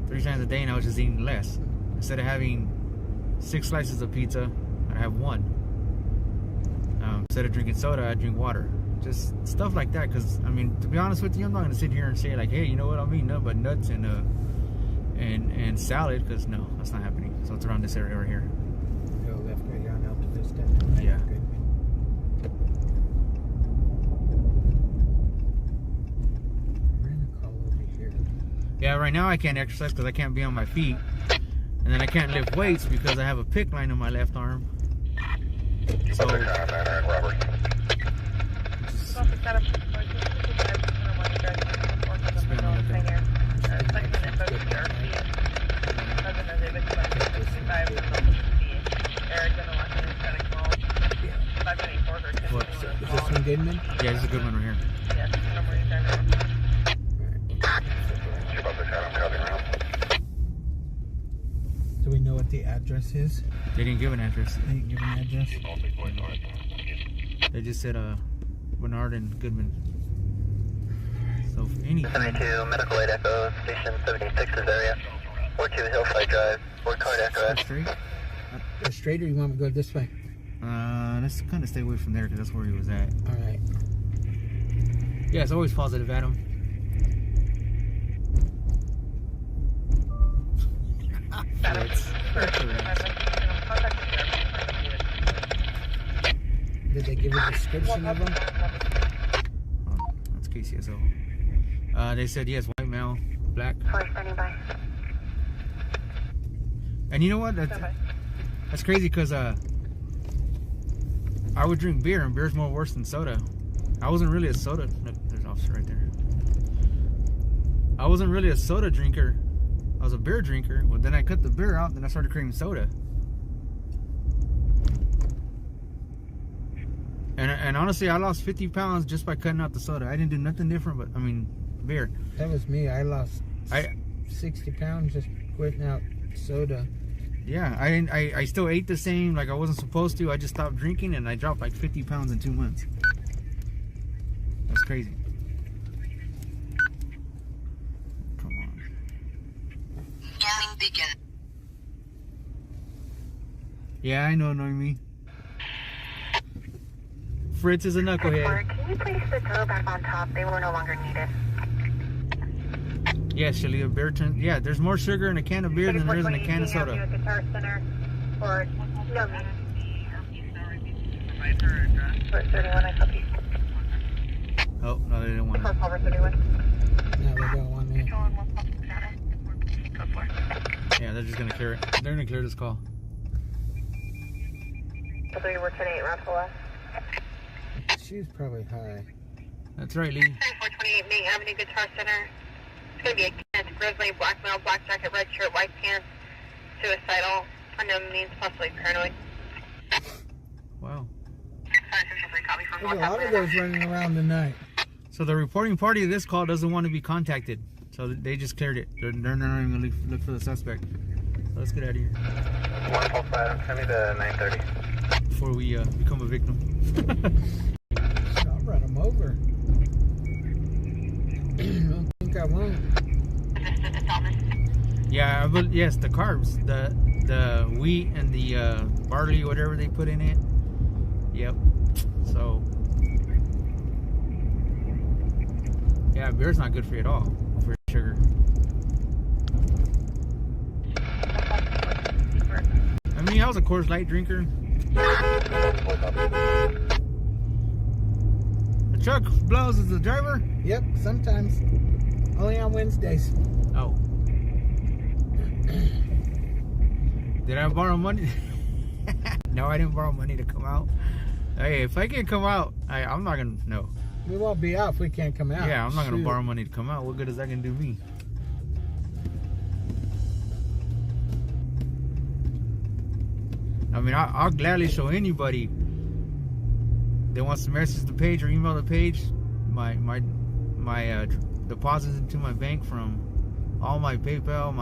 3 times a day, and I was just eating less. Instead of having 6 slices of pizza, I have 1. Instead of drinking soda, I drink water. Just stuff like that, because I mean, to be honest with you, I'm not gonna sit here and say like, hey, you know what, I'm eating nothing but nuts and salad, because no, that's not happening. So it's around this area right here. Go left right on out to this step. Yeah. Yeah, right now I can't exercise because I can't be on my feet. And then I can't lift weights because I have a PICC line on my left arm. So, what? Is this one Goodman? Yeah, this is a good one right here. Do we know what the address is? They didn't give an address. They didn't give an address? They just said Bernard and Goodman. So if anything... 72 Medical Aid Echo, Station 76's area. 42 Hillside Drive, Fort Cardiac arrest. Straight? Go straight, or you want me to go this way? Let's kind of stay away from there because that's where he was at. Alright. Yeah, it's always positive, Adam. Did they give a description of them? Oh, that's KCSO. They said yes, white male, black. And you know what? That's crazy, because I would drink beer, and beer's more worse than soda. I wasn't really a soda. Look, there's an officer right there. I wasn't really a soda drinker. I was a beer drinker. Well, then I cut the beer out, and then I started craving soda. And honestly, I lost 50 pounds just by cutting out the soda. I didn't do nothing different, but I mean, beer. That was me. I lost 60 pounds just quitting out soda. Yeah, I still ate the same like I wasn't supposed to. I just stopped drinking and I dropped like 50 pounds in 2 months. That's crazy. Come on. Storming beacon. Yeah, I know, me. Fritz is a knucklehead. Can you place the tow back on top? They will no longer need it. Yeah, Shelly, a beer turn. Yeah, there's more sugar in a can of beer than there is in a can of soda. Guitar Center or no. 31, I copy. Oh, no, they didn't want it. Cover 31. No, they don't want it. Yeah, they're just gonna clear it. They're gonna clear this call. 3128, Russell left. She's probably high. That's right, Lee. 3428 Main Avenue, Guitar Center. It's going to be a Kenneth Grizzly, black male, black jacket, red shirt, white pants, suicidal, unknown means, possibly paranoid. Wow. There's a lot of those running around tonight. So the reporting party of this call doesn't want to be contacted. So they just cleared it. They're not even going to look for the suspect. So let's get out of here. 145, send me the 930. Before we become a victim. I'll run them over. I don't think I won't. Yeah, but yes, the carbs, the wheat and the barley, whatever they put in it. Yep. So yeah, beer's not good for you at all, for sugar. I mean, I was a Coors Light drinker. The truck blows as the driver? Yep, sometimes. Only on Wednesdays. Oh. Did I borrow money? No, I didn't borrow money to come out. Hey, if I can't come out, I'm not gonna. No. We won't be out if we can't come out. Yeah, I'm not gonna borrow money to come out. What good is that gonna do me? I mean, I'll gladly show anybody that wants to message the page or email the page my deposits into my bank from all my PayPal.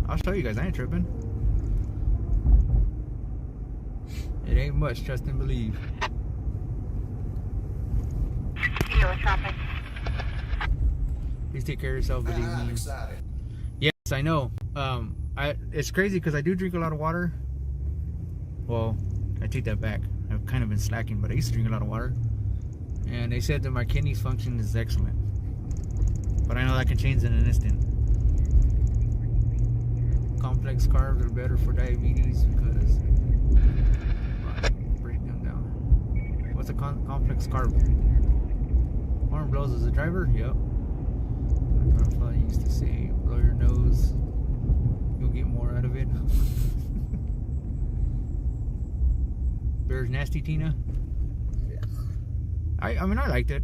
I'll show you guys. I ain't tripping. It ain't much. Trust and believe. Please take care of yourself. Believe me. Excited. Yes, I know. It's crazy because I do drink a lot of water. Well, I take that back. I've kind of been slacking, but I used to drink a lot of water. And they said that my kidneys function is excellent. But I know that can change in an instant. Complex carbs are better for diabetes because... break them down. What's a complex carb? Horn blows as a driver? Yep. My grandfather used to say, blow your nose, you'll get more out of it. Beer's nasty, Tina? Yeah. I mean, I liked it.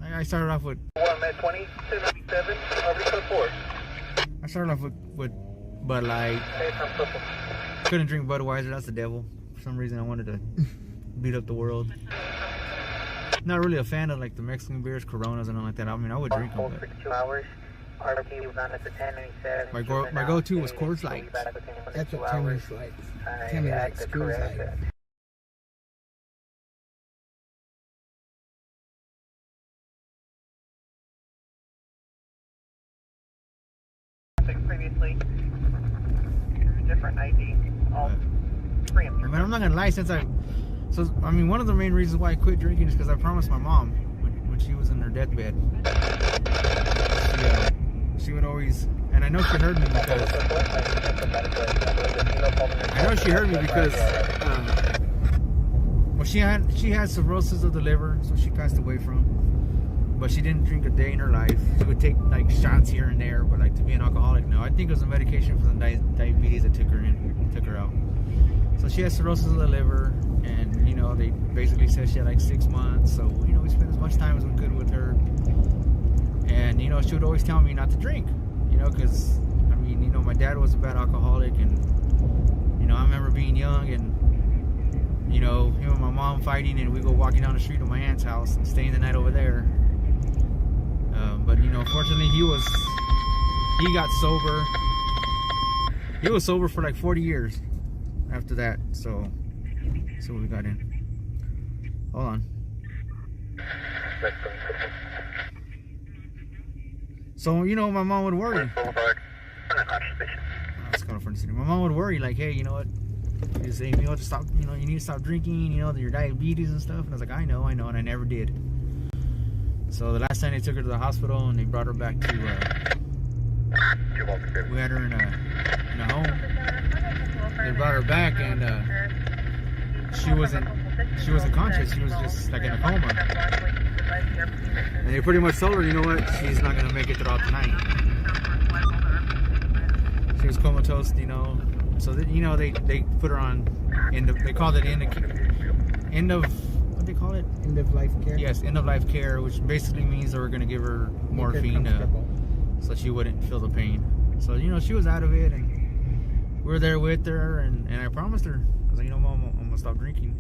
I started off with... 1-20, 297, Arby 4. I started off with Bud Light. Couldn't drink Budweiser, that's the devil. For some reason I wanted to beat up the world. Not really a fan of like the Mexican beers, Coronas and all like that. I mean, I would drink them, but... 2 hours. RT was on at the 1097. My go-to was Coors Light. That's what Tammy's like. Tammy likes Coors Light. Previously, different ID, all preemptive. I mean, I'm not gonna lie, I mean, one of the main reasons why I quit drinking is because I promised my mom when she was in her deathbed. She would always, and I know she heard me because well, she had cirrhosis of the liver, so she passed away from. But she didn't drink a day in her life. She would take like shots here and there, but like to be an alcoholic, no. I think it was a medication for the diabetes that took her out. So she had cirrhosis of the liver, and you know they basically said she had like 6 months. So you know we spent as much time as we could with her, and you know she would always tell me not to drink, you know, because I mean you know my dad was a bad alcoholic, and you know I remember being young and you know him and my mom fighting, and we go walking down the street to my aunt's house and staying the night over there. But you know, fortunately, he was he got sober. He was sober for like 40 years after that. So we got in. Hold on. So, you know, my mom would worry. That's kind of funny. My mom would worry, like, hey, you know what? You say, you know, to stop, you know, you need to stop drinking, you know, your diabetes and stuff. And I was like, I know, and I never did. So the last time they took her to the hospital and they brought her back to, we had her in a home. They brought her back and she wasn't conscious. She was just like in a coma. And they pretty much told her, you know what, she's not gonna make it throughout the night. She was comatose, you know. So that, you know, they put her on they called it end of what do they call it? End of life care. Yes, end of life care, which basically means they were gonna give her morphine so she wouldn't feel the pain. So, you know, she was out of it, and we were there with her, and I promised her, I was like, you know, Mom, I'm gonna stop drinking,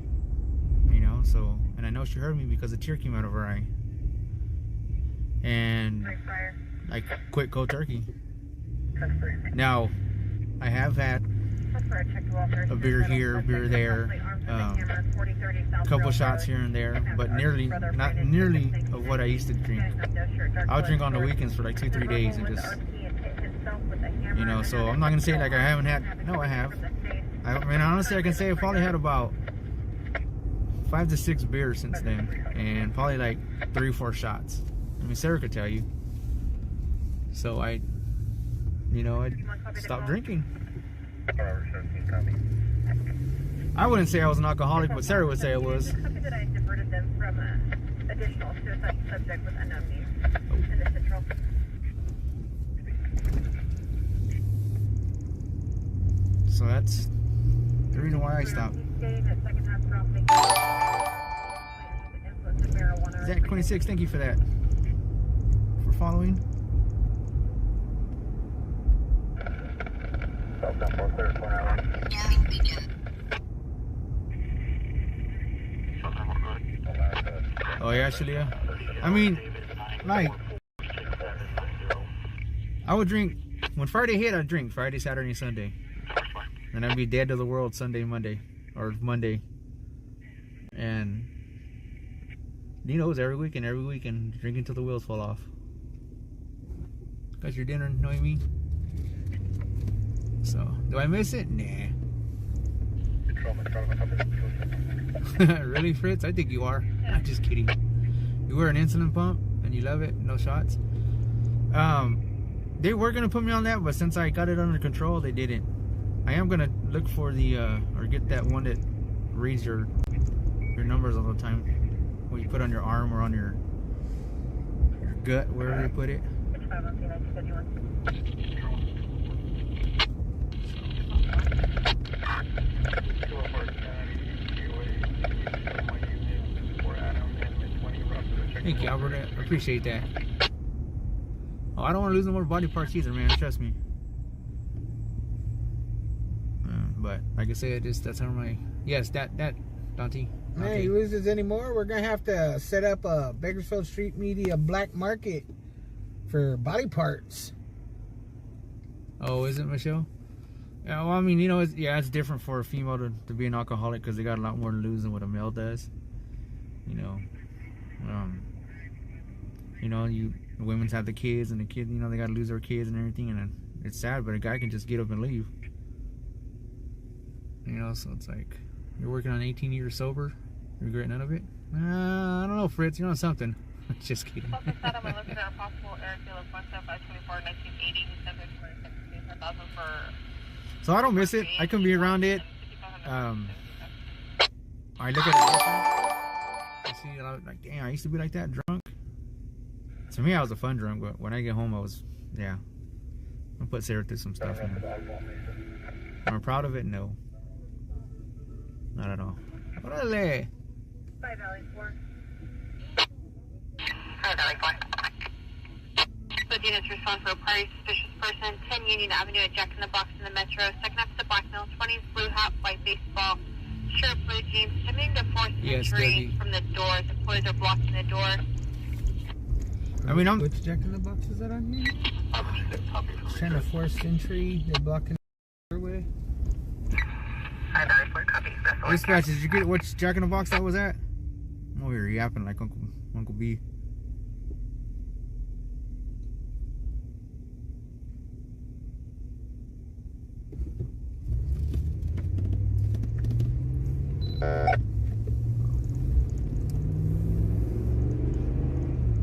you know. So, and I know she heard me because a tear came out of her eye, and I quit cold turkey. Now, I have had a beer here, a beer there, a couple shots here and there, but not nearly of what I used to drink. I'll drink on the weekends for like 2-3 days and just, you know. So I'm not gonna say like I haven't had. No, I have. I mean, honestly, I can say I probably had about 5 to 6 beers since then, and probably like 3 or 4 shots. I mean, Sarah could tell you. So I stopped drinking. I wouldn't say I was an alcoholic, but Sarah would say I was. So that's the reason why I stopped. Zach 26, thank you for that. For following. Oh yeah, actually, yeah. I mean, like, I would drink when Friday hit. I'd drink Friday, Saturday, Sunday, and I'd be dead to the world Sunday, Monday, or Monday. And you know, it was every weekend, drinking till the wheels fall off. Got your dinner, know what I mean? So, do I miss it? Nah. Really, Fritz? I think you are. I'm just kidding. You wear an insulin pump and you love it. No shots. They were gonna put me on that, but since I got it under control, they didn't. I am gonna look for the or get that one that reads your numbers all the time. When you put on your arm or on your gut, wherever they put it. Thank you, Albert. I appreciate that. Oh, I don't want to lose no more body parts either, man. Trust me. But like I said, that's how my that Dante. Hey, he loses anymore. We're gonna have to set up a Bakersfield Street Media black market for body parts. Oh, is it, Michelle? Yeah, well, I mean, you know, it's different for a female to be an alcoholic because they got a lot more to lose than what a male does. You know, women's have the kids, and the kids, you know, they got to lose their kids and everything, and it's sad, but a guy can just get up and leave. You know, so it's like, you're working on 18 years sober, you regret none of it? I don't know, Fritz, you're on something. Just kidding. So I don't miss it. I can be around it. I look at it different. I see a lot, like, damn, I used to be like that, drunk. To me, I was a fun drunk, but when I get home, I was, yeah. I put Sarah through some stuff, man. Am I proud of it? No. Not at all. Orale. Bye, Valley 4. With units respond for a prior suspicious person, 10 Union Avenue at Jack in the Box in the Metro, second up to Black Mill, 20s, blue hat, white baseball, shirt, blue jeans, attempting to force entry from the doors. Employees are blocking the door. I mean, which Jack in the Box is that on here? Trying to force entry. They're blocking the doorway. Dispatch, did you get which Jack in the Box that was at? I'm over here yapping like Uncle B.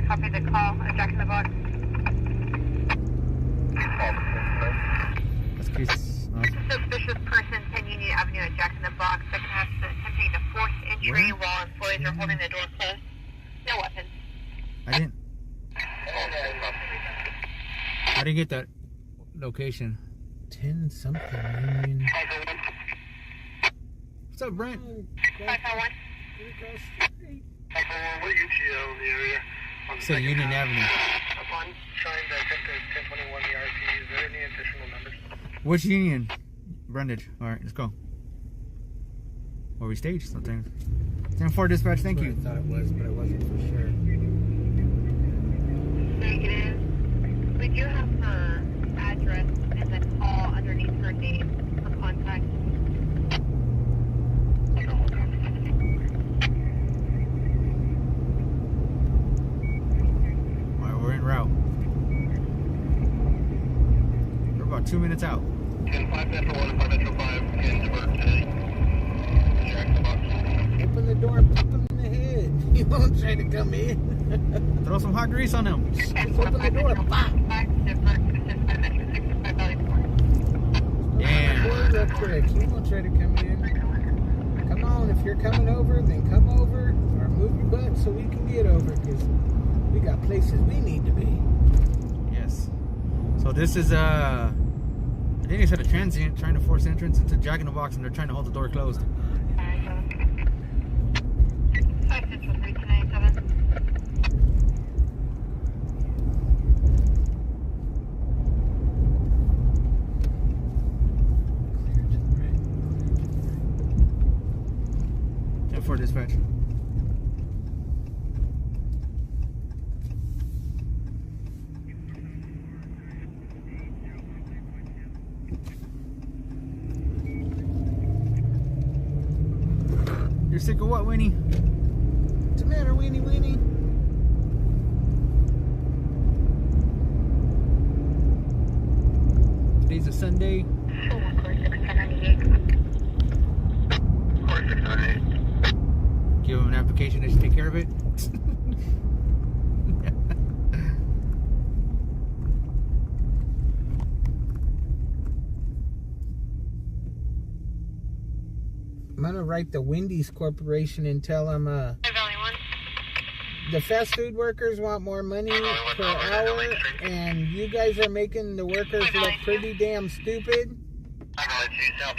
Copy the call. Jack in the Box. That's case. Suspicious person 10 Union Avenue at Jack in the Box. Second half attempting to force entry while employees are holding the door closed. No weapons. I didn't get that location. 10 something. I mean. What's up, Brent? 551. Say Union Avenue. Upon trying to attempt to 1021 ERP, is there any additional numbers? Which Union? Brundage. Alright, let's go. Or we staged something. 10-4 dispatch, thank you. I thought it was, but I wasn't for sure. Negative. We do have her address and then call underneath her name for contact. Alright, we're en route. We're about 2 minutes out. 10-5 Metro 1, 5 Metro 5, and divert today. Jack in the Box. Open the door and pop him in the head. He won't try to come in. Throw some hot grease on him. Just open the door. Pop. Damn. Real quick. He won't try to come in. Come on. If you're coming over, then come over. Or move your butt so we can get over. Because we got places we need to be. Yes. So this is I think they said a transient trying to force entrance into Jack in the Box and they're trying to hold the door closed. For dispatch. You're sick of what, Winnie? What's the matter, Winnie? Today's a Sunday. Give them an application, they should take care of it. I'm gonna write the Wendy's Corporation and tell them the fast food workers want more money per hour, and you guys are making the workers look pretty damn stupid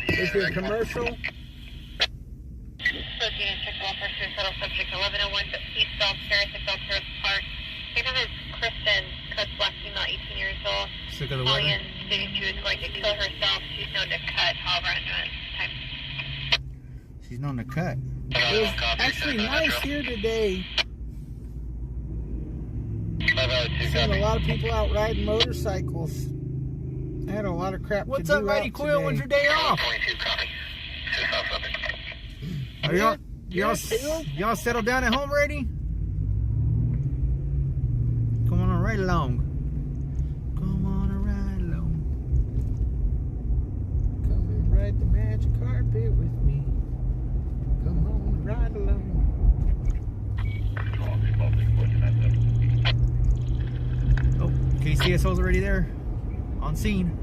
with your commercial. Subject 1101 East Bell Terrace at Bell Terrace Park. Victim is Kristen, code black female, 18 years old. Sick of the weather. Stating she was going to kill herself. She's known to cut, however, under time. She's known to cut. It was actually nice here today. Seen a lot of people out riding motorcycles. I had a lot of crap What's to do up, Mighty Quill? today. When's your day off? Are y'all settled down at home already? Come on right along. Come on right along. Come and ride the magic carpet with me. Come on, ride along. Oh, KCSO's already there. On scene.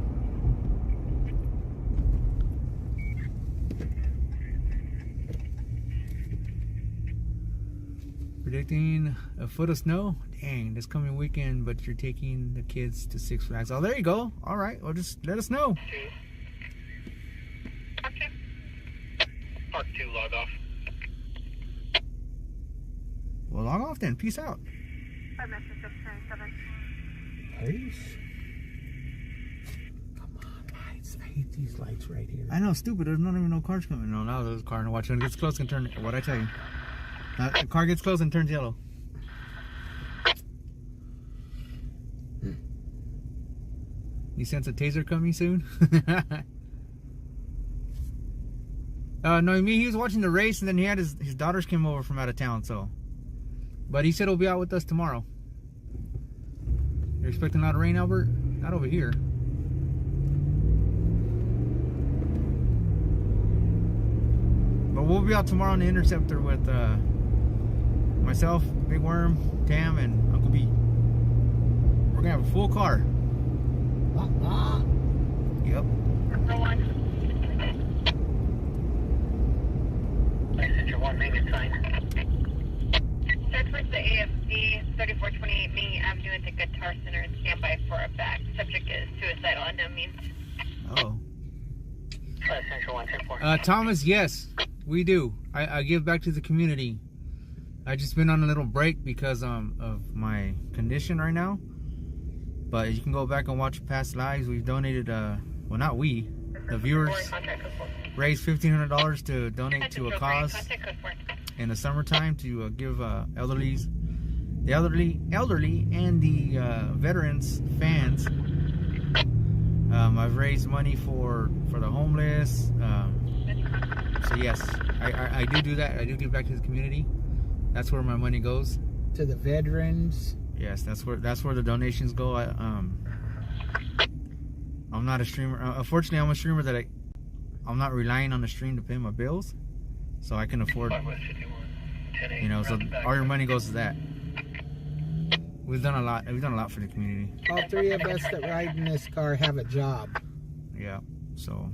Predicting a foot of snow? Dang, this coming weekend, but you're taking the kids to Six Flags. Oh, there you go. All right, well, just let us know. Okay. Park 2, log off. Well, log off then. Peace out. Peace. Come on, lights. I hate these lights right here. I know, stupid. There's not even no cars coming. No, now there's a car. And watch when it gets close and turn. What'd I tell you? Now, the car gets close and turns yellow. You sense a taser coming soon? No, I mean, he was watching the race, and then he had his daughters came over from out of town, so. But he said he'll be out with us tomorrow. You're expecting a lot of rain, Albert? Not over here. But we'll be out tomorrow on the Interceptor with myself, Big Worm, Tam, and Uncle B. We're gonna have a full car. Yep. Search for the AFC 3428 Main Avenue at the Guitar Center and stand by for a back. Subject is suicidal, unknown means. Oh. Thomas, yes, we do. I give back to the community. I just been on a little break because of my condition right now. But you can go back and watch past lives. We've donated, well, not we, the viewers raised $1,500 to donate to a cause in the summertime to give the elderly and the veterans fans. I've raised money for the homeless. So yes, I do that. I do give back to the community. That's where my money goes. To the veterans. Yes, that's where the donations go. I'm not a streamer. Unfortunately, I'm a streamer that I'm not relying on the stream to pay my bills, so I can afford. You know, so all your money goes to that. We've done a lot. We've done a lot for the community. All three of us that ride in this car have a job. Yeah. So,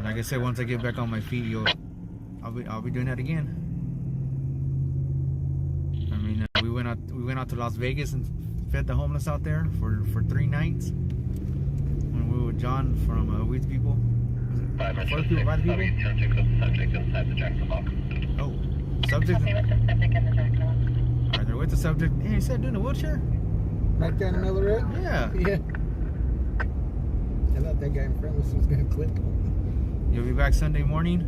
like I said, once I get back on my feet, I'll be doing that again. I mean, we went out to Las Vegas and fed the homeless out there for 3 nights. When we were with John from Weeds People. First people, by the people. Oh, subject. Alright, they're with the subject. Hey, you said doing a wheelchair? Right down the middle of the road? Yeah. Yeah. I thought that guy in front of us was going to clip. You'll be back Sunday morning?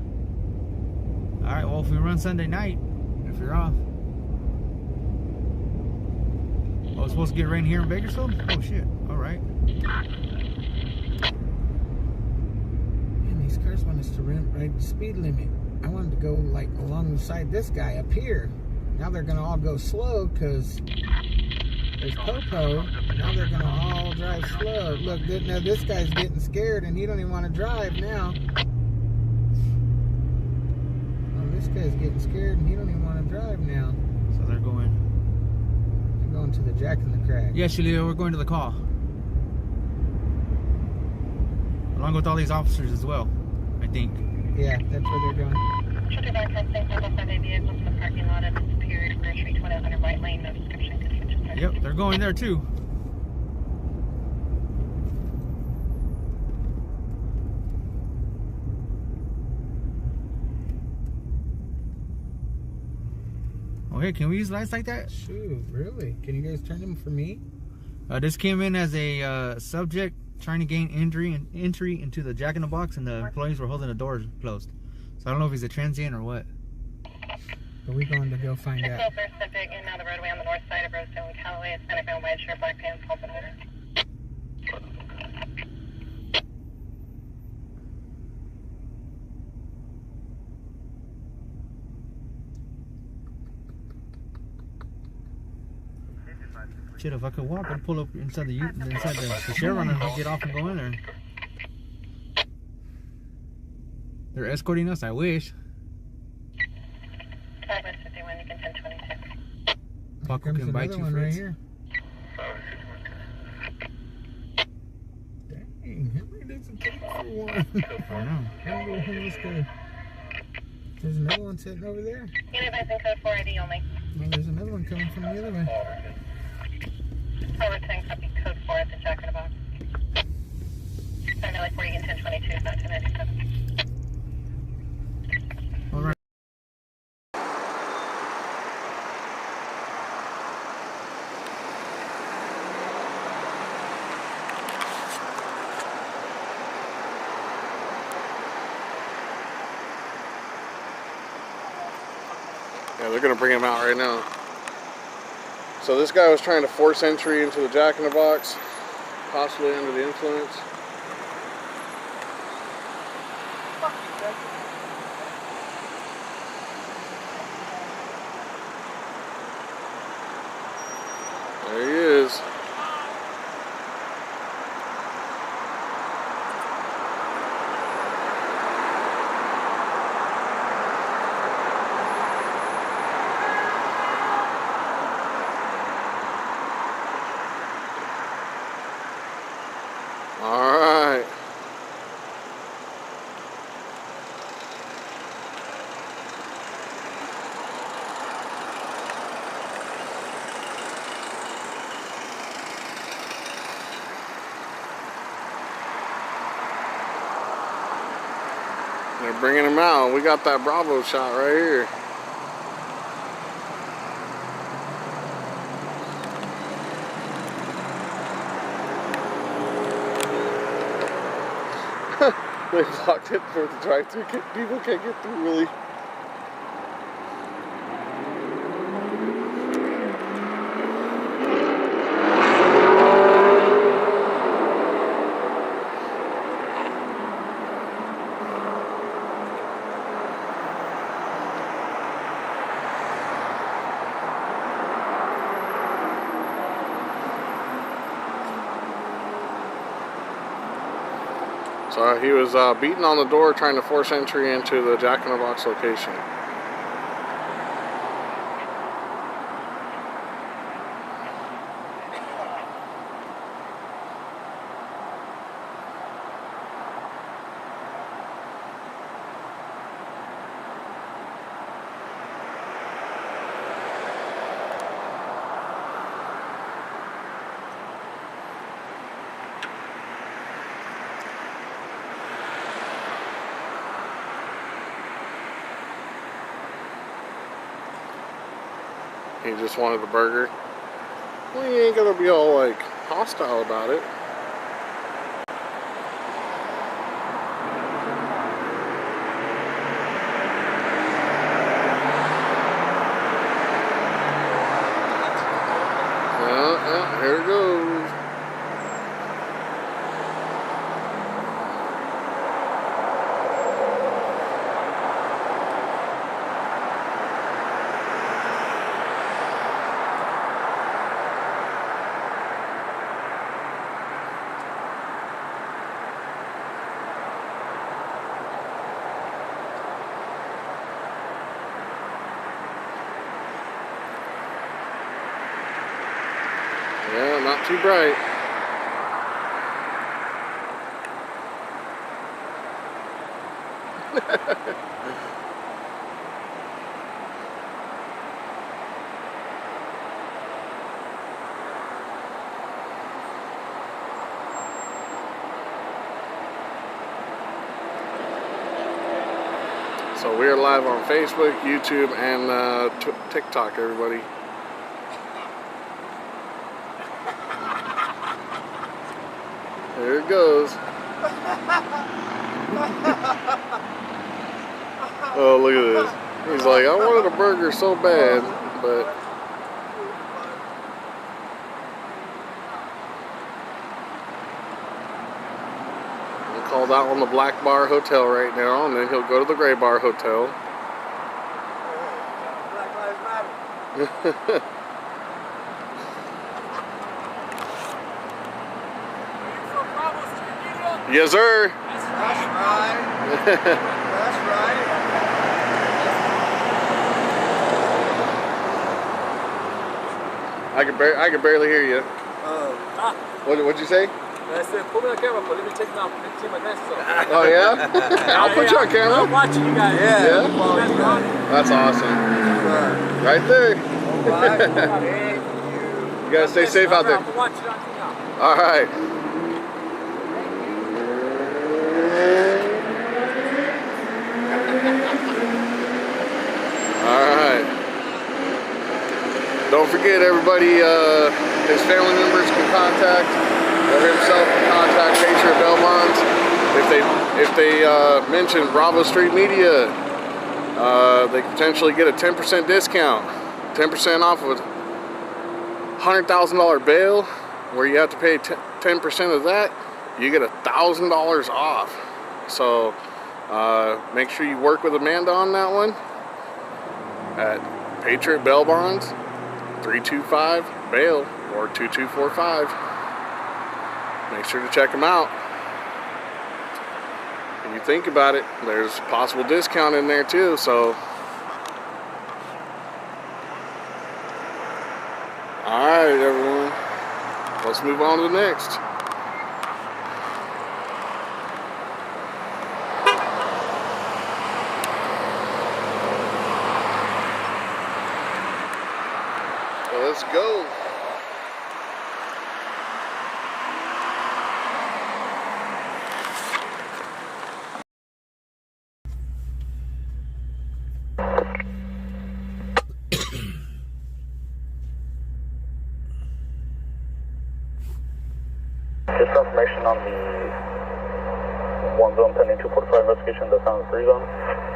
Alright, well, if we run Sunday night, if you're off. Oh, it's supposed to get rain here in Bakersfield? Oh, shit. Alright. Man, these cars want us to ride the speed limit. I wanted to go, like, alongside this guy up here. Now they're going to all go slow because there's Popo. Now they're going to all drive slow. Look, now this guy's getting scared and he don't even want to drive now. Oh, this guy's getting scared and he don't even want to drive now. So they're going to the Jack in the Crack. Yeah, Shalita, we're going to the call. Along with all these officers as well, I think. Yeah, that's where they're going. Yep, they're going there too. Oh, hey, can we use lights like that? Shoot, really? Can you guys turn them for me? This came in as a subject trying to gain entry into the Jack in the Box, and the employees were holding the doors closed. So I don't know if he's a transient or what. Are we going to go find out? First subject in the roadway on the north side of Rosedale and Callaway. It's been found white shirt, black pants, pulpit holder. Shit, if I could walk, I'd pull up inside the Chevron and get off and go in there. They're escorting us, I wish. Paco can bite you, right here. Dang, how many does it take for one? I know. How many homeless guy? There's another one sitting over there. Unit in code 4 ID only. Well, there's another one coming from the other way. Forward 10, copy code 4 at the Jack in the Box. Like 40 and 1022, not 1097. All right. Yeah, they're gonna bring him out right now. So this guy was trying to force entry into the Jack in the Box, possibly under the influence. There he is. All right. They're bringing him out. We got that Bravo shot right here. They blocked it for the drive-thru. People can't get through, really. So he was beating on the door trying to force entry into the Jack in the Box location. He just wanted the burger. Well, you ain't gonna be all like hostile about it. Here it goes. Yeah, not too bright. So we're live on Facebook, YouTube, and TikTok, everybody. There it goes. Oh, look at this. He's like, I wanted a burger so bad, but... We'll call that one the Black Bar Hotel right now, and then he'll go to the Gray Bar Hotel. Black Lives Matter. Yes, sir. That's right. That's right. I can barely hear you. What'd you say? I said, put me on camera, but let me take my glasses off. Oh yeah? I'll put you on camera. I'm watching you guys. Yeah. Yeah. That's awesome. Right there. You guys stay safe out there. All right. Alright. Don't forget, everybody, his family members can contact, or himself can contact Patriot Belmont. If they mention Bravo Street Media, they can potentially get a 10% discount. 10% off of $100,000 bail, where you have to pay 10% of that, you get $1,000 off. So make sure you work with Amanda on that one at Patriot Bail Bonds, 325 bail or 2245. Make sure to check them out. When you think about it, there's a possible discount in there too. So alright everyone, let's move on to the next. Let's go. Just confirmation on the 1 zone pending 245 investigation that's on the 3 zone.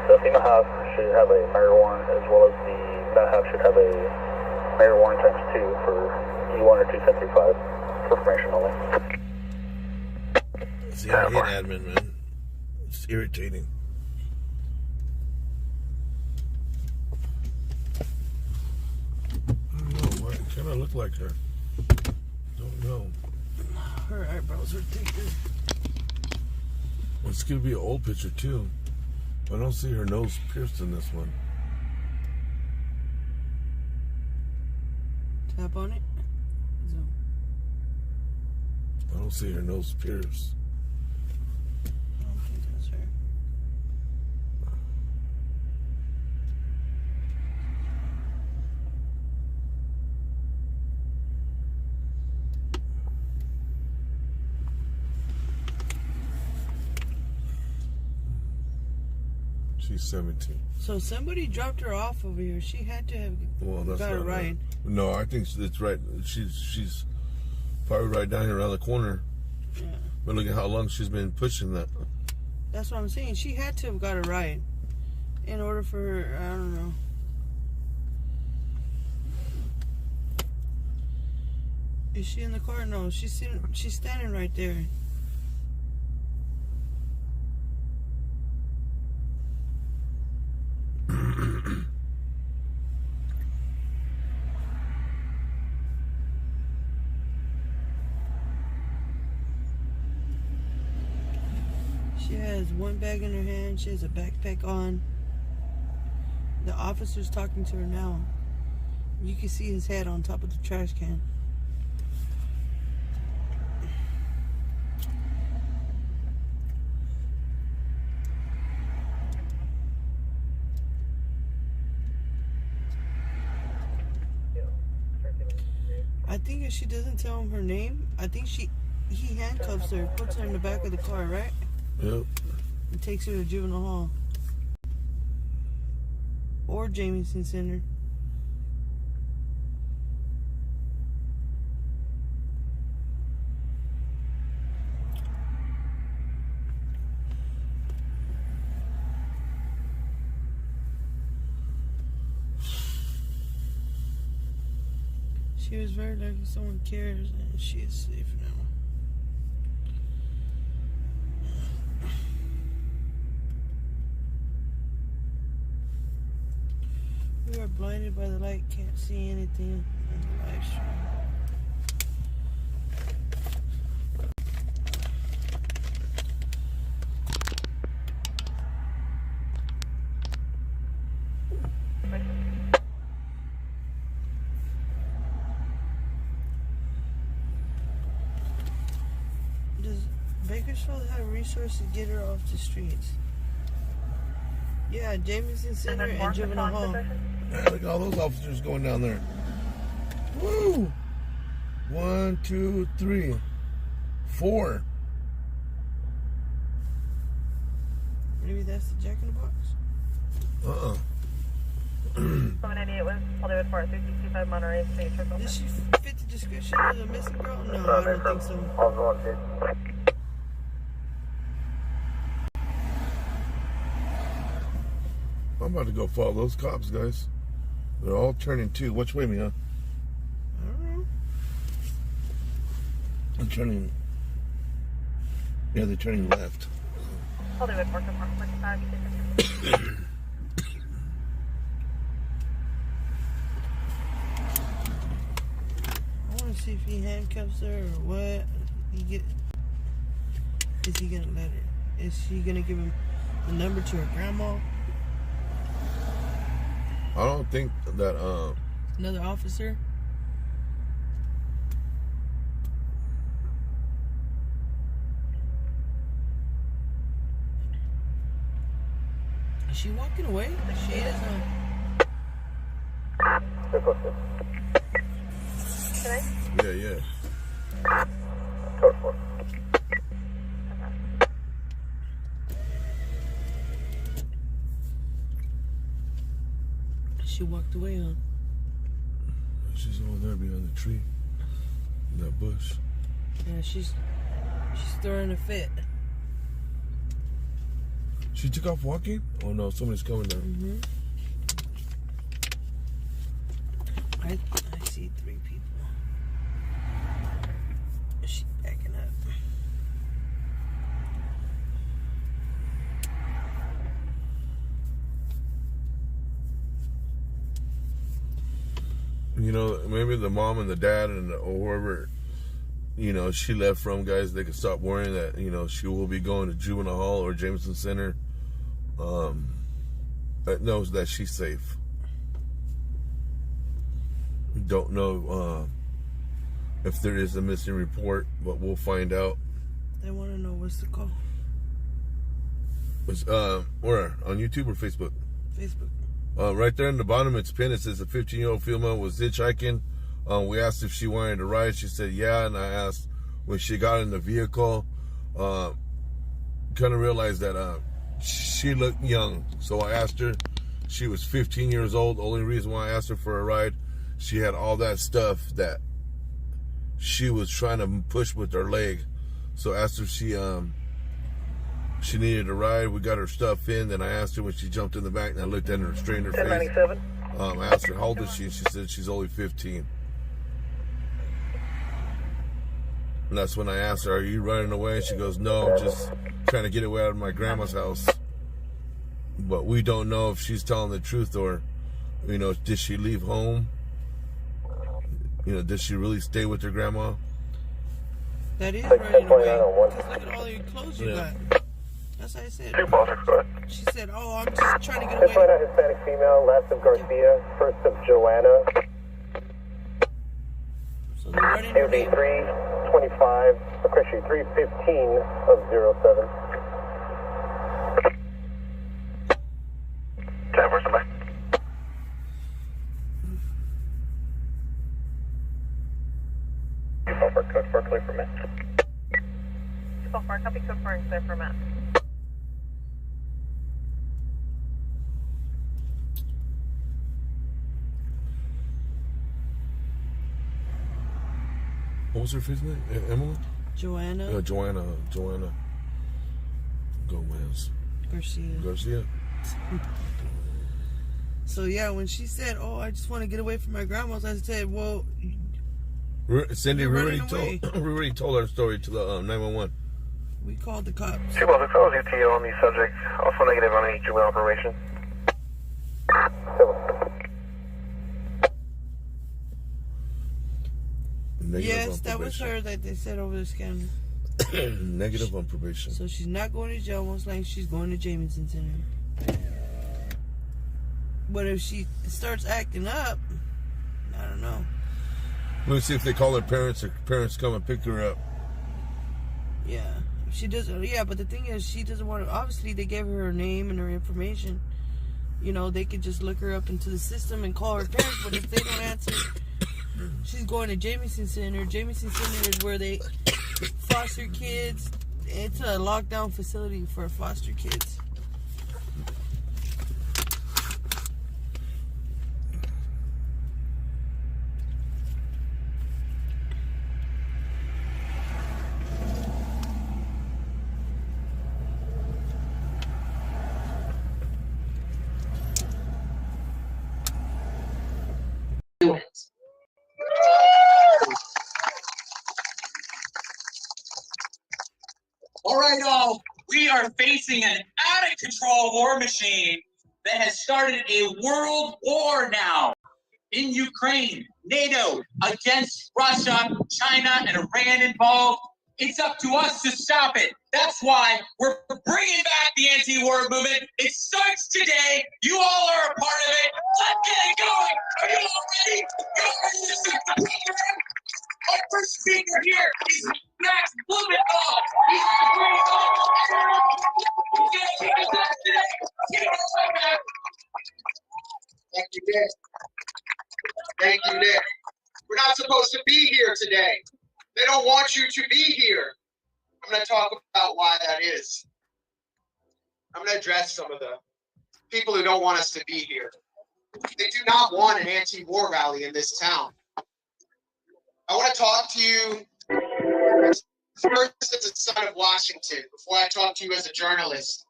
The female half should have a merit warrant, as well as the male half should have a merit warrant ×2 for E1 or 2735. For information only. See, I hate admin, man. It's irritating. I don't know. Why? It kind of look like her. Don't know. Her eyebrows are thicker. Well, it's going to be an old picture, too. I don't see her nose pierced in this one. Tap on it. Zoom. I don't see her nose pierced. I don't think that's her. She's 17. So somebody dropped her off over here. She had to have got a ride. Right. No, I think it's right. She's probably right down here around the corner. Yeah. But look at how long she's been pushing that. That's what I'm saying. She had to have got a ride in order for her. I don't know. Is she in the car? No, she's standing right there. She has one bag in her hand. She has a backpack on. The officer's talking to her now. You can see his head on top of the trash can. I think if she doesn't tell him her name, I think he handcuffs her, puts her in the back of the car, right? Yep. And takes her to juvenile hall. Or Jamieson Center. She was very lucky someone cares, and she is safe now. We are blinded by the light, can't see anything on the live stream. Does Bakersfield have resources to get her off the streets? Yeah, Jamieson Center and Juvenile Hall. Man, look at all those officers going down there. Woo! 1, 2, 3, 4. Maybe that's the Jack in the Box. 798 West, Hollywood Park, 325 Monterey, State Circle. Does she fit the description of the missing girl? No, I don't think so. I'm about to go follow those cops, guys. They're all turning too. Which way, Mia? I don't know. They're turning. Yeah, they're turning left. Hollywood, 445. I want to see if he handcuffs her or what. Is he gonna let her? Is she gonna give him the number to her grandma? I don't think that Another officer? Is she walking away? She is, Yeah. Code 4. She walked away, huh? She's over there behind the tree. In that bush. Yeah, she's throwing a fit. She took off walking? Oh no, somebody's coming down. I see 3 people. She's backing up. You know, maybe the mom and the dad and or whoever, you know, she left from, guys, they can stop worrying that, you know, she will be going to juvenile hall or Jameson Center. That knows that she's safe. We don't know if there is a missing report, but we'll find out. They want to know what's the call. It's, where? On YouTube or Facebook? Facebook. Right there in the bottom, it's pinned. It says a 15-year-old female was hitchhiking. We asked if she wanted to ride. She said yeah, and I asked when she got in the vehicle. Kind of realized that she looked young, so I asked her. She was 15 years old. The only reason why I asked her for a ride, she had all that stuff that she was trying to push with her leg. So I asked her if she needed a ride. We got her stuff in. Then I asked her when she jumped in the back, and I looked at her, straightened her face. I asked her how old is she, and she said she's only 15. And that's when I asked her, are you running away? And she goes, no, I'm just trying to get away out of my grandma's house. But we don't know if she's telling the truth or, you know, did she leave home? You know, did she really stay with her grandma? That is running away. Because look at all your clothes you got. That's what I said. She said, oh, I'm just trying to get away. Hispanic female, last of Garcia, first of Joanna. So they're running It would be 325, correction, 315 of 07. Time for somebody. Code 4, clear for Matt. Code 4, copy code 4 and clear for Matt. What was her first name? Emily? Joanna. Joanna Gomez. Garcia. So yeah, when she said, oh, I just want to get away from my grandma's, I said, well, Cindy, we already told our story to the 911. We called the cops. 212, I was ETA on the subject. Also negative on any juvenile operation. Yes, that was her that they said over the scan. Negative on probation. So she's not going to jail, most likely she's going to Jameson Center. But if she starts acting up, I don't know. Let's see if they call her parents or parents come and pick her up. Yeah. If she doesn't, yeah, but the thing is, she doesn't want to, obviously they gave her name and her information. You know, they could just look her up into the system and call her parents, but if they don't answer, she's going to Jameson Center. Jameson Center is where they foster kids. It's a lockdown facility for foster kids. All right, all. We are facing an out-of-control war machine that has started a world war now. In Ukraine, NATO against Russia, China, and Iran involved. It's up to us to stop it. That's why we're bringing back the anti-war movement. It starts today. You all are a part of it. Let's get it going. Are you all ready? You all ready to start the program? Our first speaker here is Max Blumenthal. He's the great. Thank you, Nick. Thank you, Nick. We're not supposed to be here today. They don't want you to be here. I'm going to talk about why that is. I'm going to address some of the people who don't want us to be here. They do not want an anti-war rally in this town. I want to talk to you first as a son of Washington, before I talk to you as a journalist.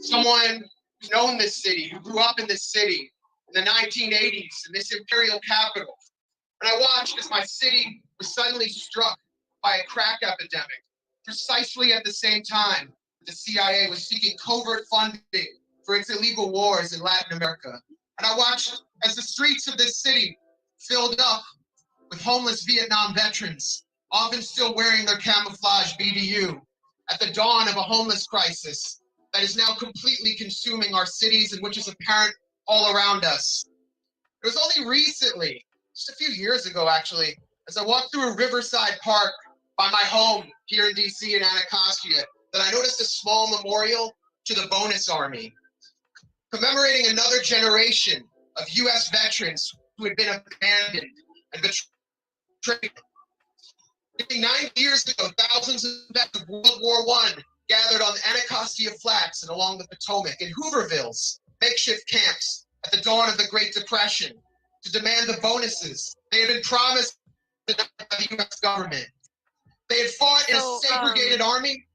Someone who's known this city, who grew up in this city in the 1980s, in this imperial capital. And I watched as my city was suddenly struck by a crack epidemic, precisely at the same time the CIA was seeking covert funding for its illegal wars in Latin America. And I watched as the streets of this city filled up with homeless Vietnam veterans, often still wearing their camouflage BDU, at the dawn of a homeless crisis that is now completely consuming our cities and which is apparent all around us. It was only recently, just a few years ago actually, as I walked through a riverside park by my home here in DC in Anacostia, that I noticed a small memorial to the Bonus Army, commemorating another generation of U.S. veterans who had been abandoned and betrayed. 9 years ago, thousands of vets of World War I gathered on the Anacostia Flats and along the Potomac in Hoovervilles, makeshift camps at the dawn of the Great Depression, to demand the bonuses they had been promised by the U.S. government. They had fought in a segregated army,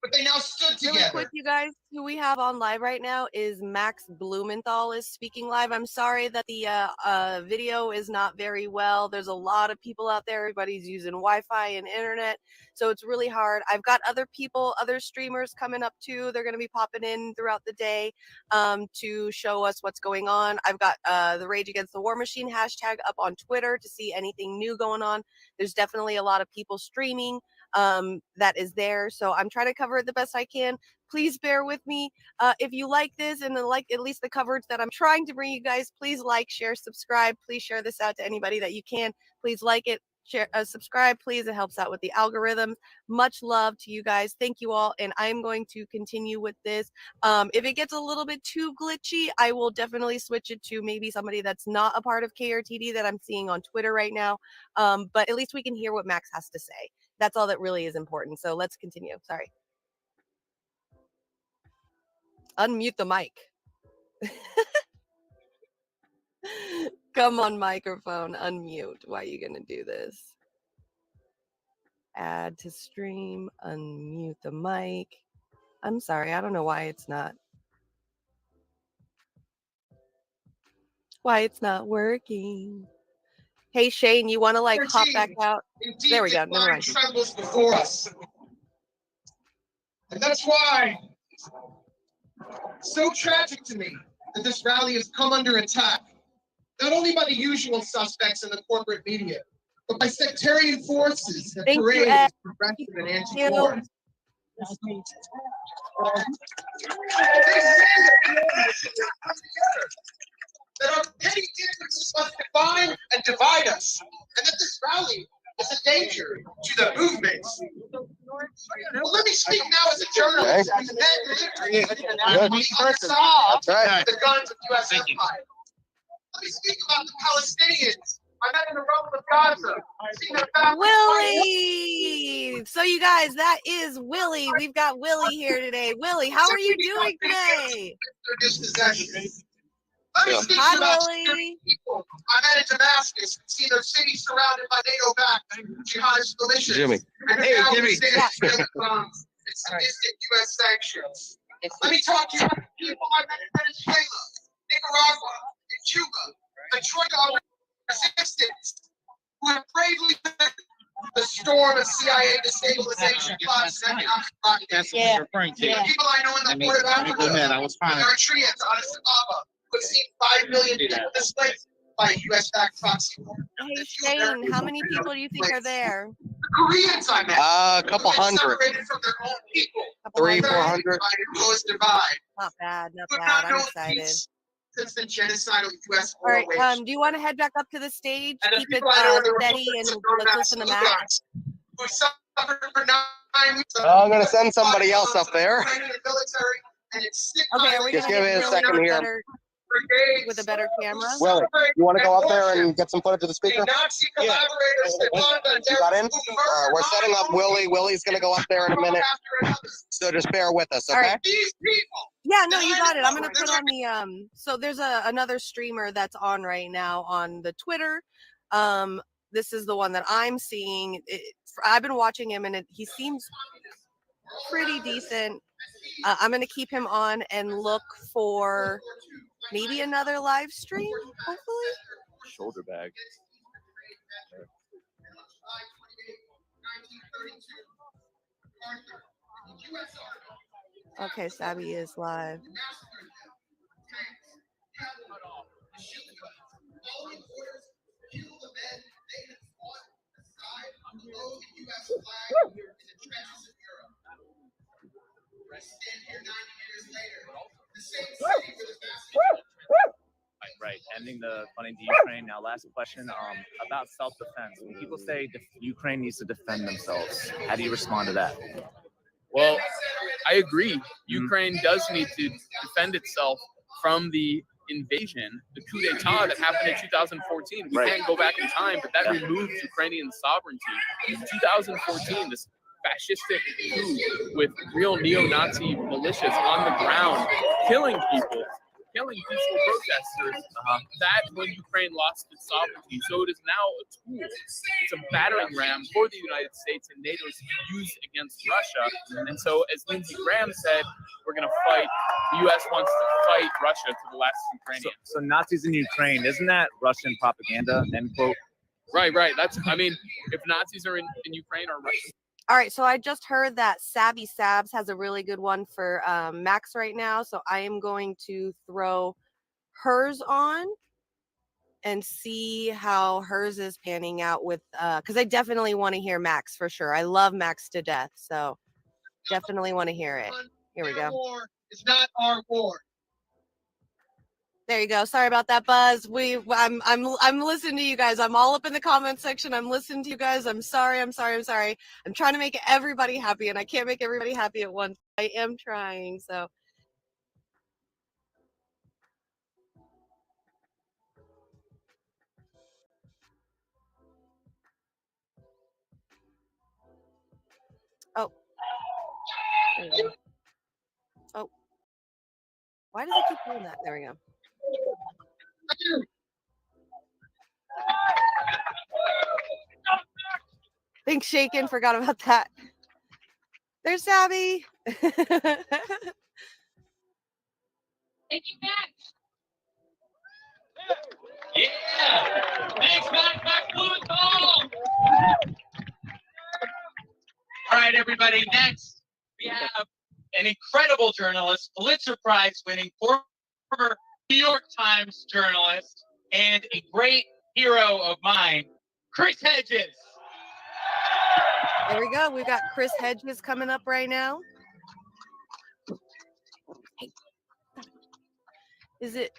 but they now stood together. Really quick, you guys, who we have on live right now is Max Blumenthal is speaking live. I'm sorry that the video is not very well. There's a lot of people out there. Everybody's using Wi-Fi and internet, so it's really hard. I've got other people, other streamers coming up too. They're going to be popping in throughout the day to show us what's going on. I've got the Rage Against the War Machine hashtag up on Twitter to see anything new going on. There's definitely a lot of people streaming that is there, so I'm trying to cover it the best I can. Please bear with me. If you like this and like at least the coverage that I'm trying to bring you guys, please like, share, subscribe. Please share this out to anybody that you can. Please like it, share, subscribe, please. It helps out with the algorithms. Much love to you guys. Thank you all, and I'm going to continue with this. If it gets a little bit too glitchy, I will definitely switch it to maybe somebody that's not a part of KRTD that I'm seeing on Twitter right now. But at least we can hear what Max has to say. That's all that really is important. So let's continue. Sorry. Unmute the mic. Come on, microphone. Unmute. Why are you going to do this? Add to stream. Unmute the mic. I'm sorry. I don't know why it's not. Why it's not working. Hey, Shane, you want to like hop back out? Indeed, there we go. Never mind. Trembles before us. And that's why it's so tragic to me that this rally has come under attack, not only by the usual suspects in the corporate media, but by sectarian forces that parade as progressive and anti-war. That our petty differences must define and divide us, and that this rally is a danger to the movement. Well, let me speak now as a journalist who's been on the other side of the guns of U.S. empire. Let me speak about the Palestinians. I met in the realm of Gaza. Willie! So you guys, that is Willie. We've got Willie here today. Willie, how are you doing today? Let me speak about people I met in Damascus, see their city surrounded by NATO-backed jihadist militias. Jimmy. Hey, Jimmy. And sadistic U.S. sanctions. Let me talk to you about people I met in Venezuela, Nicaragua, and Cuba, the Troika resistance, who have bravely met the storm of CIA destabilization plots and economic propaganda. People I know in the Port of Africa, Eritreans, Addis Ababa, who have seen 5 million people displaced by a U.S.-backed proxy war. Hey Shane, how many people do you think are there? The Koreans I met. A couple hundred. Separated from their own people. 300-400. Divide. Not bad, not But bad. not I'm known excited. peace since the genocidal U.S. All war right, do you want to head back up to the stage? And the Keep it people I know in the steady and let's listen to Max. who suffered for 9 weeks. I'm gonna send somebody else up there. Okay, are we Just gonna give me get a Willie second here. with a better camera? Willie, you want to go up there and get some footage of the speaker? Yeah. You got in? We're setting up Willie. Willie's gonna go up there in a minute. So just bear with us, okay? All right. Yeah, no, you got it. I'm gonna put on the so there's another streamer that's on right now on the Twitter. This is the one that I'm seeing. I've been watching him and he seems pretty decent. I'm gonna keep him on and look for maybe another live stream, hopefully. Shoulder bag. Okay, Sabby is live. Right, ending the funding to Ukraine. Now, last question about self-defense. When people say Ukraine needs to defend themselves, how do you respond to that? Well, I agree. Ukraine does need to defend itself from the invasion, the coup d'etat that happened in 2014. We can't go back in time, but that removed Ukrainian sovereignty. In 2014, this fascistic coup with real neo-Nazi militias on the ground, killing people, killing peaceful protesters. That's when Ukraine lost its sovereignty. So it is now a tool. It's a battering ram for the United States and NATO to use against Russia. And so, as Lindsey Graham said, we're going to fight. The U.S. wants to fight Russia to the last Ukrainian. So Nazis in Ukraine, isn't that Russian propaganda? End quote. Right. That's. I mean, if Nazis are in Ukraine or Russia. All right, so I just heard that Sabby Sabs has a really good one for Max right now. So I am going to throw hers on and see how hers is panning out with, because I definitely want to hear Max for sure. I love Max to death, so definitely want to hear it. Here we go. War is not our war. There you go. Sorry about that, Buzz. I'm listening to you guys. I'm all up in the comment section. I'm listening to you guys. I'm sorry. I'm trying to make everybody happy, and I can't make everybody happy at once. I am trying. So. Oh. There we go. Oh. Why does it keep doing that? There we go. Thanks, Shaken. Forgot about that. There's Sabby. Thank you, Max. Yeah. Thanks, Max Blumenthal. All right, everybody. Next, we have an incredible journalist, Pulitzer Prize winning former New York Times journalist, and a great hero of mine, Chris Hedges. There we go. We've got Chris Hedges coming up right now. Hey. Is it,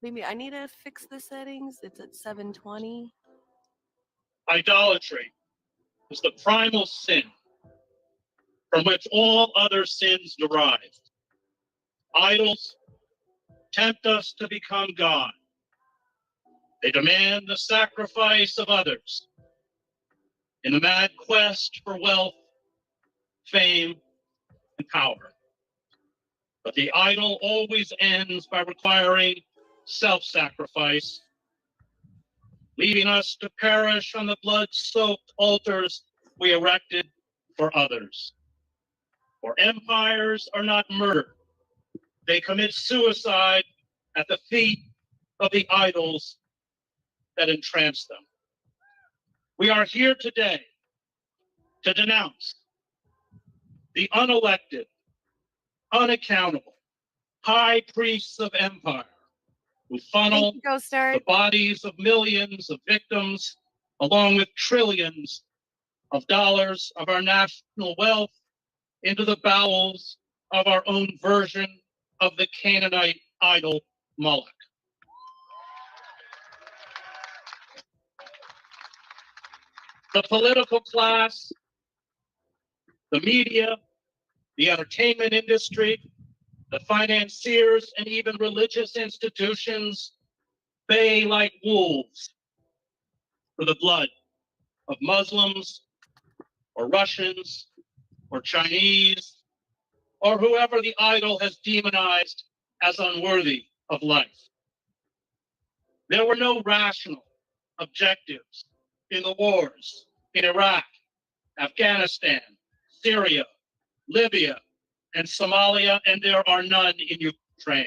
maybe I need to fix the settings. It's at 720. Idolatry is the primal sin from which all other sins derive. Idols tempt us to become God. They demand the sacrifice of others in the mad quest for wealth, fame, and power. But the idol always ends by requiring self-sacrifice, leaving us to perish on the blood-soaked altars we erected for others. For empires are not murdered. They commit suicide at the feet of the idols that entrance them. We are here today to denounce the unelected, unaccountable high priests of empire who funnel the bodies of millions of victims along with trillions of dollars of our national wealth into the bowels of our own version of the Canaanite idol Moloch. The political class, the media, the entertainment industry, the financiers, and even religious institutions bay like wolves for the blood of Muslims or Russians or Chinese or whoever the idol has demonized as unworthy of life. There were no rational objectives in the wars in Iraq, Afghanistan, Syria, Libya, and Somalia, and there are none in Ukraine.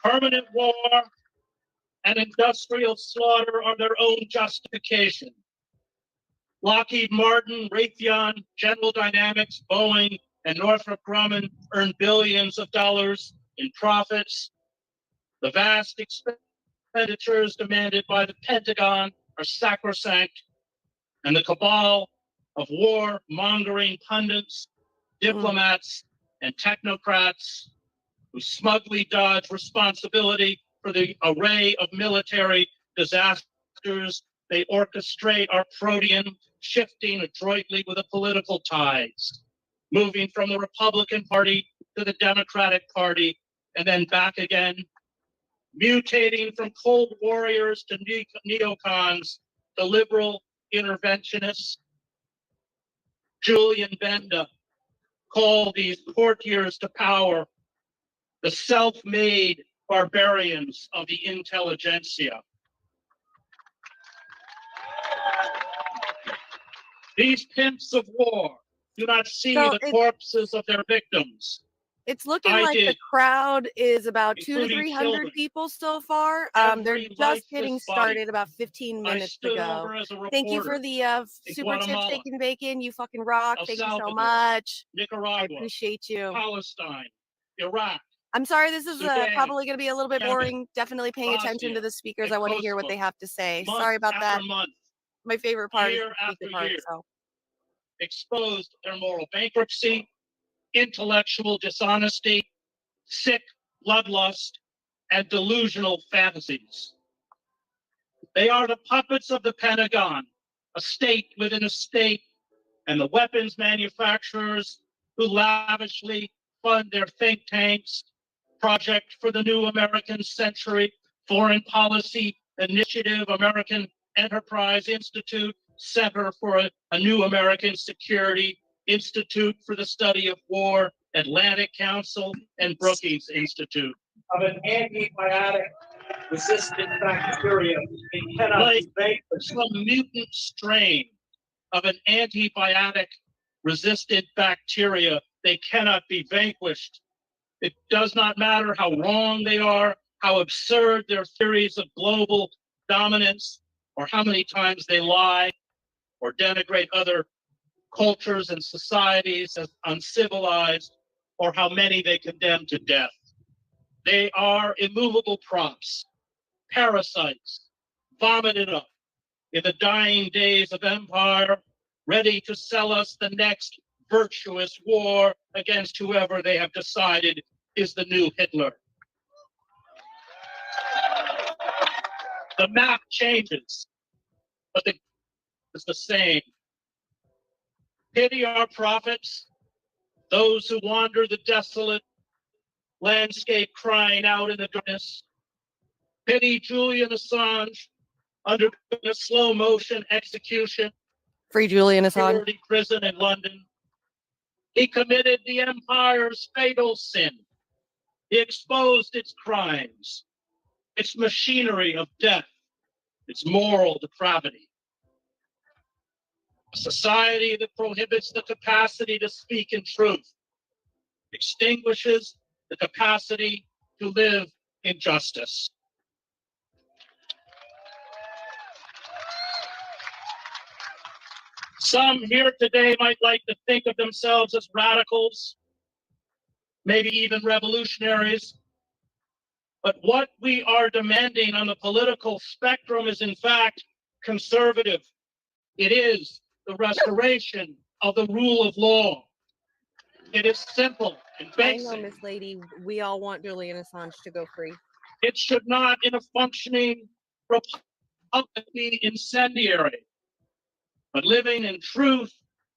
Permanent war and industrial slaughter are their own justification. Lockheed Martin, Raytheon, General Dynamics, Boeing, and Northrop Grumman earn billions of dollars in profits. The vast expenditures demanded by the Pentagon are sacrosanct, and the cabal of war-mongering pundits, diplomats, and technocrats who smugly dodge responsibility for the array of military disasters they orchestrate are protean, shifting adroitly with the political tides, moving from the Republican Party to the Democratic Party, and then back again, mutating from cold warriors to neocons to liberal interventionists. Julian Benda called these courtiers to power the self-made barbarians of the intelligentsia. These pimps of war do not see the corpses of their victims. It's looking like the crowd is about 200 to 300 people so far. They're just getting started about 15 minutes ago. Thank you for the super tips, taking bacon. You fucking rock. Thank you so much. Nicaragua, I appreciate you. Palestine, Iraq. I'm sorry, this is probably going to be a little bit boring. Definitely paying attention to the speakers. I want to hear what they have to say. Sorry about that. My favorite part is the speaker part. So. Exposed their moral bankruptcy, intellectual dishonesty, sick bloodlust, and delusional fantasies. They are the puppets of the Pentagon, a state within a state, and the weapons manufacturers who lavishly fund their think tanks, Project for the New American Century, Foreign Policy Initiative, American Enterprise Institute, Center for a New American Security, Institute for the Study of War, Atlantic Council, and Brookings Institute. Of an antibiotic-resistant bacteria, it cannot like some mutant strain of an antibiotic-resistant bacteria, they cannot be vanquished. It does not matter how wrong they are, how absurd their theories of global dominance, or how many times they lie or denigrate other cultures and societies as uncivilized, or how many they condemn to death. They are immovable props, parasites, vomited up in the dying days of empire, ready to sell us the next virtuous war against whoever they have decided is the new Hitler. The map changes, but it's the same. Pity our prophets, those who wander the desolate landscape crying out in the darkness. Pity Julian Assange under a slow motion execution. Free Julian Assange. Security prison in London. He committed the empire's fatal sin. He exposed its crimes, its machinery of death, its moral depravity. A society that prohibits the capacity to speak in truth, extinguishes the capacity to live in justice. Some here today might like to think of themselves as radicals, maybe even revolutionaries. But what we are demanding on the political spectrum is, in fact, conservative. It is the restoration of the rule of law. It is simple and I basic. know, Miss Lady. We all want Julian Assange to go free. It should not, in a functioning republic, be incendiary. But living in truth,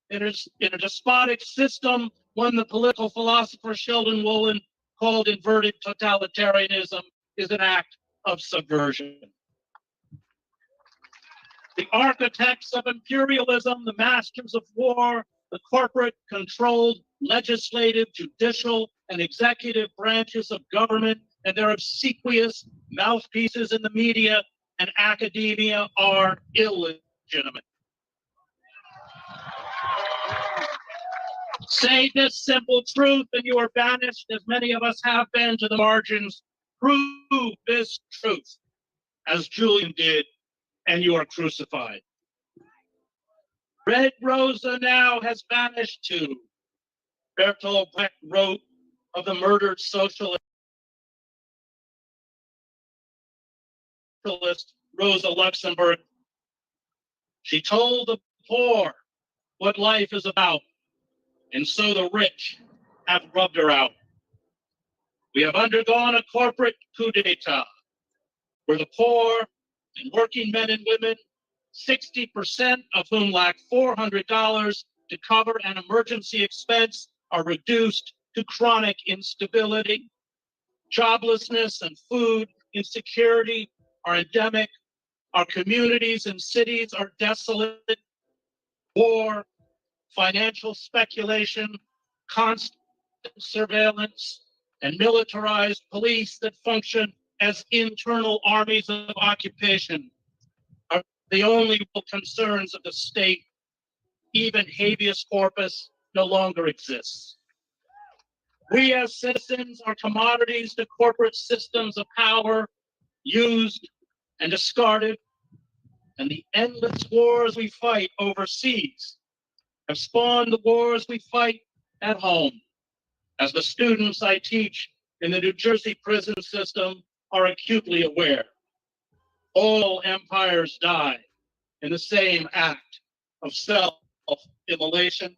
it is in a despotic system, one the political philosopher Sheldon Wolin called inverted totalitarianism, is an act of subversion. The architects of imperialism, the masters of war, the corporate-controlled legislative, judicial, and executive branches of government, and their obsequious mouthpieces in the media and academia are illegitimate. Say this simple truth and you are banished, as many of us have been, to the margins. Prove this truth, as Julian did, and you are crucified. Red Rosa now has vanished too. Bertolt Brecht wrote of the murdered socialist Rosa Luxemburg. She told the poor what life is about, and so the rich have rubbed her out. We have undergone a corporate coup d'etat, where the poor and working men and women, 60% of whom lack $400 to cover an emergency expense, are reduced to chronic instability. Joblessness and food insecurity are endemic. Our communities and cities are desolate. War, financial speculation, constant surveillance, and militarized police that function as internal armies of occupation are the only real concerns of the state. Even habeas corpus no longer exists. We as citizens are commodities to corporate systems of power, used and discarded, and the endless wars we fight overseas have spawned the wars we fight at home. As the students I teach in the New Jersey prison system are acutely aware, all empires die in the same act of self-immolation.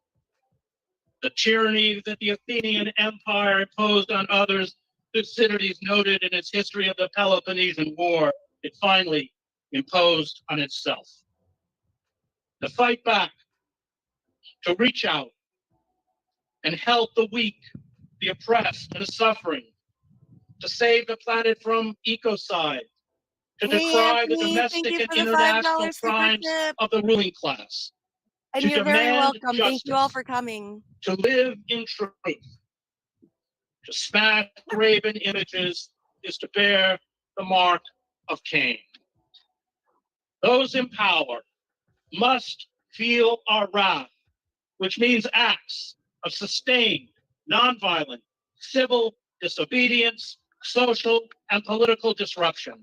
The tyranny that the Athenian Empire imposed on others, Thucydides noted in its history of the Peloponnesian War, it finally imposed on itself. To fight back, to reach out and help the weak, the oppressed, and the suffering, to save the planet from ecocide, to decry the domestic and international crimes of the ruling class, And to you're very demand welcome. justice, Thank you all for coming. to live in truth, to smash graven images is to bear the mark of Cain. Those in power must feel our wrath, which means acts of sustained, nonviolent, civil disobedience, social and political disruption.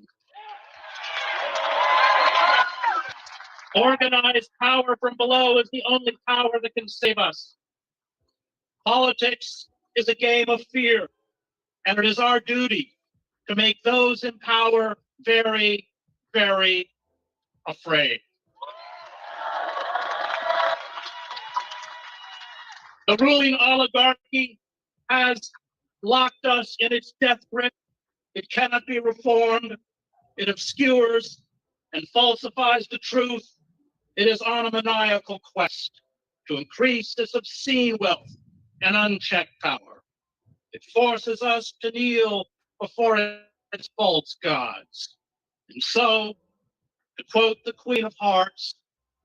Organized power from below is the only power that can save us. Politics is a game of fear, and it is our duty to make those in power very, very afraid. The ruling oligarchy has locked us in its death grip. It cannot be reformed. It obscures and falsifies the truth. It is on a maniacal quest to increase its obscene wealth and unchecked power. It forces us to kneel before its false gods. And so, to quote the Queen of Hearts,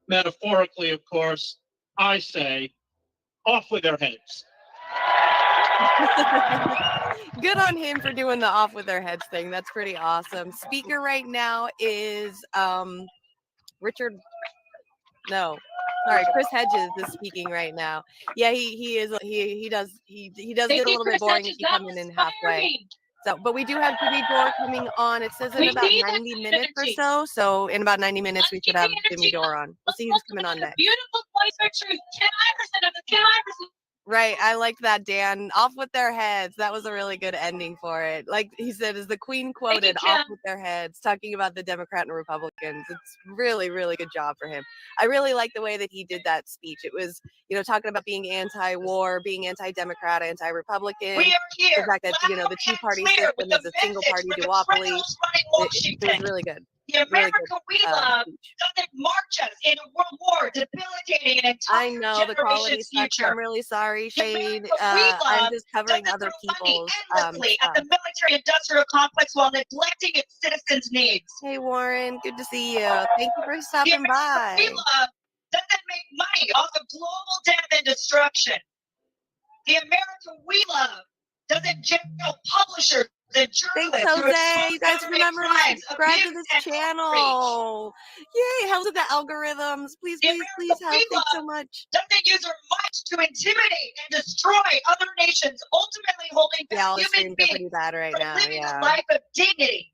metaphorically, of course, I say, off with their heads. Good on him for doing the off with their heads thing. That's pretty awesome. Speaker right now is Chris Hedges is speaking right now. Yeah, he does get a little bit boring if you come in halfway. So, but we do have Jimmy Dore coming on. It says in about 90 minutes or so. So in about 90 minutes, we should have Jimmy Dore on. We'll see who's coming on next. Beautiful voice picture. Ken Iverson of the Ken Iverson. Right. I like that, Dan. Off with their heads. That was a really good ending for it. Like he said, as the Queen quoted, off with their heads, talking about the Democrat and Republicans. It's really, really good job for him. I really like the way that he did that speech. It was, you know, talking about being anti-war, being anti-Democrat, anti-Republican. We are here. The fact that, you know, the two-party system is a single-party duopoly. It was really good. The America we love doesn't march us in a world war, debilitating an entire I know the quality sucks. I'm really sorry, Shane. I'm just covering other people's endlessly at the military-industrial complex while neglecting its citizens' needs. Hey, Warren, good to see you. Thank you for stopping by. We love doesn't make money off of global death and destruction. The America we love doesn't generate publishers and journalists. Thanks, Jose. You guys remember to subscribe to this channel. Yay! Helps with the algorithms. Please, please, please help. Thanks so much. Doesn't use our might to intimidate and destroy other nations, ultimately holding back all the human streams are beings pretty bad right from now. living Yeah. a life of dignity.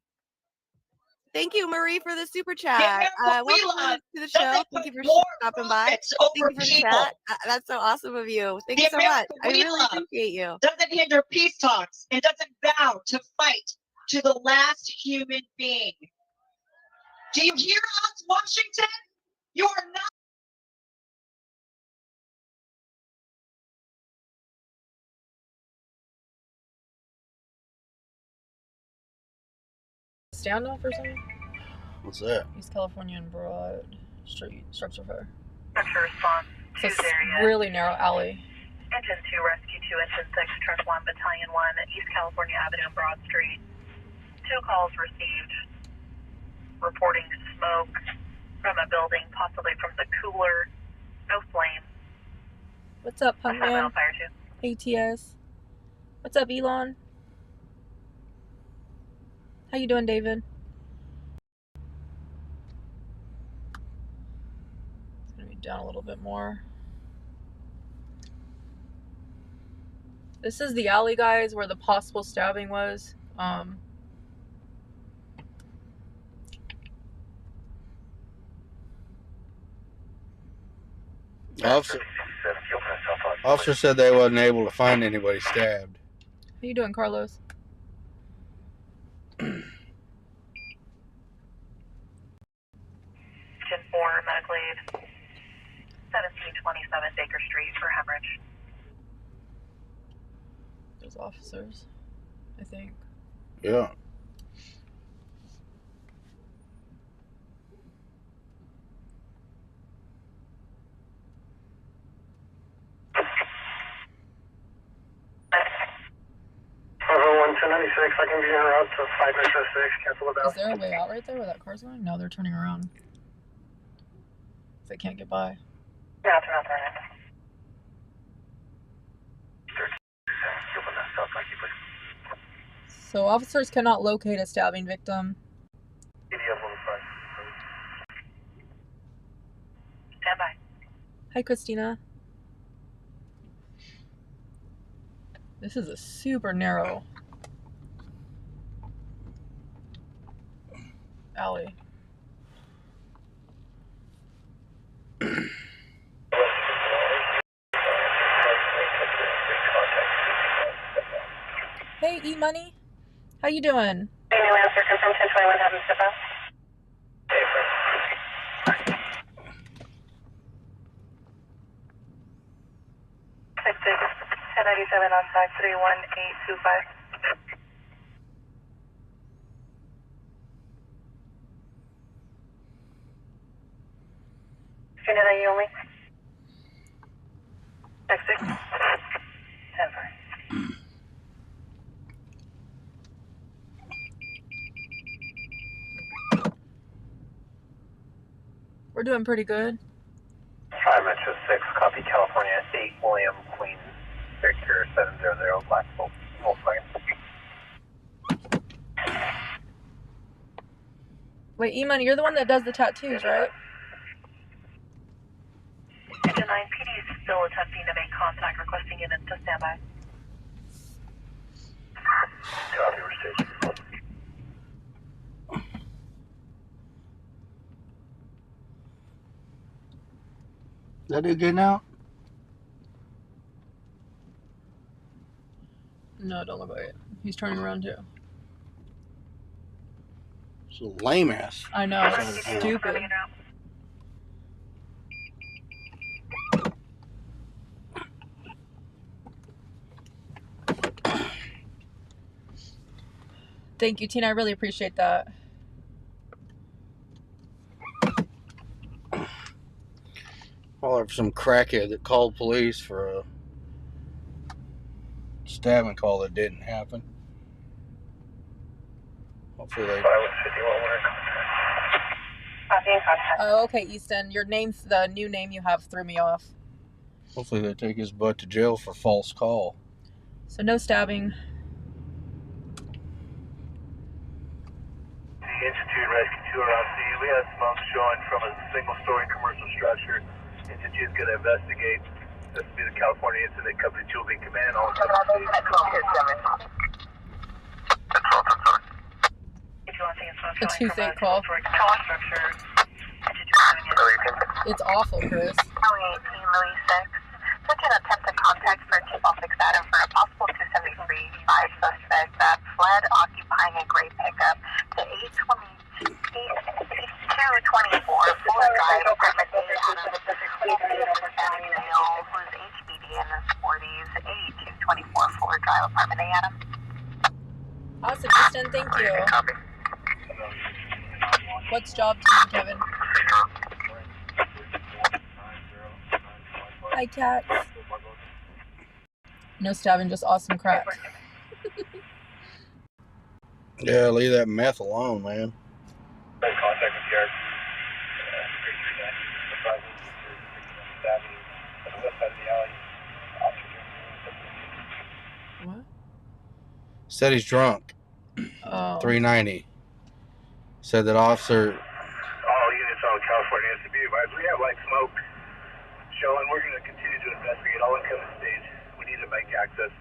Thank you, Marie, for the super chat. Welcome to the show. Thank you for stopping by. Thank you for the chat. That's so awesome of you. Thank you so much. I really appreciate you. Doesn't hinder peace talks and doesn't bow to fight to the last human being. Do you hear us, Washington? You are not. Standoff or something? What's that? East California and Broad Street, structure fire. Structure response to It's a area. really narrow alley. Engine 2, Rescue 2, Engine 6, Truck 1, Battalion 1, East California Avenue and Broad Street. 2 calls received reporting smoke from a building, possibly from the cooler. No flame. What's up, punk Assignment man? on fire 2. ATS. What's up, Elon? How you doing, David? It's gonna be down a little bit more. This is the alley, guys, where the possible stabbing was. Officer said they wasn't able to find anybody stabbed. How you doing, Carlos? 4, medical aid. 1727 Baker Street for hemorrhage. There's officers, I think. Yeah. I can be en route to 506, cancel it out. Is there a way out right there where that car's going? No, they're turning around. They can't get by. No, turn out there. So officers cannot locate a stabbing victim. Stand by. Hi, Christina. This is a super narrow alley. Hey, E-Money. How you doing? Hey, new answer, confirm 1021, have him step out. Six, 1097 on 531-825. Unit ID only. Next 6. 10-5. We're doing pretty good. 5 Metro 6, copy California 8, William Queen, Victor 700, Black Volkswagen. Wait, E-Money, you're the one that does the tattoos, right? Engine 9 PD is still attempting to make contact, requesting units to stand by. Copy, That dude getting out? No, don't look like it. He's turning around too. It's a lame ass. I know, it's stupid. Thank you, Tina. I really appreciate that. Well, there's some crackhead that called police for a stabbing call that didn't happen. Hopefully they... Oh, okay, Easton. Your name's the new name you have threw me off. Hopefully they take his butt to jail for false call. So no stabbing. Institute Rescue 2 around C. We have smoke showing from a single-story commercial structure. Institute is going to investigate. This will be the California Incident Company 2 will be in command. All A toothache call. It's awful, Chris. Such an attempted contact for tip-off McFadden for a possible 273-5 suspect that fled occupying a gray pickup to 824 Fuller Drive, apartment 8 Adams, male who's HBD in his 40s, 8224 Fuller Drive, apartment 8 Adams. Awesome, Easton. Thank you. What's job time, Kevin? Hi, cats. No stabbing, just awesome crack. Yeah, leave that meth alone, man. Contact with Jared. What? Said he's drunk. Oh. 390. Said that officer... All units on California SCB advised. We have light smoke showing. We're going to continue to investigate all incoming stage. We need to make access.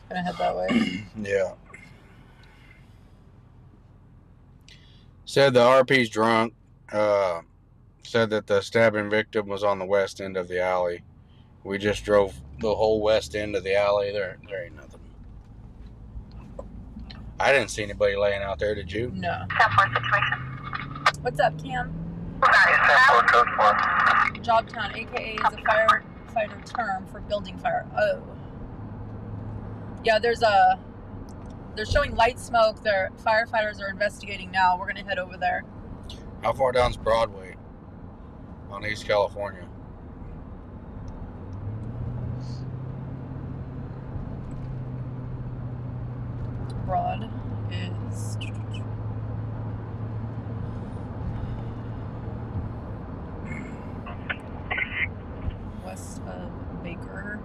Gonna head that way. Yeah. Said the RP's drunk. Said that the stabbing victim was on the west end of the alley. We just drove the whole west end of the alley. There ain't nothing. I didn't see anybody laying out there, did you? No. What's up, Cam? Jobtown, aka is a firefighter term for building fire. Oh. Yeah, they're showing light smoke. Their firefighters are investigating now. We're gonna head over there. How far down's Broadway on East California? Broad is west of Baker.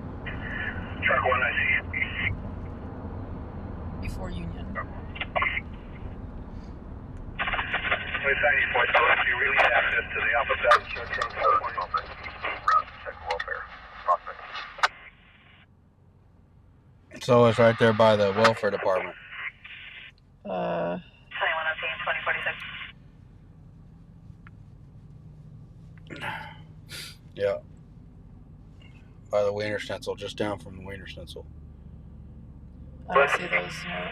Truck 1, I see. Before Union. With 94, so if you really need access to the Alpha Thousand Church from California. So it's right there by the welfare department. 2046. Yeah. By the Wiener Schnitzel, just down from the Wiener Schnitzel. I don't see those. No.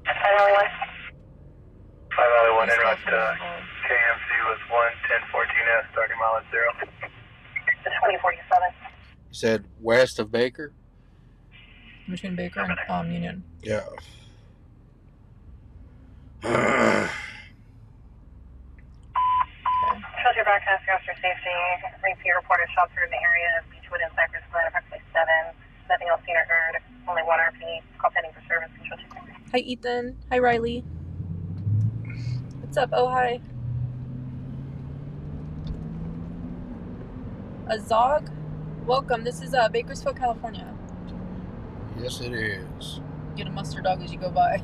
501 interrupt KMC was 11014S, starting mile at 0. 2047. You said west of Baker? Between Baker and Union. Yeah. Shelter back, ask for safety. Repeat reported shots heard in the area of Beechwood and Cypress Glen, approximately 7. Nothing else seen or heard. Only 1 RP. Call pending for service. Control 2. Hi, Ethan. Hi, Riley. What's up? Oh, hi. Azog? Welcome. This is Bakersfield, California. Yes, it is. Get a mustard dog as you go by.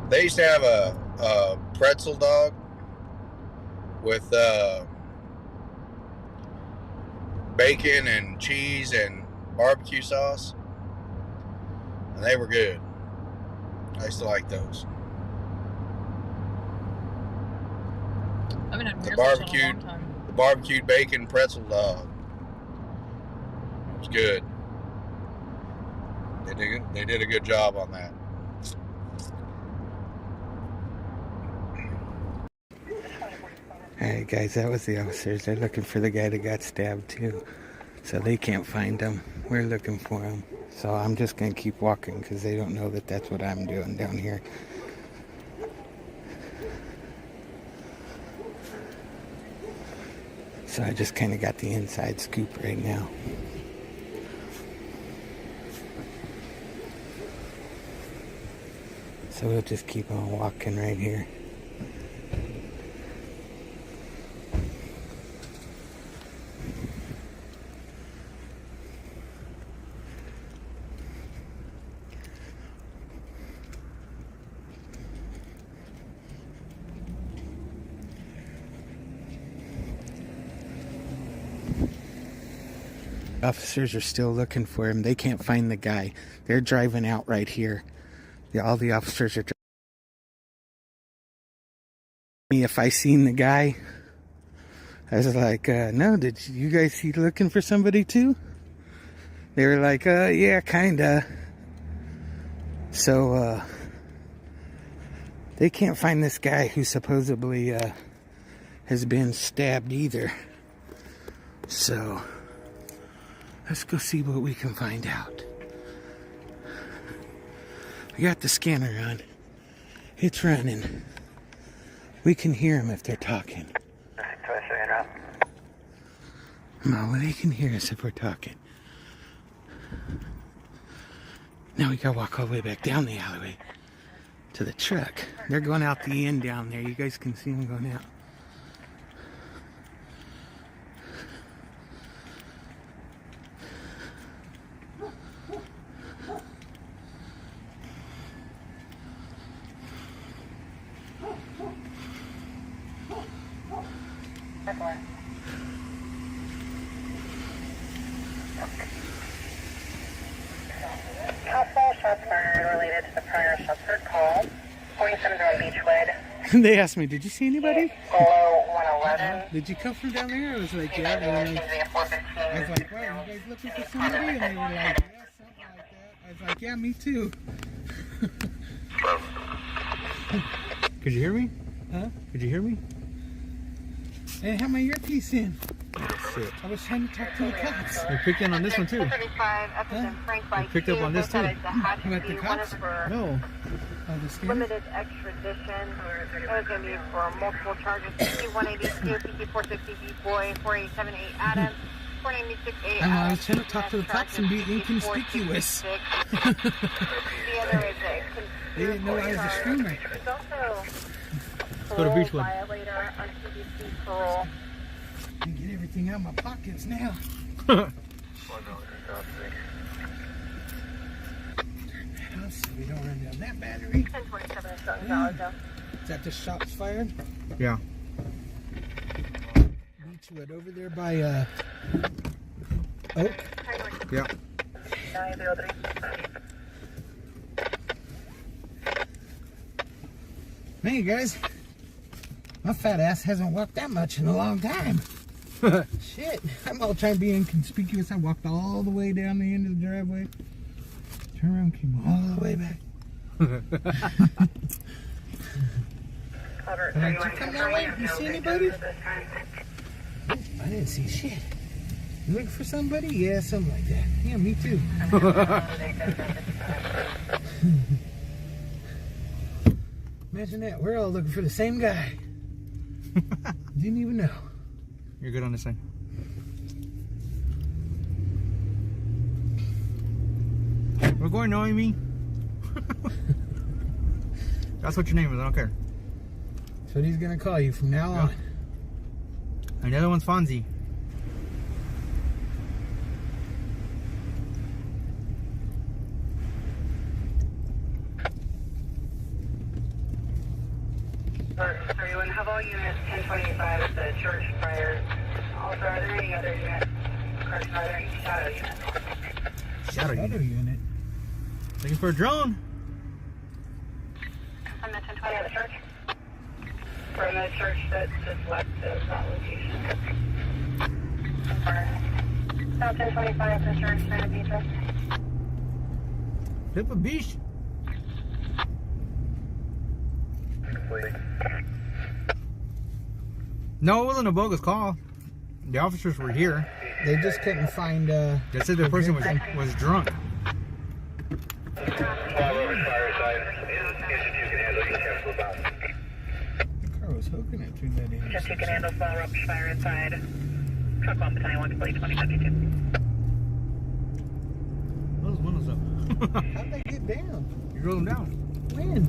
They used to have a pretzel dog with bacon and cheese and barbecue sauce, and they were good. I used to like those. I haven't had The beer sauce in a long barbecued, time. the barbecued bacon pretzel dog. It was good. They did a good job on that. Alright guys, that was the officers. They're looking for the guy that got stabbed too. So they can't find him. We're looking for him. So I'm just going to keep walking because they don't know that that's what I'm doing down here. So I just kind of got the inside scoop right now. So we'll just keep on walking right here. Officers are still looking for him. They can't find the guy. They're driving out right here. All the officers are driving. If I seen the guy, I was like, no, did you guys see looking for somebody too? They were like, yeah, kinda. So, they can't find this guy who supposedly, has been stabbed either. So, let's go see what we can find out. I got the scanner on. It's running. We can hear them if they're talking. No, they can hear us if we're talking. Now we gotta walk all the way back down the alleyway to the truck. They're going out the end down there. You guys can see them going out. Shots fired related to the prior shots heard call. 47 North Beechwood. They asked me, did you see anybody? Below 111. Did you come from down there? I was like, yeah. And I was like, wow, you guys looking for somebody? And they were like, yeah, something like that. I was like, yeah, me too. Could you hear me? Huh? Could you hear me? I didn't have my earpiece in. Shit. I was trying to talk to the cops. They picked in on this one too. They picked up on this too. What, the cops? No. Oh, the scanner? Limited extradition. That was going to be for multiple charges. PC-182, PC-460, boy, 4878 Adams, 4968 I was trying to talk to the cops and be inconspicuous. The other is a They didn't know I was a streamer. There's also Go to Beechwood. violator on CBC parole. I can get everything out of my pockets now. So we don't run down that battery. 1027 is going to Is that the shots fired? Yeah. Beechwood over there by Oak. Yeah. 903. Hey guys, my fat ass hasn't walked that much in a long time. Shit, I'm all trying to be inconspicuous. I walked all the way down the end of the driveway. Turned around, came all the way back. Did you come that way? You see anybody? I didn't see shit. You looking for somebody? Yeah, something like that. Yeah, me too. Imagine that. We're all looking for the same guy. Didn't even know. You're good on this thing. We're going Noemi. That's what your name is. I don't care. That's what he's gonna call you from now on. And the other one's Fonzie. Everyone, have all units 1025 at the church prior. Also, are there any other units? Are there any shadow units? Shadow unit. Looking for a drone. I'm at 1020 at the church. We're in the church that just left that location. South 1025 the church, Santa Beach. Flip a beach. No, it wasn't a bogus call. The officers were here. They just couldn't find. They said the person was drunk. The car was hooking it through that intersection. Just you can handle small rupture fire inside. Truck 1 battalion 1 complete 2052. Those windows up. How'd they get down? You rolled them down. When?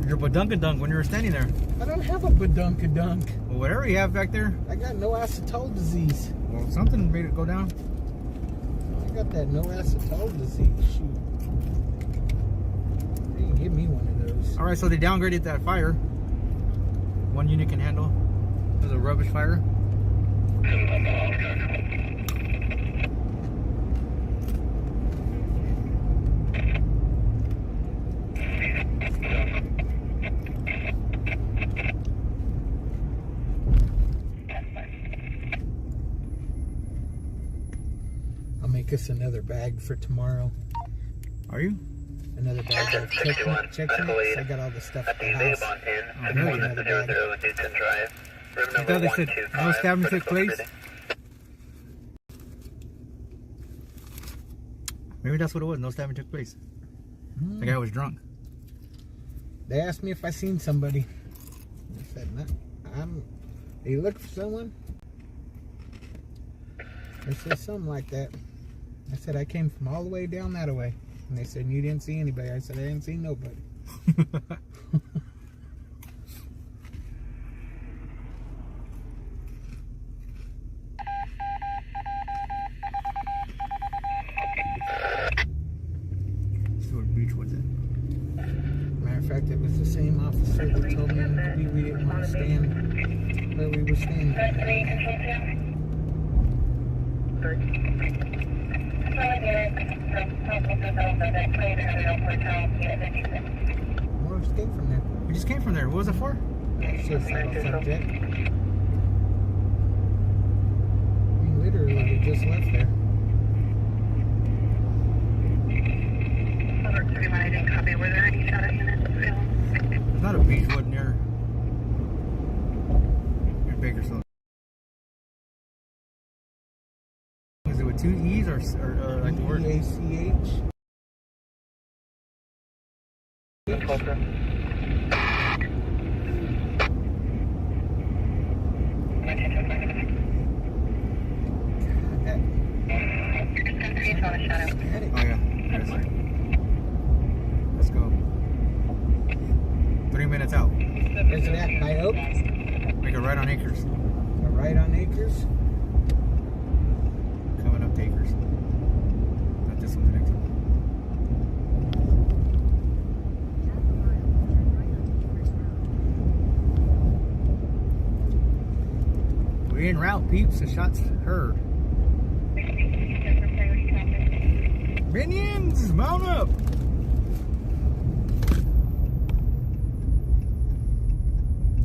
You're badunkadunk when you were standing there. I don't have a badunkadunk. Well, whatever you have back there. I got no acetol disease. Well, something made it go down. I got that no acetol disease. Shoot. They didn't give me one of those. All right, so they downgraded that fire. One unit can handle. It was a rubbish fire. I'll make us another bag for tomorrow. Are you? Another bag of checks. I got all the stuff at the house. I thought they said no stabbing took place. Maybe that's what it was. No stabbing took place. The guy was drunk. They asked me if I seen somebody. I said, no. Are you looking for someone? They said something like that. I said, I came from all the way down that way. And they said, you didn't see anybody. I said, I didn't see nobody. Stewart Beach was it? Matter of fact, it was the same officer that told me we didn't want to stand where we were standing. Well, we just came from there. We just came from there. What was it for? Suicidal subject. I mean, literally, we just left there. Were there any shadow units available? It's not a Beechwood near Bakersfield. Is it with two E's or like the word? B-A-C-H. Oh yeah, there's it. Let's go. 3 minutes out. Where's it at? By Oak? Make a right on Acres. A right on Acres? Coming up to Acres. Not this one, the next one. We en route, peeps. The shots heard. Minions, mount up!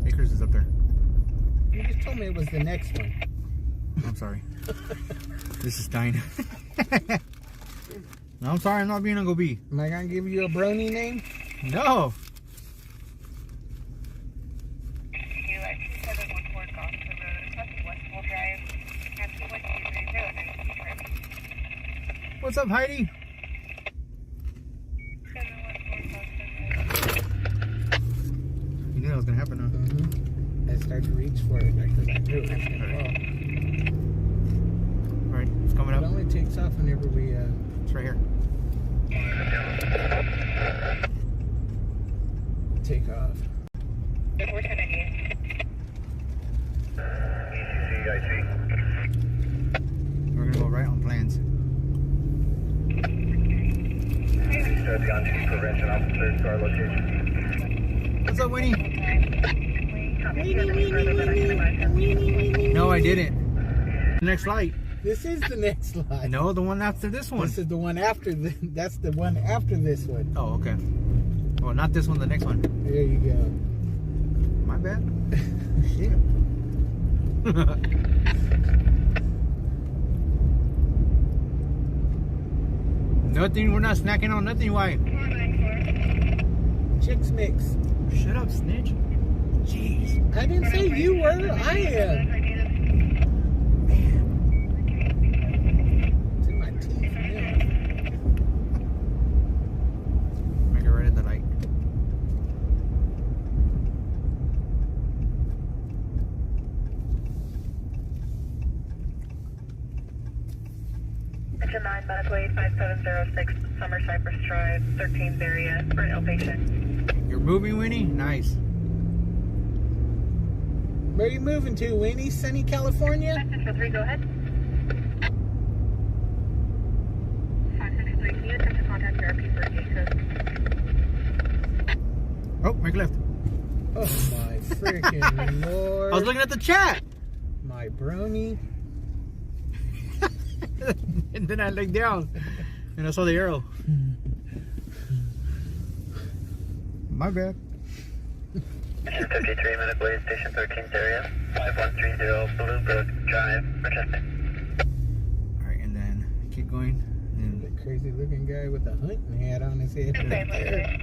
Acres is up there. You just told me it was the next one. I'm sorry. This is Stein. No, I'm sorry, I'm not being Uncle B. Am I gonna give you a brony name? No! What's up, Heidi? You knew that was gonna happen, huh? I started to reach for it because I knew it was gonna fall. Alright, it's coming up. It only takes off whenever we It's right here. take off. We're gonna go right on plans. Prevention officers to our location. What's up, Winnie? No, I didn't. Next flight. This is the next live. No, the one after this one. This is the one after that's the one after this one. Oh, okay. Well, not this one, the next one. There you go. My bad. Shit. Nothing, we're not snacking on nothing, why? Chicks Mix. Shut up, snitch. Jeez. I didn't say you were, I am. It's in my teeth, man. Make it right at the light. Engine 9, medical aid 5706, Summer Cypress Drive, 13th area, for an outpatient. You're moving, Winnie? Nice. Where are you moving to, Winnie? Sunny, California? Message for 3, go ahead. 563, can you attempt to contact therapy for a gate code? Oh, make left. Oh my freaking lord. I was looking at the chat. My brony. And then I looked down and I saw the arrow. My bad. Mission 53, medical aid, station 13th area, 5130 Blue Brook Drive, Rochester. Alright, and then keep going. And The crazy looking guy with the hunting hat on his head right there.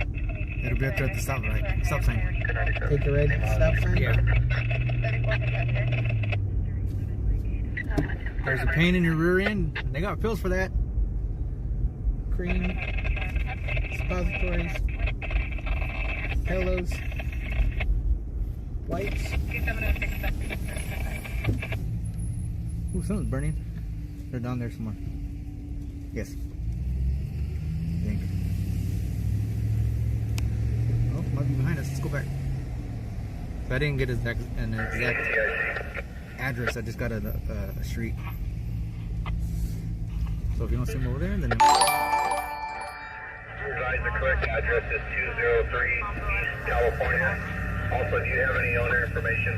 it'll be up there at the stop sign. Stop sign. Take a right at the stop sign? Yeah. There's a pain in your rear end. They got pills for that. Cream. Suppositories. Pillows. Wipes. Ooh, something's burning. They're down there somewhere. Yes. I think. Oh, might be behind us. Let's go back. So I didn't get an exact address. I just got a street. So if you want to see them over there, then. Advise the correct address is 203 East California. Also, do you have any owner information?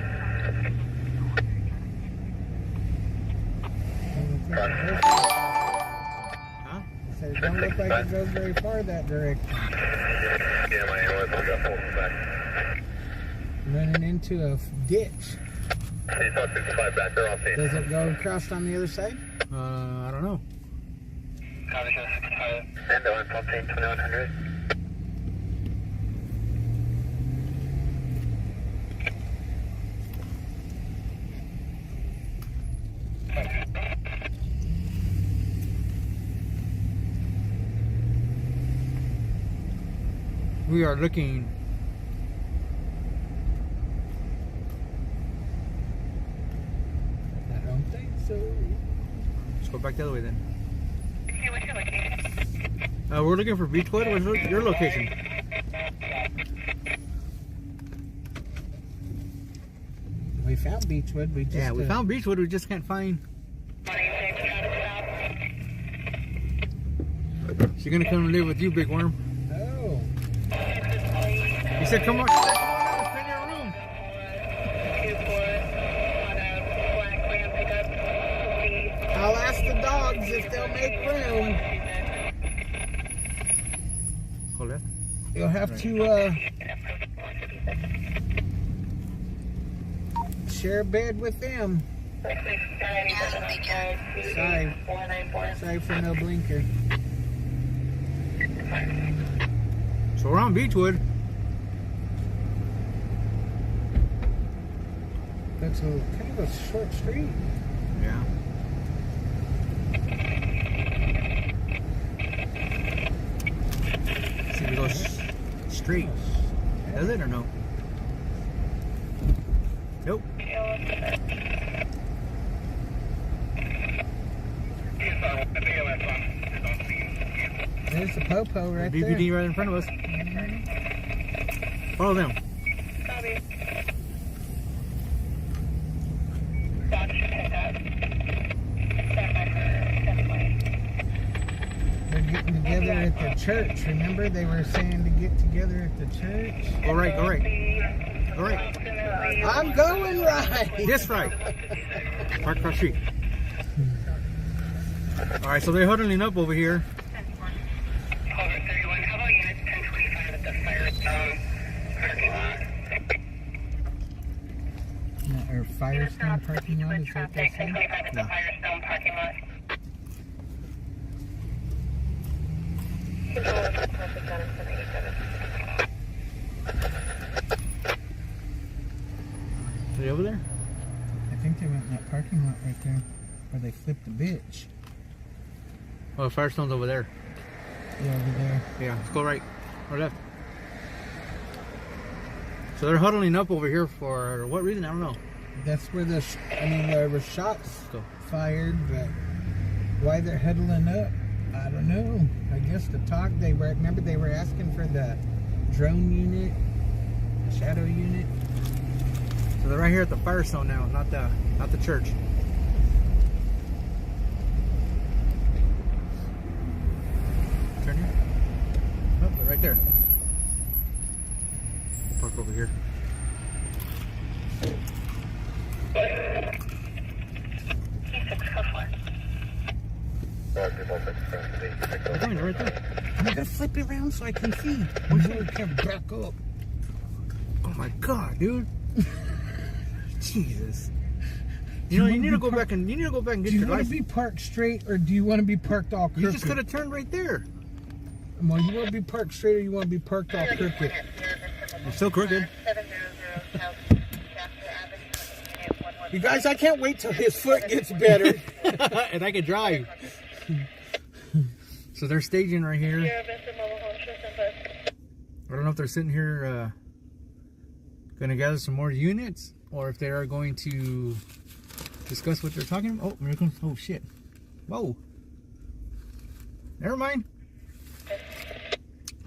Huh? So it don't look like it goes very far that direction. Yeah, my ambulance will got pulled back. Running into a ditch. Please talk 65 back there on scene. Does it go across on the other side? I don't know. Copy 65. And the one from 2100. We are looking. I don't think so. Let's go back the other way then. We're looking for Beechwood. Where's your location? We found Beechwood. We just, we found Beechwood. We just can't find. She's gonna come and live with you, Big Worm. Oh. He said, "Come on, come on out, spend your room." I'll ask the dogs if they'll make room. Go left. You'll have to share a bed with them. Sorry for no blinker. So we're on Beechwood. That's a kind of a short street. Yeah. See if it goes straight. Does it or no? Nope. There's the popo right there. BBD right in front of us. Follow them. They're getting together at the church. Remember, they were saying to get together at the church. Go right, go right. Go right. I'm going right. This right. Park across the street. All right, so they're huddling up over here. Or Firestone parking lot, is that they say? No. Firestone parking lot. Are they over there? I think they went in that parking lot right there, where they flipped the bitch. Oh, Firestone's over there. Yeah, over there. Yeah, let's go right or left. So they're huddling up over here for what reason? I don't know. That's where there were shots fired, but why they're huddling up, I don't know. I guess the talk, they were asking for the drone unit, the shadow unit. So they're right here at the Firestone now, not the church. Turn here. Oh, they're right there. Park over here. They're going right there. I'm gonna flip it around so I can see. We can back up. Oh my god, dude. Jesus. You need to go back and get your license. Do you want to be parked straight or do you want to be parked all crooked? You just gotta turn right there. Well, you want to be parked straight or you want to be parked all crooked? You're so crooked. You guys, I can't wait till his foot gets better. And I can drive. So they're staging right here. I don't know if they're sitting here going to gather some more units or if they are going to discuss what they're talking about. Oh, here comes. Oh, shit. Whoa. Never mind.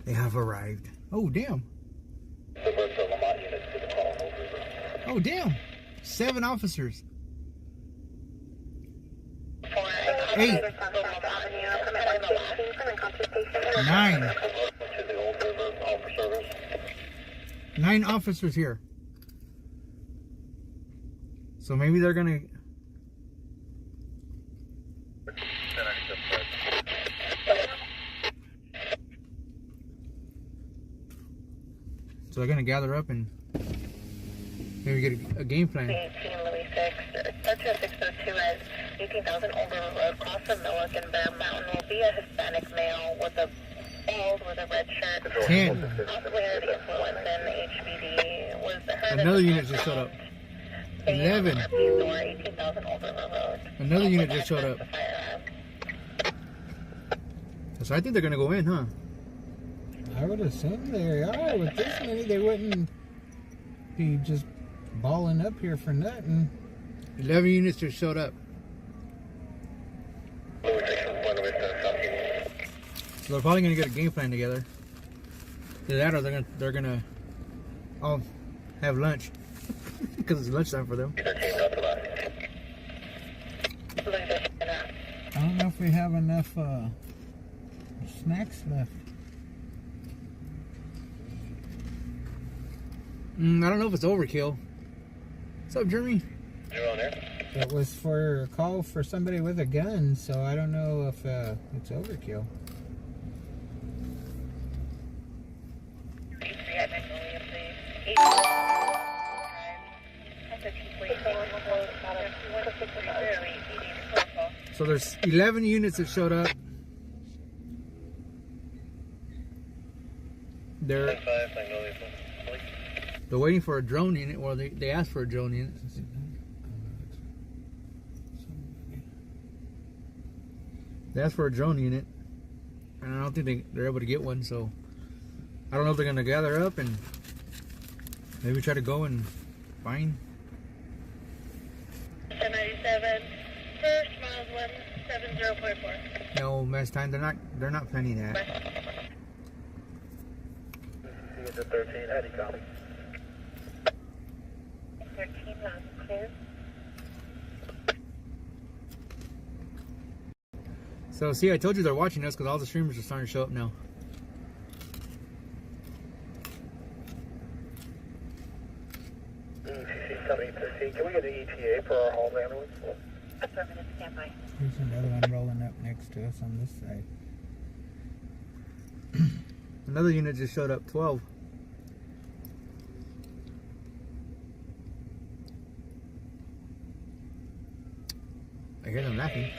They have arrived. Oh, damn. Oh, damn. 7 officers. 8. 9. 9 officers here. So maybe they're gonna. So they're gonna gather up and maybe get a game plan. 18 Louis 6, 602 as 18,000 Old River Road, cross of Millick and Bear Mountain will be a Hispanic male with a bald with a red shirt. 10. Possibly under the influence in the HBD. Was heard Another unit just showed up. 11. 18,000 Old River Road. Another unit just showed up. So I think they're gonna go in, huh? I would assume they are. With this many, they wouldn't be just balling up here for nothing. 11 units just showed up. So they're probably gonna get a game plan together. Either that or they're gonna all have lunch because it's lunchtime for them. I don't know if we have enough snacks left. I don't know if it's overkill. What's up, Jeremy? You're on there? It was for a call for somebody with a gun, so I don't know if it's overkill. So there's 11 units that showed up. They're waiting for a drone unit, or they asked for a drone unit. They asked for a drone unit, and I don't think they're able to get one, so I don't know if they're going to gather up and maybe try to go and find. 1097, first miles 170.4. No, mess time. They're not planning that. 13, how do you copy? 13 miles clear. So see, I told you they're watching us because all the streamers are starting to show up now. ETC coming 13. Can we get an ETA for our hall ambulance? Affirmative, standby. There's another one rolling up next to us on this side. Another unit just showed up, 12. I hear them laughing.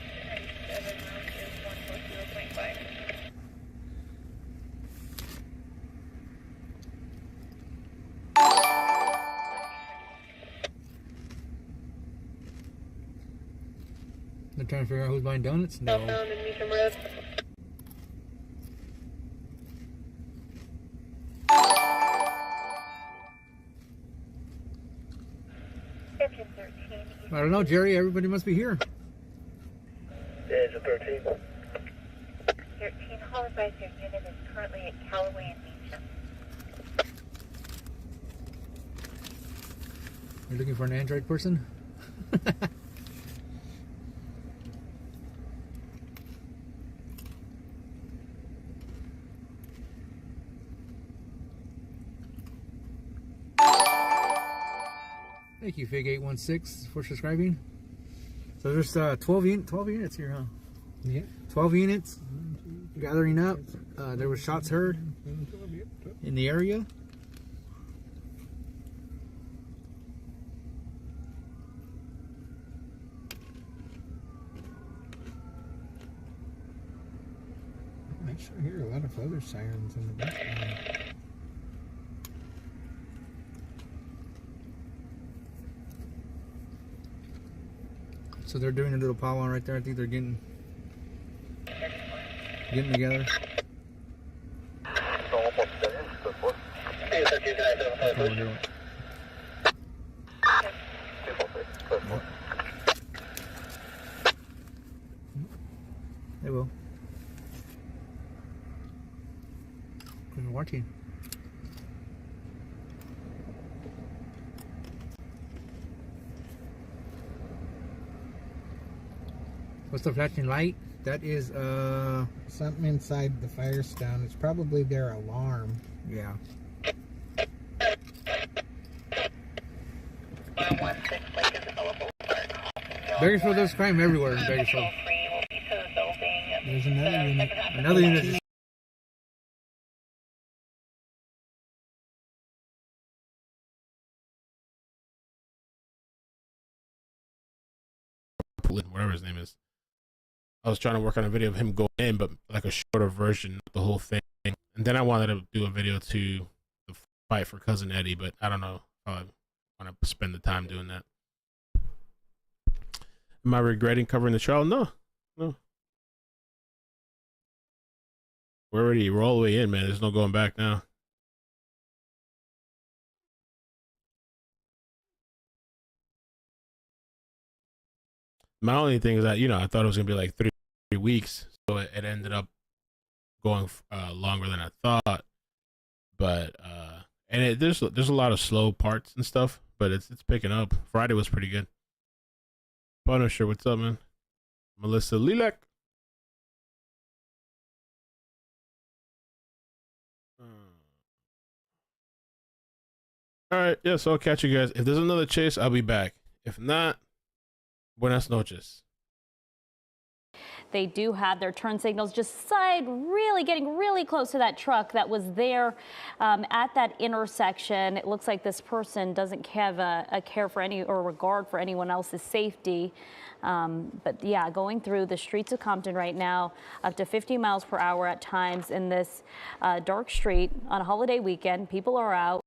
They're trying to figure out who's buying donuts? No. I don't know, Jerry. Everybody must be here. Yeah, it's a 13. 13, Hall advised your unit is currently at Callaway and Meacham. You're looking for an Android person? Thank you, Fig816, for subscribing. So there's 12 units here, huh? Yeah. 12 units gathering up. There were shots heard in the area. I sure hear a lot of other sirens in the background. So they're doing a little powwow right there. I think they're getting together. They will. Because we're watching. What's the flashing light? That is something inside the Firestone. It's probably their alarm. Yeah. Bakersfield, there's crime everywhere in Bakersfield. There's another unit. Another unit. Whatever his name is. I was trying to work on a video of him going in, but like a shorter version of the whole thing. And then I wanted to do a video to the fight for Cousin Eddie, but I don't know if I want to spend the time doing that. Am I regretting covering the trial? No. No. We're all the way in, man. There's no going back now. My only thing is that, you know, I thought it was going to be like 3 weeks. So it ended up going longer than I thought. But, and there's a lot of slow parts and stuff, but it's picking up. Friday was pretty good. Punisher, what's up, man? Melissa Lilek. All right, yeah, so I'll catch you guys. If there's another chase, I'll be back. If not, buenas noches. They do have their turn signals just getting really close to that truck that was there at that intersection. It looks like this person doesn't have a care for any or regard for anyone else's safety. But yeah, going through the streets of Compton right now, up to 50 miles per hour at times in this dark street on a holiday weekend. People are out.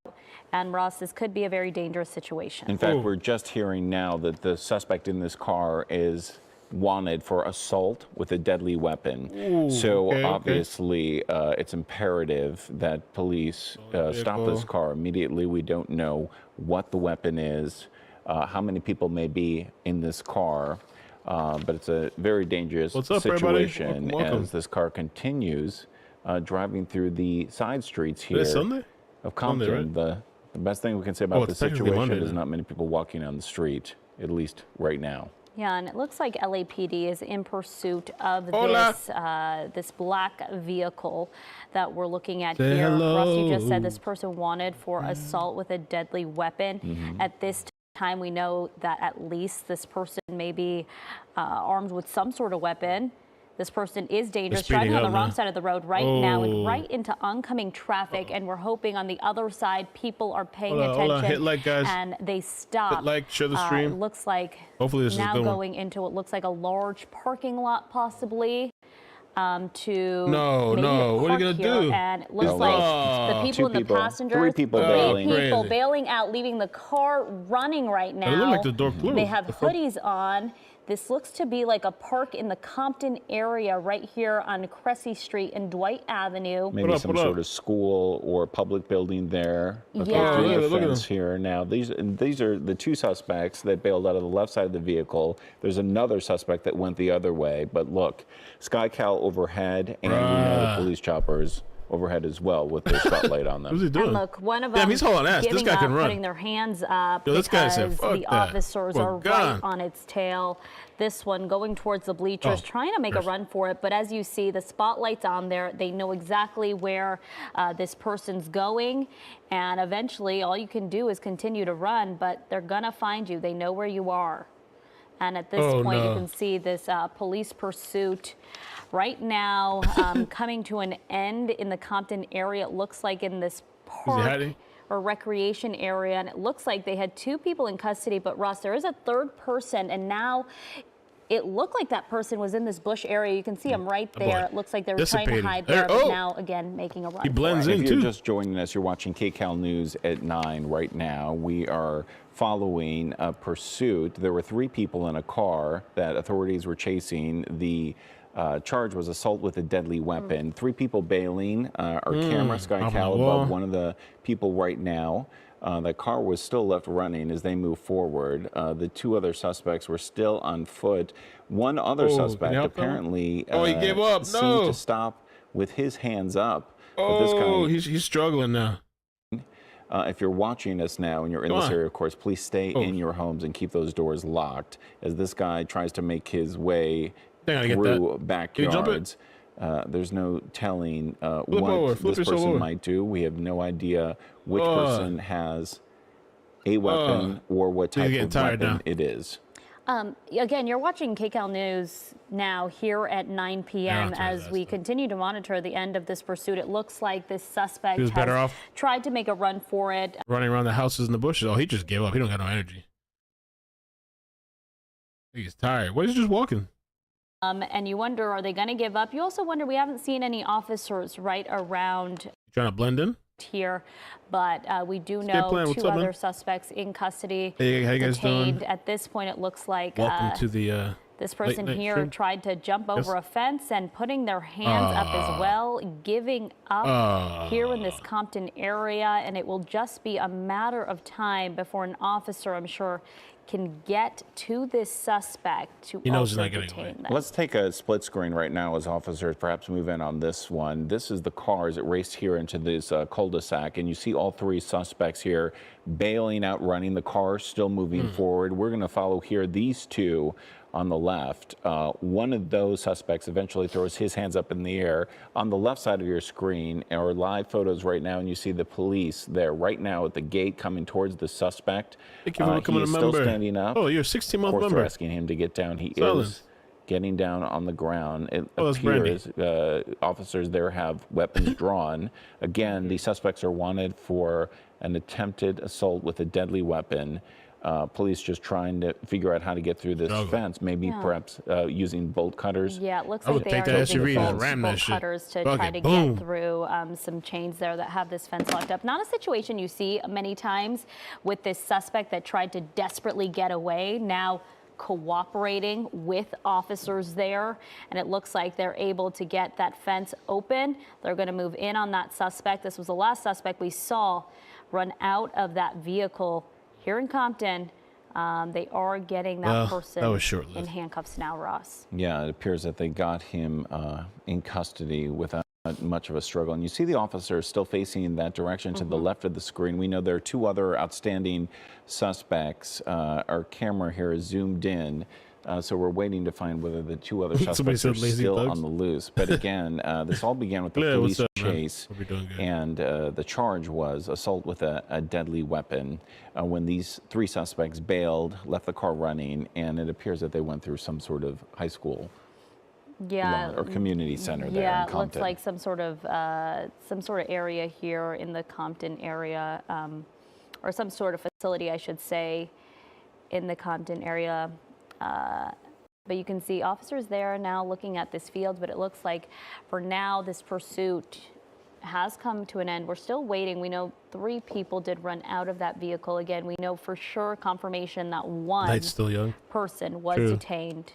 And Ross, this could be a very dangerous situation. In fact, we're just hearing now that the suspect in this car is wanted for assault with a deadly weapon. Ooh, so okay, obviously it's imperative that police stop this car immediately. We don't know what the weapon is, how many people may be in this car, but it's a very dangerous situation welcome. as this car continues driving through the side streets here of Compton. Sunday, right? The best thing we can say about the situation Monday, is not many people walking on the street, at least right now. Yeah, and it looks like LAPD is in pursuit of this black vehicle that we're looking at here. Hello. Ross, you just said this person wanted for assault with a deadly weapon. At this time, we know that at least this person may be armed with some sort of weapon. This person is dangerous, driving on the wrong side of the road right now and right into oncoming traffic. And we're hoping on the other side people are paying attention. Hit like, guys. And they stop. Hit like, share the stream. It looks like hopefully this now is going into what looks like a large parking lot, possibly. To no, what are you gonna do? And it looks like the people in the passenger, three people bailing out, leaving the car running right now. It looked like the door closed. They have hoodies on. This looks to be like a park in the Compton area right here on Cressy Street and Dwight Avenue. Maybe some sort of school or public building there. Yeah. Look at here. Now, these are the two suspects that bailed out of the left side of the vehicle. There's another suspect that went the other way. But look, SkyCal overhead, and we know the police choppers overhead as well with their spotlight on them. What's he doing? And look, one of them he's hauling ass. This guy can run. Putting their hands up this guy because said, "Fuck the that. officers We're are gone." right on its tail. This one going towards the bleachers, trying to make a run for it. But as you see, the spotlight's on there. They know exactly where this person's going. And eventually, all you can do is continue to run, but they're going to find you. They know where you are. And at this point, you can see this police pursuit right now coming to an end in the Compton area. It looks like in this park or recreation area, and it looks like they had two people in custody. But Ross, there is a third person, and now it looked like that person was in this bush area. You can see him right there. It looks like they were trying to hide there, but now again making a run. He blends in too. If you're just joining us, you're watching KCAL News at 9 right now. We are following a pursuit. There were three people in a car that authorities were chasing. The charge was assault with a deadly weapon. Three people bailing. Our camera, SkyCal, above one of the people right now. The car was still left running as they move forward. The two other suspects were still on foot. One other suspect apparently he gave up. seemed to stop with his hands up. Oh, this guy, he's struggling now. If you're watching us now and you're in this area, of course, please stay in your homes and keep those doors locked as this guy tries to make his way through backyards. There's no telling what this person might do. We have no idea which person has a weapon or what type of weapon it is. Again, you're watching KCAL News now here at 9 p.m. as we continue to monitor the end of this pursuit. It looks like this suspect has tried to make a run for it. Running around the houses and the bushes. Oh, he just gave up. He don't got no energy. He's tired. Well, he's just walking. And you wonder, are they going to give up? You also wonder, we haven't seen any officers right around trying to blend in here, but we do know two other suspects in custody. Hey, how you guys doing? At this point, it looks like welcome to the this person here tried to jump over a fence and putting their hands up as well, giving up here in this Compton area, and it will just be a matter of time before an officer, I'm sure, can get to this suspect to also detain them. Let's take a split screen right now as officers perhaps move in on this one. This is the car as it raced here into this cul-de-sac, and you see all three suspects here bailing out, running. The car still moving forward. We're going to follow here these two on the left. One of those suspects eventually throws his hands up in the air. On the left side of your screen are live photos right now, and you see the police there right now at the gate coming towards the suspect. Thank you for becoming a member. Still standing up. Oh, you're a 16-month member. Of course, they're asking him to get down. He is getting down on the ground. It appears officers there have weapons drawn. Again, the suspects are wanted for an attempted assault with a deadly weapon. Police just trying to figure out how to get through this fence, maybe perhaps using bolt cutters. Yeah, it looks like they are using bolt cutters to try to get through some chains there that have this fence locked up. Not a situation you see many times with this suspect that tried to desperately get away, now cooperating with officers there, and it looks like they're able to get that fence open. They're going to move in on that suspect. This was the last suspect we saw run out of that vehicle here in Compton. They are getting that person in handcuffs now, Ross. Yeah, it appears that they got him in custody without much of a struggle. And you see the officer still facing that direction to the left of the screen. We know there are two other outstanding suspects. Our camera here is zoomed in. So we're waiting to find whether the two other Somebody suspects are said lazy still bugs. on the loose. But again, this all began with the Yeah, police what's up, man? chase, Hope you're doing good. and the charge was assault with a deadly weapon. When these three suspects bailed, left the car running, and it appears that they went through some sort of high school or community center there in Yeah, it looks Compton. like some sort of area here in the Compton area, or some sort of facility, I should say, in the Compton area. But you can see officers there now looking at this field, but it looks like for now this pursuit has come to an end. We're still waiting. We know 3 people did run out of that vehicle. Again, we know for sure confirmation that one Night's still young. person was True. detained.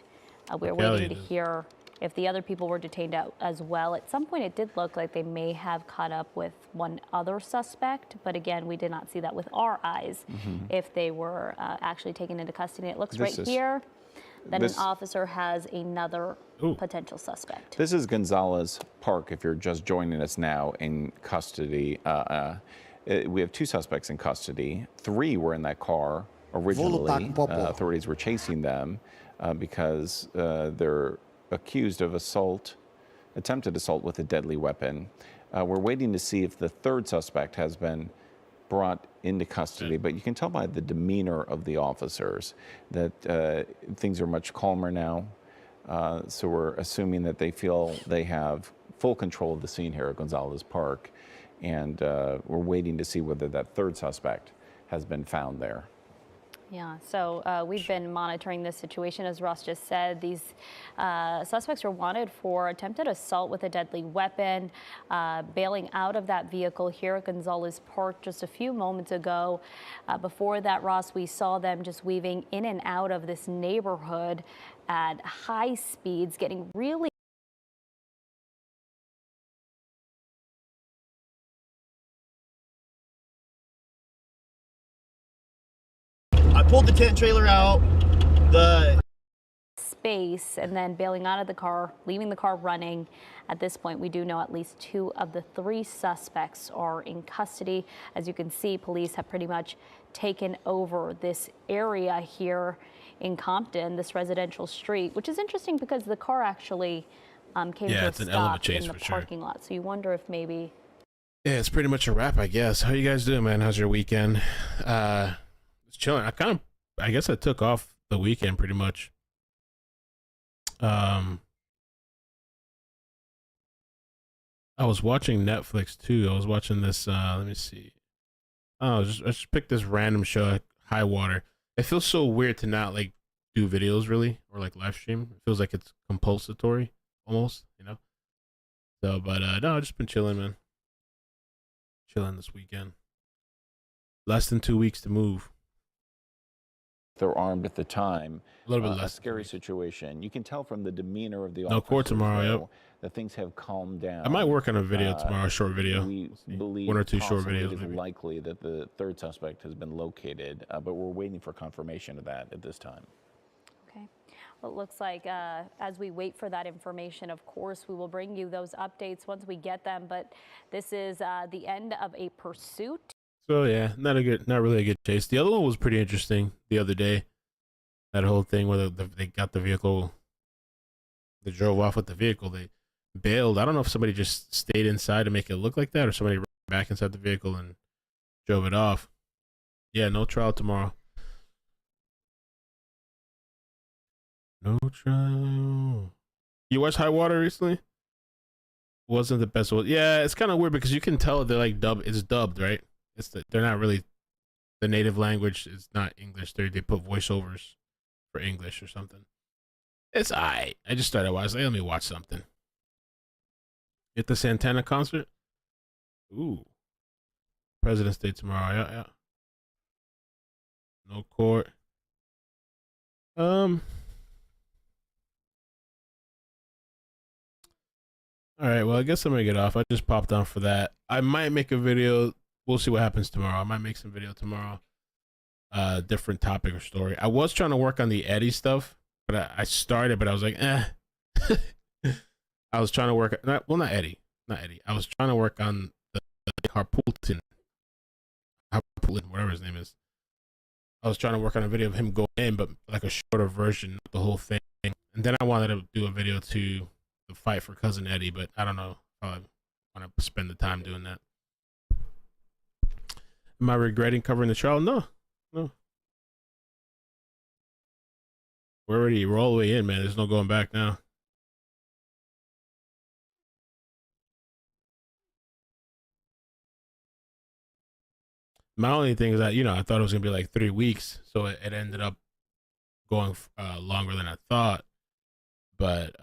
We're Kelly waiting to hear if the other people were detained out as well. At some point, it did look like they may have caught up with one other suspect, but again, we did not see that with our eyes if they were actually taken into custody. It looks right here that an officer has another potential suspect. This is Gonzalez Park, if you're just joining us now, in custody. We have 2 suspects in custody. 3 were in that car originally. Authorities were chasing them because they're accused of attempted assault with a deadly weapon. We're waiting to see if the 3rd suspect has been brought into custody, but you can tell by the demeanor of the officers that things are much calmer now. So we're assuming that they feel they have full control of the scene here at Gonzalez Park, and we're waiting to see whether that 3rd suspect has been found there. Yeah, so we've been monitoring this situation. As Ross just said, these suspects were wanted for attempted assault with a deadly weapon, bailing out of that vehicle here at Gonzalez Park just a few moments ago. Before that, Ross, we saw them just weaving in and out of this neighborhood at high speeds, getting really I pulled the tent trailer out, the space, and then bailing out of the car, leaving the car running. At this point, we do know at least 2 of the 3 suspects are in custody. As you can see, police have pretty much taken over this area here in Compton, this residential street, which is interesting because the car actually came to a stop in the parking lot. So you wonder if maybe... Yeah, it's pretty much a wrap, I guess. How you guys doing, man? How's your weekend? It's chilling. I guess I took off the weekend pretty much. I was watching Netflix too. I was watching this, let me see. I just picked this random show, High Water. It feels so weird to not like do videos really, or like live stream. It feels like it's compulsory almost, you know? So, but no, I've just been chilling, man. Chilling this weekend. Less than 2 weeks to move. They're armed at the time. A little bit less. A scary situation. You can tell from the demeanor of the No court tomorrow, though, yep. that things have calmed down. I might work on a video tomorrow, a short video. We believe 1 or 2 short possibly videos. It is Maybe. likely that the 3rd suspect has been located, but we're waiting for confirmation of that at this time. Okay. Well, it looks like as we wait for that information, of course, we will bring you those updates once we get them. But this is the end of a pursuit. So yeah, not really a good chase. The other one was pretty interesting the other day. That whole thing where they got the vehicle, they drove off with the vehicle, they bailed. I don't know if somebody just stayed inside to make it look like that, or somebody ran back inside the vehicle and drove it off. Yeah, no trial tomorrow. No trial. You watched High Water recently? Wasn't the best one. Yeah, it's kind of weird because you can tell they're like it's dubbed, right? They're not really, the native language is not English. They put voiceovers for English or something. It's alright. I just started watching. Let me watch something. At the Santana concert? Ooh. President's Day tomorrow. Yeah. No court. Alright, well, I guess I'm gonna get off. I just popped on for that. I might make a video. We'll see what happens tomorrow. I might make some video tomorrow. Different topic or story. I was trying to work on the Eddie stuff, but I started, but I was like, eh. I was trying to work, not Eddie. I was trying to work on the Harpoolton, whatever his name is. I was trying to work on a video of him going in, but like a shorter version of the whole thing. And then I wanted to do a video to the fight for Cousin Eddie, but I don't know if I want to spend the time doing that. Am I regretting covering the trial? No. We're all the way in, man. There's no going back now. My only thing is that, I thought it was going to be like 3 weeks. So it ended up going longer than I thought. But